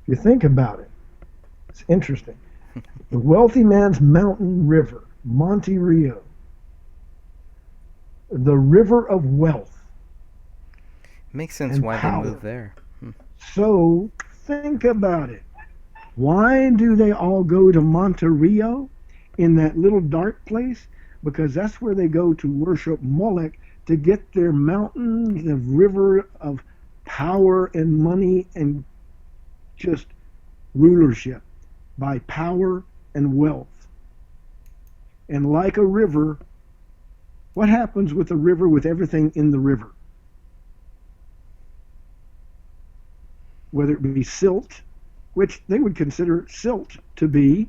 [SPEAKER 1] If you think about it, it's interesting. The wealthy man's mountain river, Monte Rio. The river of wealth.
[SPEAKER 2] Makes sense why
[SPEAKER 1] power.
[SPEAKER 2] They moved there.
[SPEAKER 1] So think about it. Why do they all go to Monte Rio in that little dark place? Because that's where they go to worship Moloch, to get their mountain, the river of power and money and just rulership by power and wealth. And like a river, what happens with a river with everything in the river? Whether it be silt, which they would consider silt to be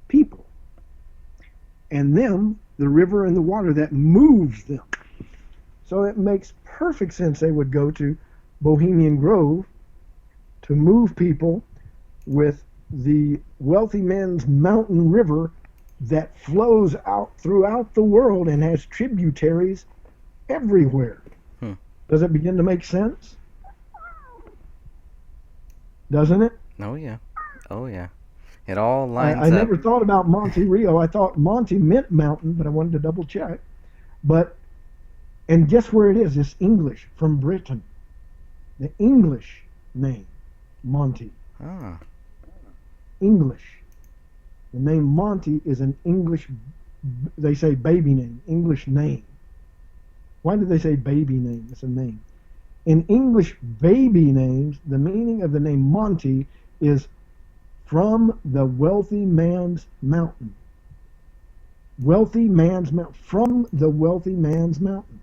[SPEAKER 1] people, and them, the river and the water that moves them. So it makes perfect sense they would go to Bohemian Grove to move people with the wealthy man's mountain river that flows out throughout the world and has tributaries everywhere. Does it begin to make sense? Doesn't it?
[SPEAKER 2] Oh yeah. Oh yeah. It all lines up.
[SPEAKER 1] I never thought about Monte Rio. I thought Monte meant mountain, but I wanted to double check. And guess where it is? It's English, from Britain. The English name, Monte.
[SPEAKER 2] Ah.
[SPEAKER 1] English. The name Monte is an English, they say baby name, English name. Why do they say baby name? It's a name. In English baby names, the meaning of the name Monte is From the wealthy man's mountain. Wealthy man's mountain. From the wealthy man's mountain.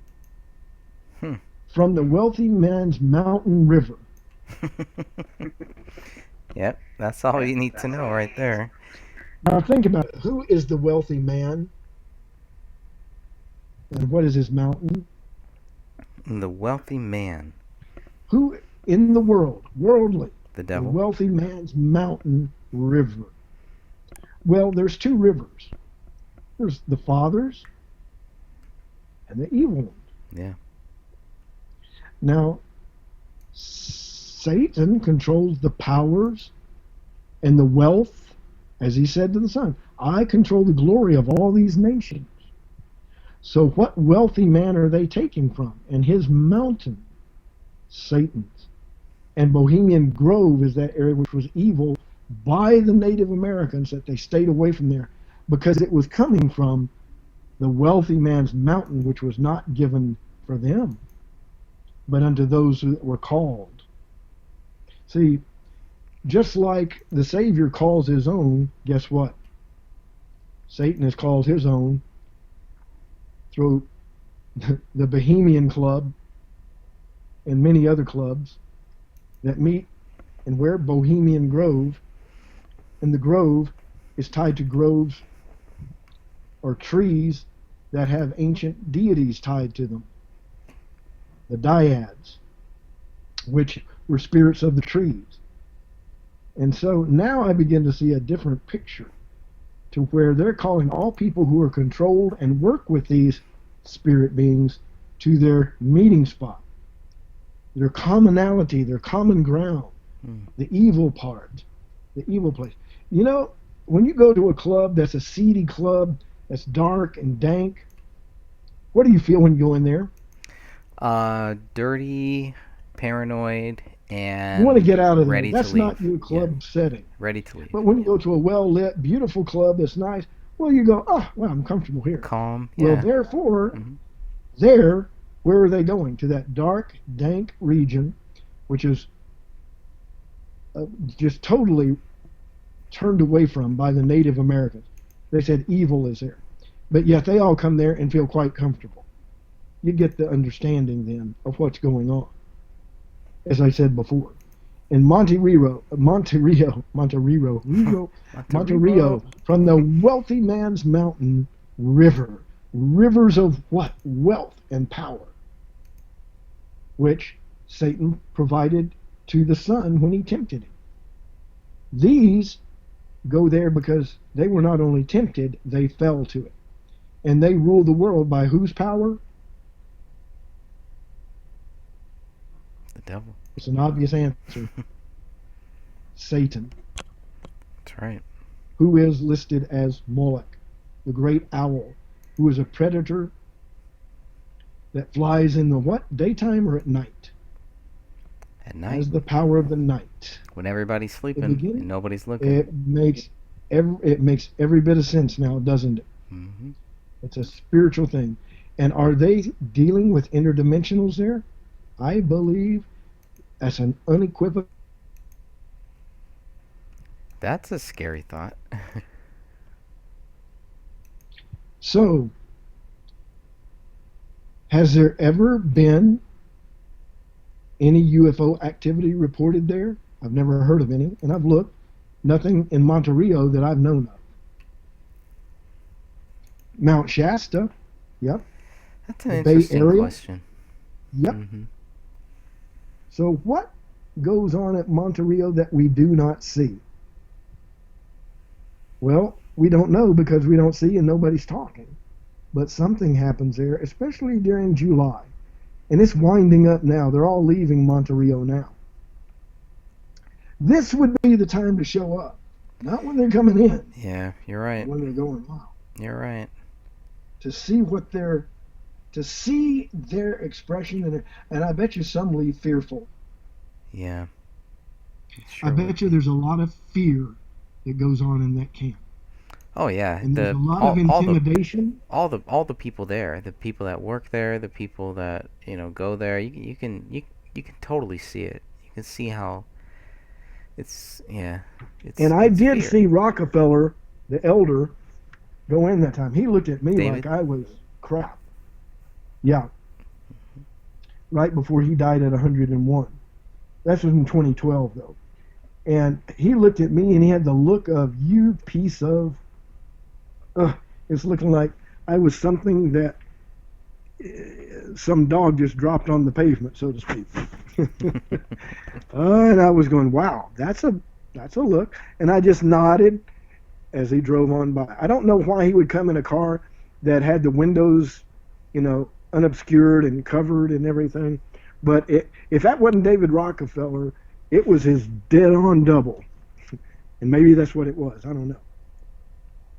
[SPEAKER 2] Hmm.
[SPEAKER 1] From the wealthy man's mountain river.
[SPEAKER 2] Yep, that's all you need to know right there.
[SPEAKER 1] Now think about it. Who is the wealthy man? And what is his mountain?
[SPEAKER 2] The wealthy man.
[SPEAKER 1] Who in the world, worldly,
[SPEAKER 2] The
[SPEAKER 1] the
[SPEAKER 2] devil.
[SPEAKER 1] wealthy man's mountain river? Well, there's two rivers. There's the Father's and the evil one.
[SPEAKER 2] Yeah.
[SPEAKER 1] Now, Satan controls the powers and the wealth, as he said to the Son. I control the glory of all these nations. So what wealthy man are they taking from? And his mountain, Satan's. And Bohemian Grove is that area which was evil by the Native Americans, that they stayed away from there because it was coming from the wealthy man's mountain, which was not given for them, but unto those who were called. See, just like the Savior calls his own, guess what? Satan has called his own through the Bohemian Club and many other clubs that meet in where? Bohemian Grove. And the grove is tied to groves or trees that have ancient deities tied to them. The dyads, which were spirits of the trees. And so now I begin to see a different picture to where they're calling all people who are controlled and work with these spirit beings to their meeting spot, their commonality, their common ground, the evil part, the evil place. You know, when you go to a club that's a seedy club, that's dark and dank, what do you feel when you go in there?
[SPEAKER 2] Dirty, paranoid, and
[SPEAKER 1] You want to get out of there.
[SPEAKER 2] ready
[SPEAKER 1] That's
[SPEAKER 2] to leave.
[SPEAKER 1] not your club setting.
[SPEAKER 2] Ready to leave.
[SPEAKER 1] But when you go to a well-lit, beautiful club that's nice, well, you go, oh, well, I'm comfortable here.
[SPEAKER 2] Calm.
[SPEAKER 1] Well,
[SPEAKER 2] Yeah.
[SPEAKER 1] therefore,
[SPEAKER 2] Mhm.
[SPEAKER 1] there, where are they going? To that dark, dank region, which is just totally turned away from by the Native Americans. They said evil is there. But yet they all come there and feel quite comfortable. You get the understanding then of what's going on. As I said before. In Monterrey, from the wealthy man's mountain river. Rivers of what? Wealth and power. Which Satan provided to the Son when he tempted him. These go there because they were not only tempted, they fell to it. And they rule the world by whose power?
[SPEAKER 2] The devil.
[SPEAKER 1] It's an obvious answer. Satan,
[SPEAKER 2] That's right.
[SPEAKER 1] who is listed as Moloch, the great owl, who is a predator that flies in the what? Daytime or at night?
[SPEAKER 2] At night,
[SPEAKER 1] Has the power of the night.
[SPEAKER 2] when everybody's sleeping
[SPEAKER 1] beginning,
[SPEAKER 2] and nobody's looking.
[SPEAKER 1] It makes every bit of sense now, doesn't it?
[SPEAKER 2] Mm-hmm.
[SPEAKER 1] It's a spiritual thing. And are they dealing with interdimensionals there? I believe that's an unequivocal.
[SPEAKER 2] That's a scary thought.
[SPEAKER 1] So, has there ever been any UFO activity reported there? I've never heard of any, and I've looked. Nothing in Monterrey that I've known of. Mount Shasta, yep.
[SPEAKER 2] That's an
[SPEAKER 1] The Bay
[SPEAKER 2] interesting
[SPEAKER 1] Area?
[SPEAKER 2] question.
[SPEAKER 1] Yep.
[SPEAKER 2] Mm-hmm.
[SPEAKER 1] So what goes on at Monterrey that we do not see? Well, we don't know because we don't see and nobody's talking. But something happens there, especially during July. And it's winding up now. They're all leaving Monterrey now. This would be the time to show up. Not when they're coming in.
[SPEAKER 2] Yeah, you're right.
[SPEAKER 1] When they're going out.
[SPEAKER 2] You're right.
[SPEAKER 1] To see what their expression, and I bet you some leave fearful.
[SPEAKER 2] Yeah.
[SPEAKER 1] I bet you there's a lot of fear that goes on in that camp.
[SPEAKER 2] Oh yeah,
[SPEAKER 1] And there's a lot of intimidation.
[SPEAKER 2] all the people there, the people that work there, the people that go there. You can totally see it. You can see how It's yeah.
[SPEAKER 1] And I
[SPEAKER 2] It's
[SPEAKER 1] did
[SPEAKER 2] fear.
[SPEAKER 1] see Rockefeller, the elder, go in that time. He looked at me
[SPEAKER 2] David.
[SPEAKER 1] like I was crap. Yeah, right before he died at 101. That was in 2012, though. And he looked at me and he had the look of, you piece of. It's looking like I was something that some dog just dropped on the pavement, so to speak. And I was going, wow, that's a look. And I just nodded as he drove on by. I don't know why he would come in a car that had the windows, unobscured and covered and everything. But if that wasn't David Rockefeller, it was his dead-on double. And maybe that's what it was. I don't know.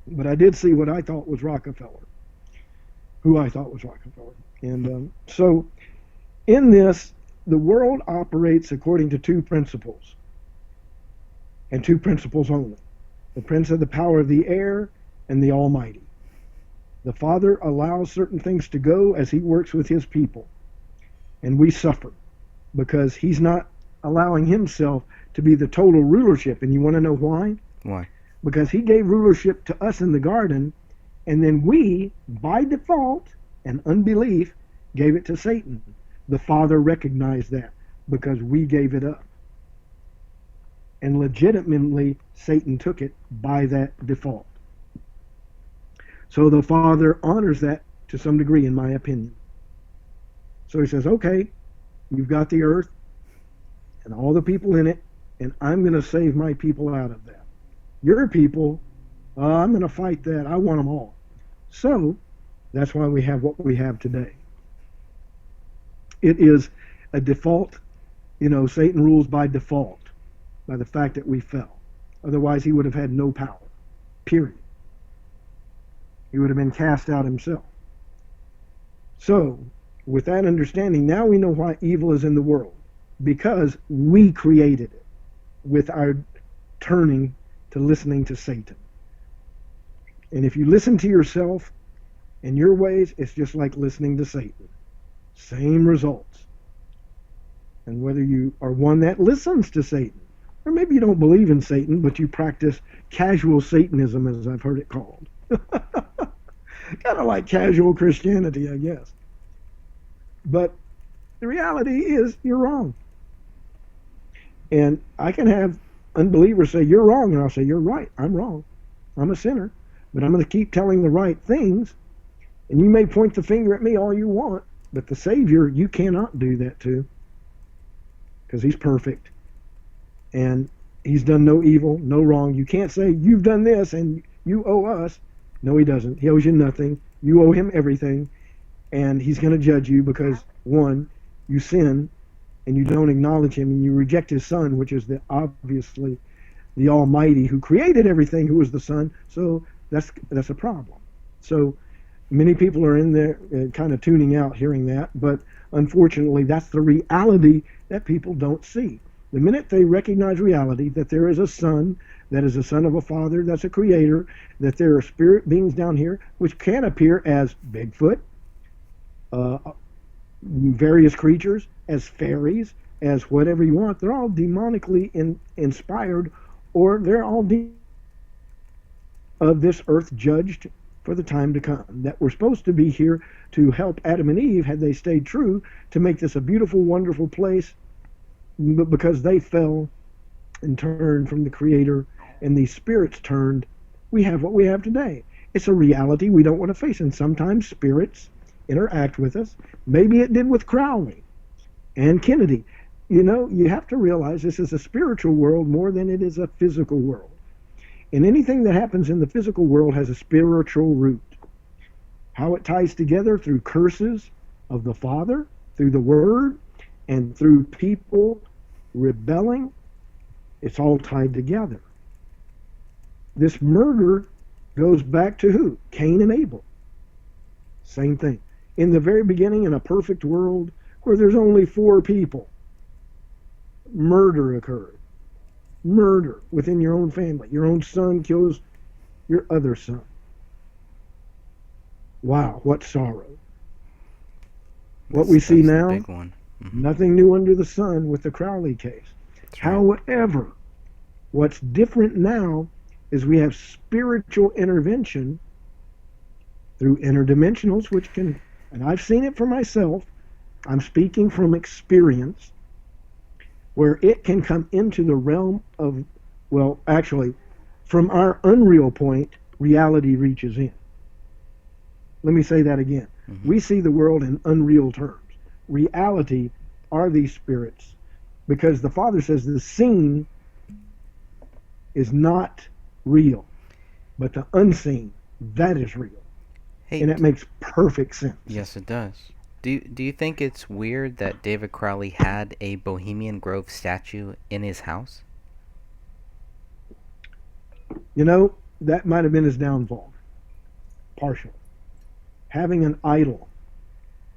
[SPEAKER 1] But I did see what I thought was Rockefeller, who I thought was Rockefeller. And so in this, the world operates according to two principles, and two principles only. The prince of the power of the air and the Almighty. The Father allows certain things to go as he works with his people. And we suffer because he's not allowing himself to be the total rulership. And you want to know why?
[SPEAKER 2] Why?
[SPEAKER 1] Because he gave rulership to us in the garden, and then we, by default and unbelief, gave it to Satan. The Father recognized that because we gave it up. And legitimately, Satan took it by that default. So the Father honors that to some degree, in my opinion. So he says, okay, you've got the earth and all the people in it, and I'm going to save my people out of that. Your people, I'm going to fight that. I want them all. So that's why we have what we have today. It is a default. Satan rules by default, by the fact that we fell. Otherwise, he would have had no power, period. He would have been cast out himself. So, with that understanding, now we know why evil is in the world. Because we created it with our turning to listening to Satan. And if you listen to yourself and your ways, it's just like listening to Satan. Same results. And whether you are one that listens to Satan, or maybe you don't believe in Satan, but you practice casual Satanism, as I've heard it called. Kind of like casual Christianity, I guess. But the reality is, you're wrong. And I can have unbelievers say, you're wrong, and I'll say, you're right, I'm wrong. I'm a sinner, but I'm going to keep telling the right things. And you may point the finger at me all you want, but the Savior, you cannot do that to, because he's perfect. And he's done no evil, no wrong. You can't say, you've done this and you owe us. No, he doesn't. He owes you nothing. You owe him everything. And he's going to judge you because, one, you sin and you don't acknowledge him and you reject his son, which is obviously the Almighty who created everything, who is the Son. So that's a problem. So many people are in there kind of tuning out hearing that, but unfortunately that's the reality that people don't see. The minute they recognize reality, that there is a Son, that is a son of a Father, that's a creator, that there are spirit beings down here, which can appear as Bigfoot, various creatures, as fairies, as whatever you want. They're all demonically inspired, or they're all of this earth judged for the time to come, that we're supposed to be here to help Adam and Eve, had they stayed true, to make this a beautiful, wonderful place. But because they fell and turned from the Creator, and these spirits turned, we have what we have today. It's a reality we don't want to face, and sometimes spirits interact with us. Maybe it did with Crowley and Kennedy. You have to realize this is a spiritual world more than it is a physical world. And anything that happens in the physical world has a spiritual root. How it ties together through curses of the Father, through the Word, and through people rebelling, it's all tied together. This murder goes back to who? Cain and Abel. Same thing. In the very beginning, in a perfect world where there's only 4 people, murder occurred. Murder within your own family. Your own son kills your other son. Wow, what sorrow. What we see
[SPEAKER 2] That's the
[SPEAKER 1] now,
[SPEAKER 2] big one.
[SPEAKER 1] nothing new under the sun with the Crowley case.
[SPEAKER 2] That's right.
[SPEAKER 1] However, What's different now is we have spiritual intervention through interdimensionals, which can, and I've seen it for myself, I'm speaking from experience, where it can come into the realm of, well, actually, from our unreal point, reality reaches in. Let me say that again. We see the world in unreal terms. Reality are these spirits, because the Father says the seen is not real, but the unseen, that is real.
[SPEAKER 2] Hey,
[SPEAKER 1] And that makes perfect sense.
[SPEAKER 2] yes, it does. Do you think it's weird that David Crowley had a Bohemian Grove statue in his house?
[SPEAKER 1] You know, that might have been his downfall, partial. Having an idol.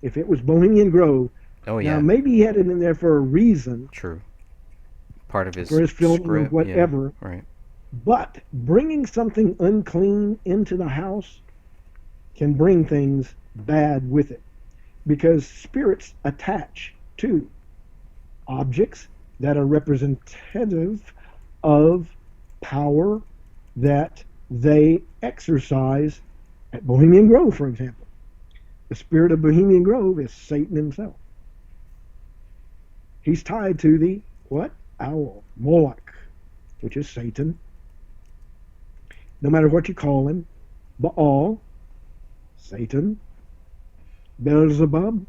[SPEAKER 1] If it was Bohemian Grove,
[SPEAKER 2] Oh
[SPEAKER 1] now
[SPEAKER 2] yeah,
[SPEAKER 1] maybe he had it in there for a reason,
[SPEAKER 2] true. Part of his
[SPEAKER 1] for his film or
[SPEAKER 2] script,
[SPEAKER 1] whatever,
[SPEAKER 2] yeah, right.
[SPEAKER 1] but bringing something unclean into the house can bring things bad with it, because spirits attach to objects that are representative of power that they exercise at Bohemian Grove, for example. The spirit of Bohemian Grove is Satan himself. He's tied to the what? Owl, Moloch, which is Satan. No matter what you call him, Baal, Satan, Beelzebub,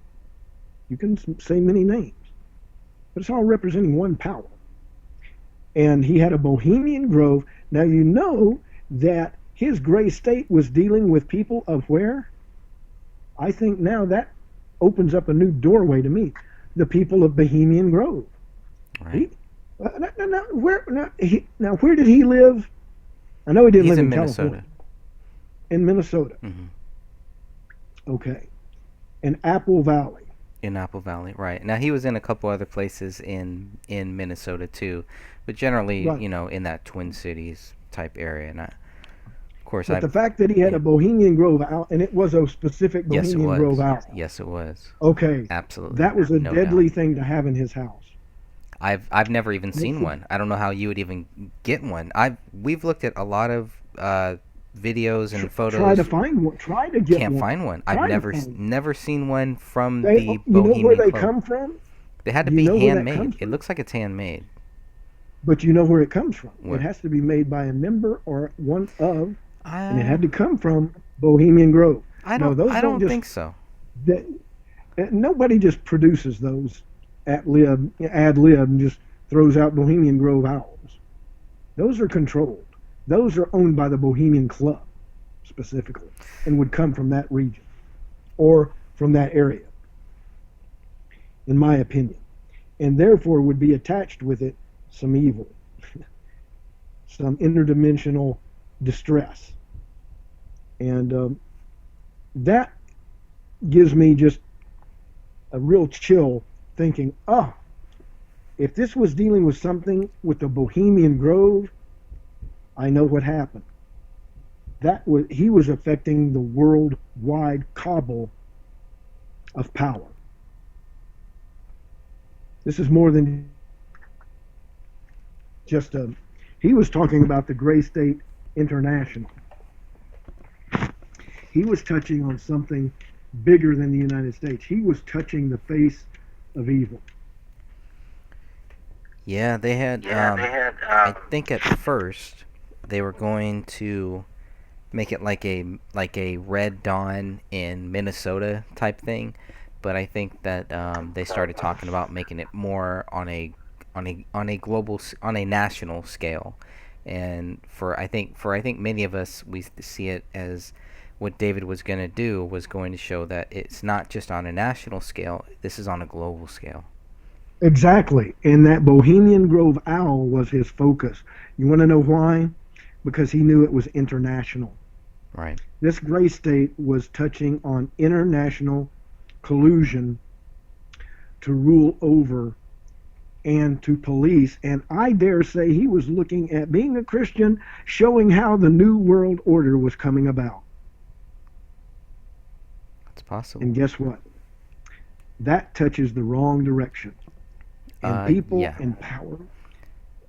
[SPEAKER 1] you can say many names, but it's all representing one power. And he had a Bohemian Grove. Now you know that his gray state was dealing with people of where? I think now that opens up a new doorway to me. The people of Bohemian Grove.
[SPEAKER 2] Right.
[SPEAKER 1] Now, where did he live? I know he didn't
[SPEAKER 2] He's
[SPEAKER 1] live
[SPEAKER 2] in
[SPEAKER 1] in
[SPEAKER 2] Minnesota.
[SPEAKER 1] California. In Minnesota. Okay. In Apple Valley.
[SPEAKER 2] In Apple Valley, right. Now he was in a couple other places in Minnesota too, but generally,
[SPEAKER 1] Right.
[SPEAKER 2] in that Twin Cities type area. And of course,
[SPEAKER 1] But the fact that he had a Bohemian Grove owl, and it was a specific
[SPEAKER 2] yes, it
[SPEAKER 1] Bohemian Grove
[SPEAKER 2] was.
[SPEAKER 1] owl.
[SPEAKER 2] Yes, it was.
[SPEAKER 1] Okay.
[SPEAKER 2] Absolutely.
[SPEAKER 1] That was a
[SPEAKER 2] No
[SPEAKER 1] deadly
[SPEAKER 2] doubt.
[SPEAKER 1] thing to have in his house.
[SPEAKER 2] I've never even seen one. I don't know how you would even get one. We've looked at a lot of videos and photos.
[SPEAKER 1] Try to find one. Try to get
[SPEAKER 2] Can't
[SPEAKER 1] one.
[SPEAKER 2] find one.
[SPEAKER 1] Try
[SPEAKER 2] I've
[SPEAKER 1] to
[SPEAKER 2] never
[SPEAKER 1] find one.
[SPEAKER 2] never seen one from
[SPEAKER 1] They,
[SPEAKER 2] the
[SPEAKER 1] you know where
[SPEAKER 2] Bohemian
[SPEAKER 1] they
[SPEAKER 2] Club.
[SPEAKER 1] come from?
[SPEAKER 2] They had to
[SPEAKER 1] You
[SPEAKER 2] be
[SPEAKER 1] know where that
[SPEAKER 2] handmade.
[SPEAKER 1] comes
[SPEAKER 2] It
[SPEAKER 1] from?
[SPEAKER 2] looks like it's handmade.
[SPEAKER 1] But you know where it comes from.
[SPEAKER 2] Where?
[SPEAKER 1] It has to be made by a member or one of, and it
[SPEAKER 2] Uh,
[SPEAKER 1] had to come from Bohemian Grove.
[SPEAKER 2] I
[SPEAKER 1] No,
[SPEAKER 2] don't.
[SPEAKER 1] those
[SPEAKER 2] I don't
[SPEAKER 1] just,
[SPEAKER 2] think so.
[SPEAKER 1] They, nobody just produces those ad lib, and just throws out Bohemian Grove owls. Those are controlled. Those are owned by the Bohemian Club specifically, and would come from that region or from that area, in my opinion, and therefore would be attached with it some evil, some interdimensional distress, and that gives me just a real chill thinking, oh, if this was dealing with something with the Bohemian Grove, I know what happened. He was affecting the worldwide cabal of power. This is more than just he was talking about the Gray State International. He was touching on something bigger than the United States. He was touching the face of evil.
[SPEAKER 2] Yeah, they had. I think at first they were going to make it like a Red Dawn in Minnesota type thing, but I think that they started talking about making it more on a national scale, and for I think many of us, we see it as what David was going to do was going to show that it's not just on a national scale. This is on a global scale.
[SPEAKER 1] Exactly. And that Bohemian Grove owl was his focus. You want to know why? Because he knew it was international.
[SPEAKER 2] Right.
[SPEAKER 1] This gray state was touching on international collusion to rule over and to police. And I dare say he was looking at being a Christian, showing how the New World Order was coming about.
[SPEAKER 2] It's possible.
[SPEAKER 1] And guess what? That touches the wrong direction. And people
[SPEAKER 2] Yeah.
[SPEAKER 1] in power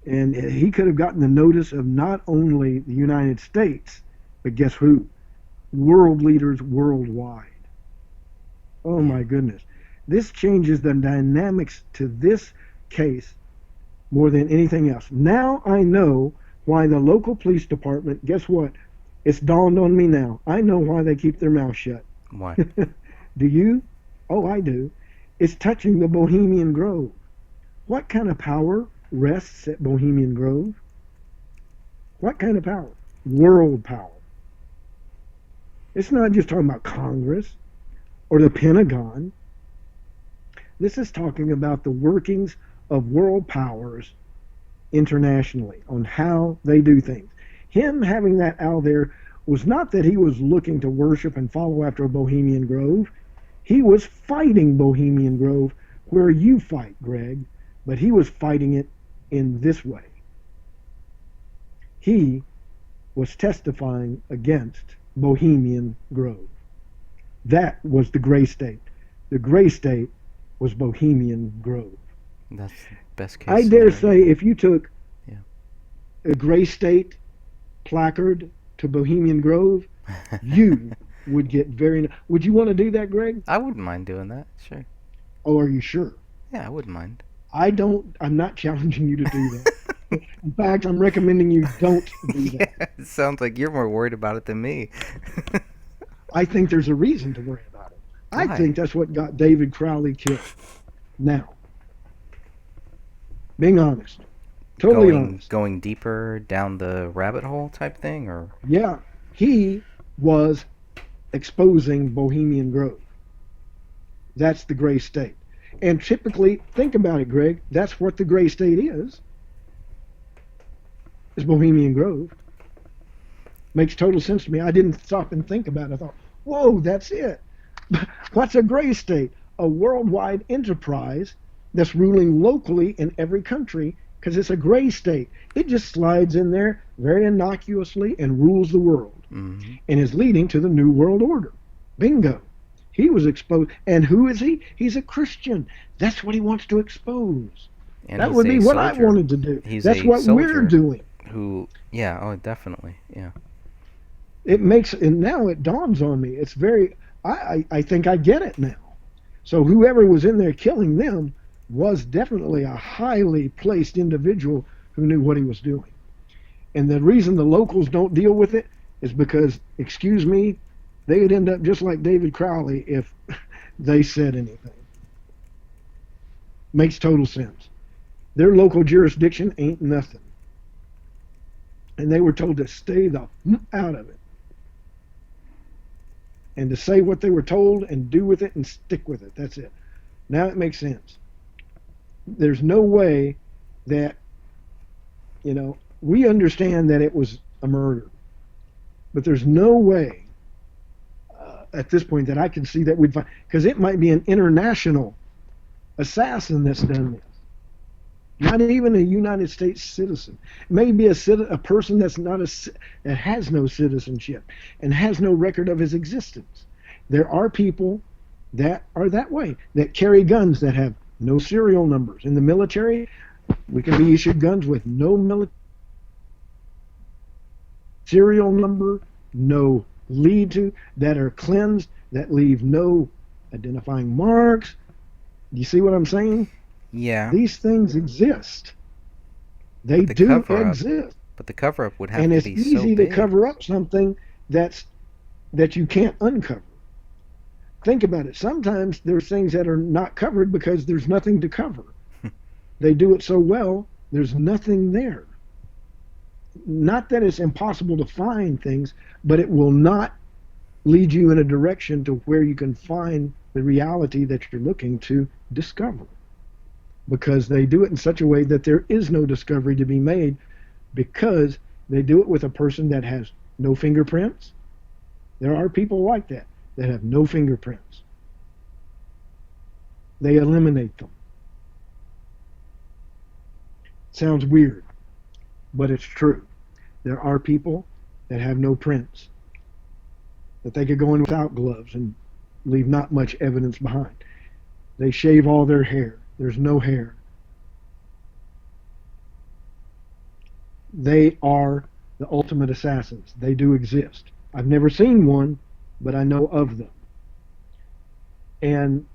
[SPEAKER 1] And he could have gotten the notice of not only the United States, but guess who? World leaders worldwide. Oh
[SPEAKER 2] Yeah.
[SPEAKER 1] my goodness. This changes the dynamics to this case more than anything else. Now I know why the local police department, guess what? It's dawned on me now. I know why they keep their mouth shut.
[SPEAKER 2] Why?
[SPEAKER 1] Do you? Oh, I do. It's touching the Bohemian Grove. What kind of power rests at Bohemian Grove? What kind of power? World power. It's not just talking about Congress or the Pentagon. This is talking about the workings of world powers internationally on how they do things. Him having that out there was not that he was looking to worship and follow after a Bohemian Grove. He was fighting Bohemian Grove where you fight, Greg, but he was fighting it in this way. He was testifying against Bohemian Grove. That was the gray state. The gray state was Bohemian Grove.
[SPEAKER 2] That's the best case
[SPEAKER 1] I dare
[SPEAKER 2] scenario.
[SPEAKER 1] say if you took
[SPEAKER 2] Yeah.
[SPEAKER 1] a gray state placard to Bohemian Grove, you would get very... Would you want to do that, Greg?
[SPEAKER 2] I wouldn't mind doing that, sure.
[SPEAKER 1] Oh, are you sure?
[SPEAKER 2] Yeah, I wouldn't mind.
[SPEAKER 1] I'm not challenging you to do that. In fact, I'm recommending you don't do that.
[SPEAKER 2] Yeah, it sounds like you're more worried about it than me.
[SPEAKER 1] I think there's a reason to worry about it. I
[SPEAKER 2] Why?
[SPEAKER 1] think that's what got David Crowley killed. Now, being honest, totally honest.
[SPEAKER 2] Going deeper down the rabbit hole type thing, or
[SPEAKER 1] Yeah, he was exposing Bohemian Grove. That's the gray state. And typically, think about it, Greg, that's what the gray state is Bohemian Grove. Makes total sense to me. I didn't stop and think about it. I thought, whoa, that's it. What's a gray state? A worldwide enterprise that's ruling locally in every country because it's a gray state. It just slides in there very innocuously and rules the world and is leading to the New World Order. Bingo. He was exposed. And who is he? He's a Christian. That's what he wants to expose.
[SPEAKER 2] and
[SPEAKER 1] That
[SPEAKER 2] he's
[SPEAKER 1] would
[SPEAKER 2] a
[SPEAKER 1] be what I
[SPEAKER 2] soldier.
[SPEAKER 1] wanted to do.
[SPEAKER 2] He's
[SPEAKER 1] That's
[SPEAKER 2] a
[SPEAKER 1] what we're
[SPEAKER 2] soldier
[SPEAKER 1] doing.
[SPEAKER 2] Who? Yeah. Oh, definitely. Yeah.
[SPEAKER 1] It makes, and now it dawns on me. It's very, I think I get it now. So whoever was in there killing them was definitely a highly placed individual who knew what he was doing. And the reason the locals don't deal with it is because, excuse me, they would end up just like David Crowley if they said anything. Makes total sense. Their local jurisdiction ain't nothing. And they were told to stay the out of it. And to say what they were told and do with it and stick with it. That's it. Now it makes sense. There's no way that, we understand that it was a murder. But there's no way at this point that I can see that we'd find, because it might be an international assassin that's done this. Not even a United States citizen. Maybe a person that's that has no citizenship and has no record of his existence. There are people that are that way, that carry guns that have no serial numbers. In the military, we can be issued guns with no serial number, no lead to, that are cleansed, that leave no identifying marks. Do you see what I'm saying?
[SPEAKER 2] Yeah.
[SPEAKER 1] These things exist. They
[SPEAKER 2] the
[SPEAKER 1] do
[SPEAKER 2] cover-up-
[SPEAKER 1] exist.
[SPEAKER 2] But the cover up would have
[SPEAKER 1] And
[SPEAKER 2] to
[SPEAKER 1] it's
[SPEAKER 2] be
[SPEAKER 1] easy
[SPEAKER 2] so
[SPEAKER 1] to
[SPEAKER 2] big.
[SPEAKER 1] cover up something that you can't uncover. Think about it. Sometimes there's things that are not covered because there's nothing to cover. They do it so well, there's nothing there. Not that it's impossible to find things, but it will not lead you in a direction to where you can find the reality that you're looking to discover. Because they do it in such a way that there is no discovery to be made, because they do it with a person that has no fingerprints. There are people like that have no fingerprints. They eliminate them. Sounds weird, but it's true. There are people that have no prints, that they could go in without gloves and leave not much evidence behind. They shave all their hair. There's no hair. They are the ultimate assassins. They do exist. I've never seen one, but I know of them. And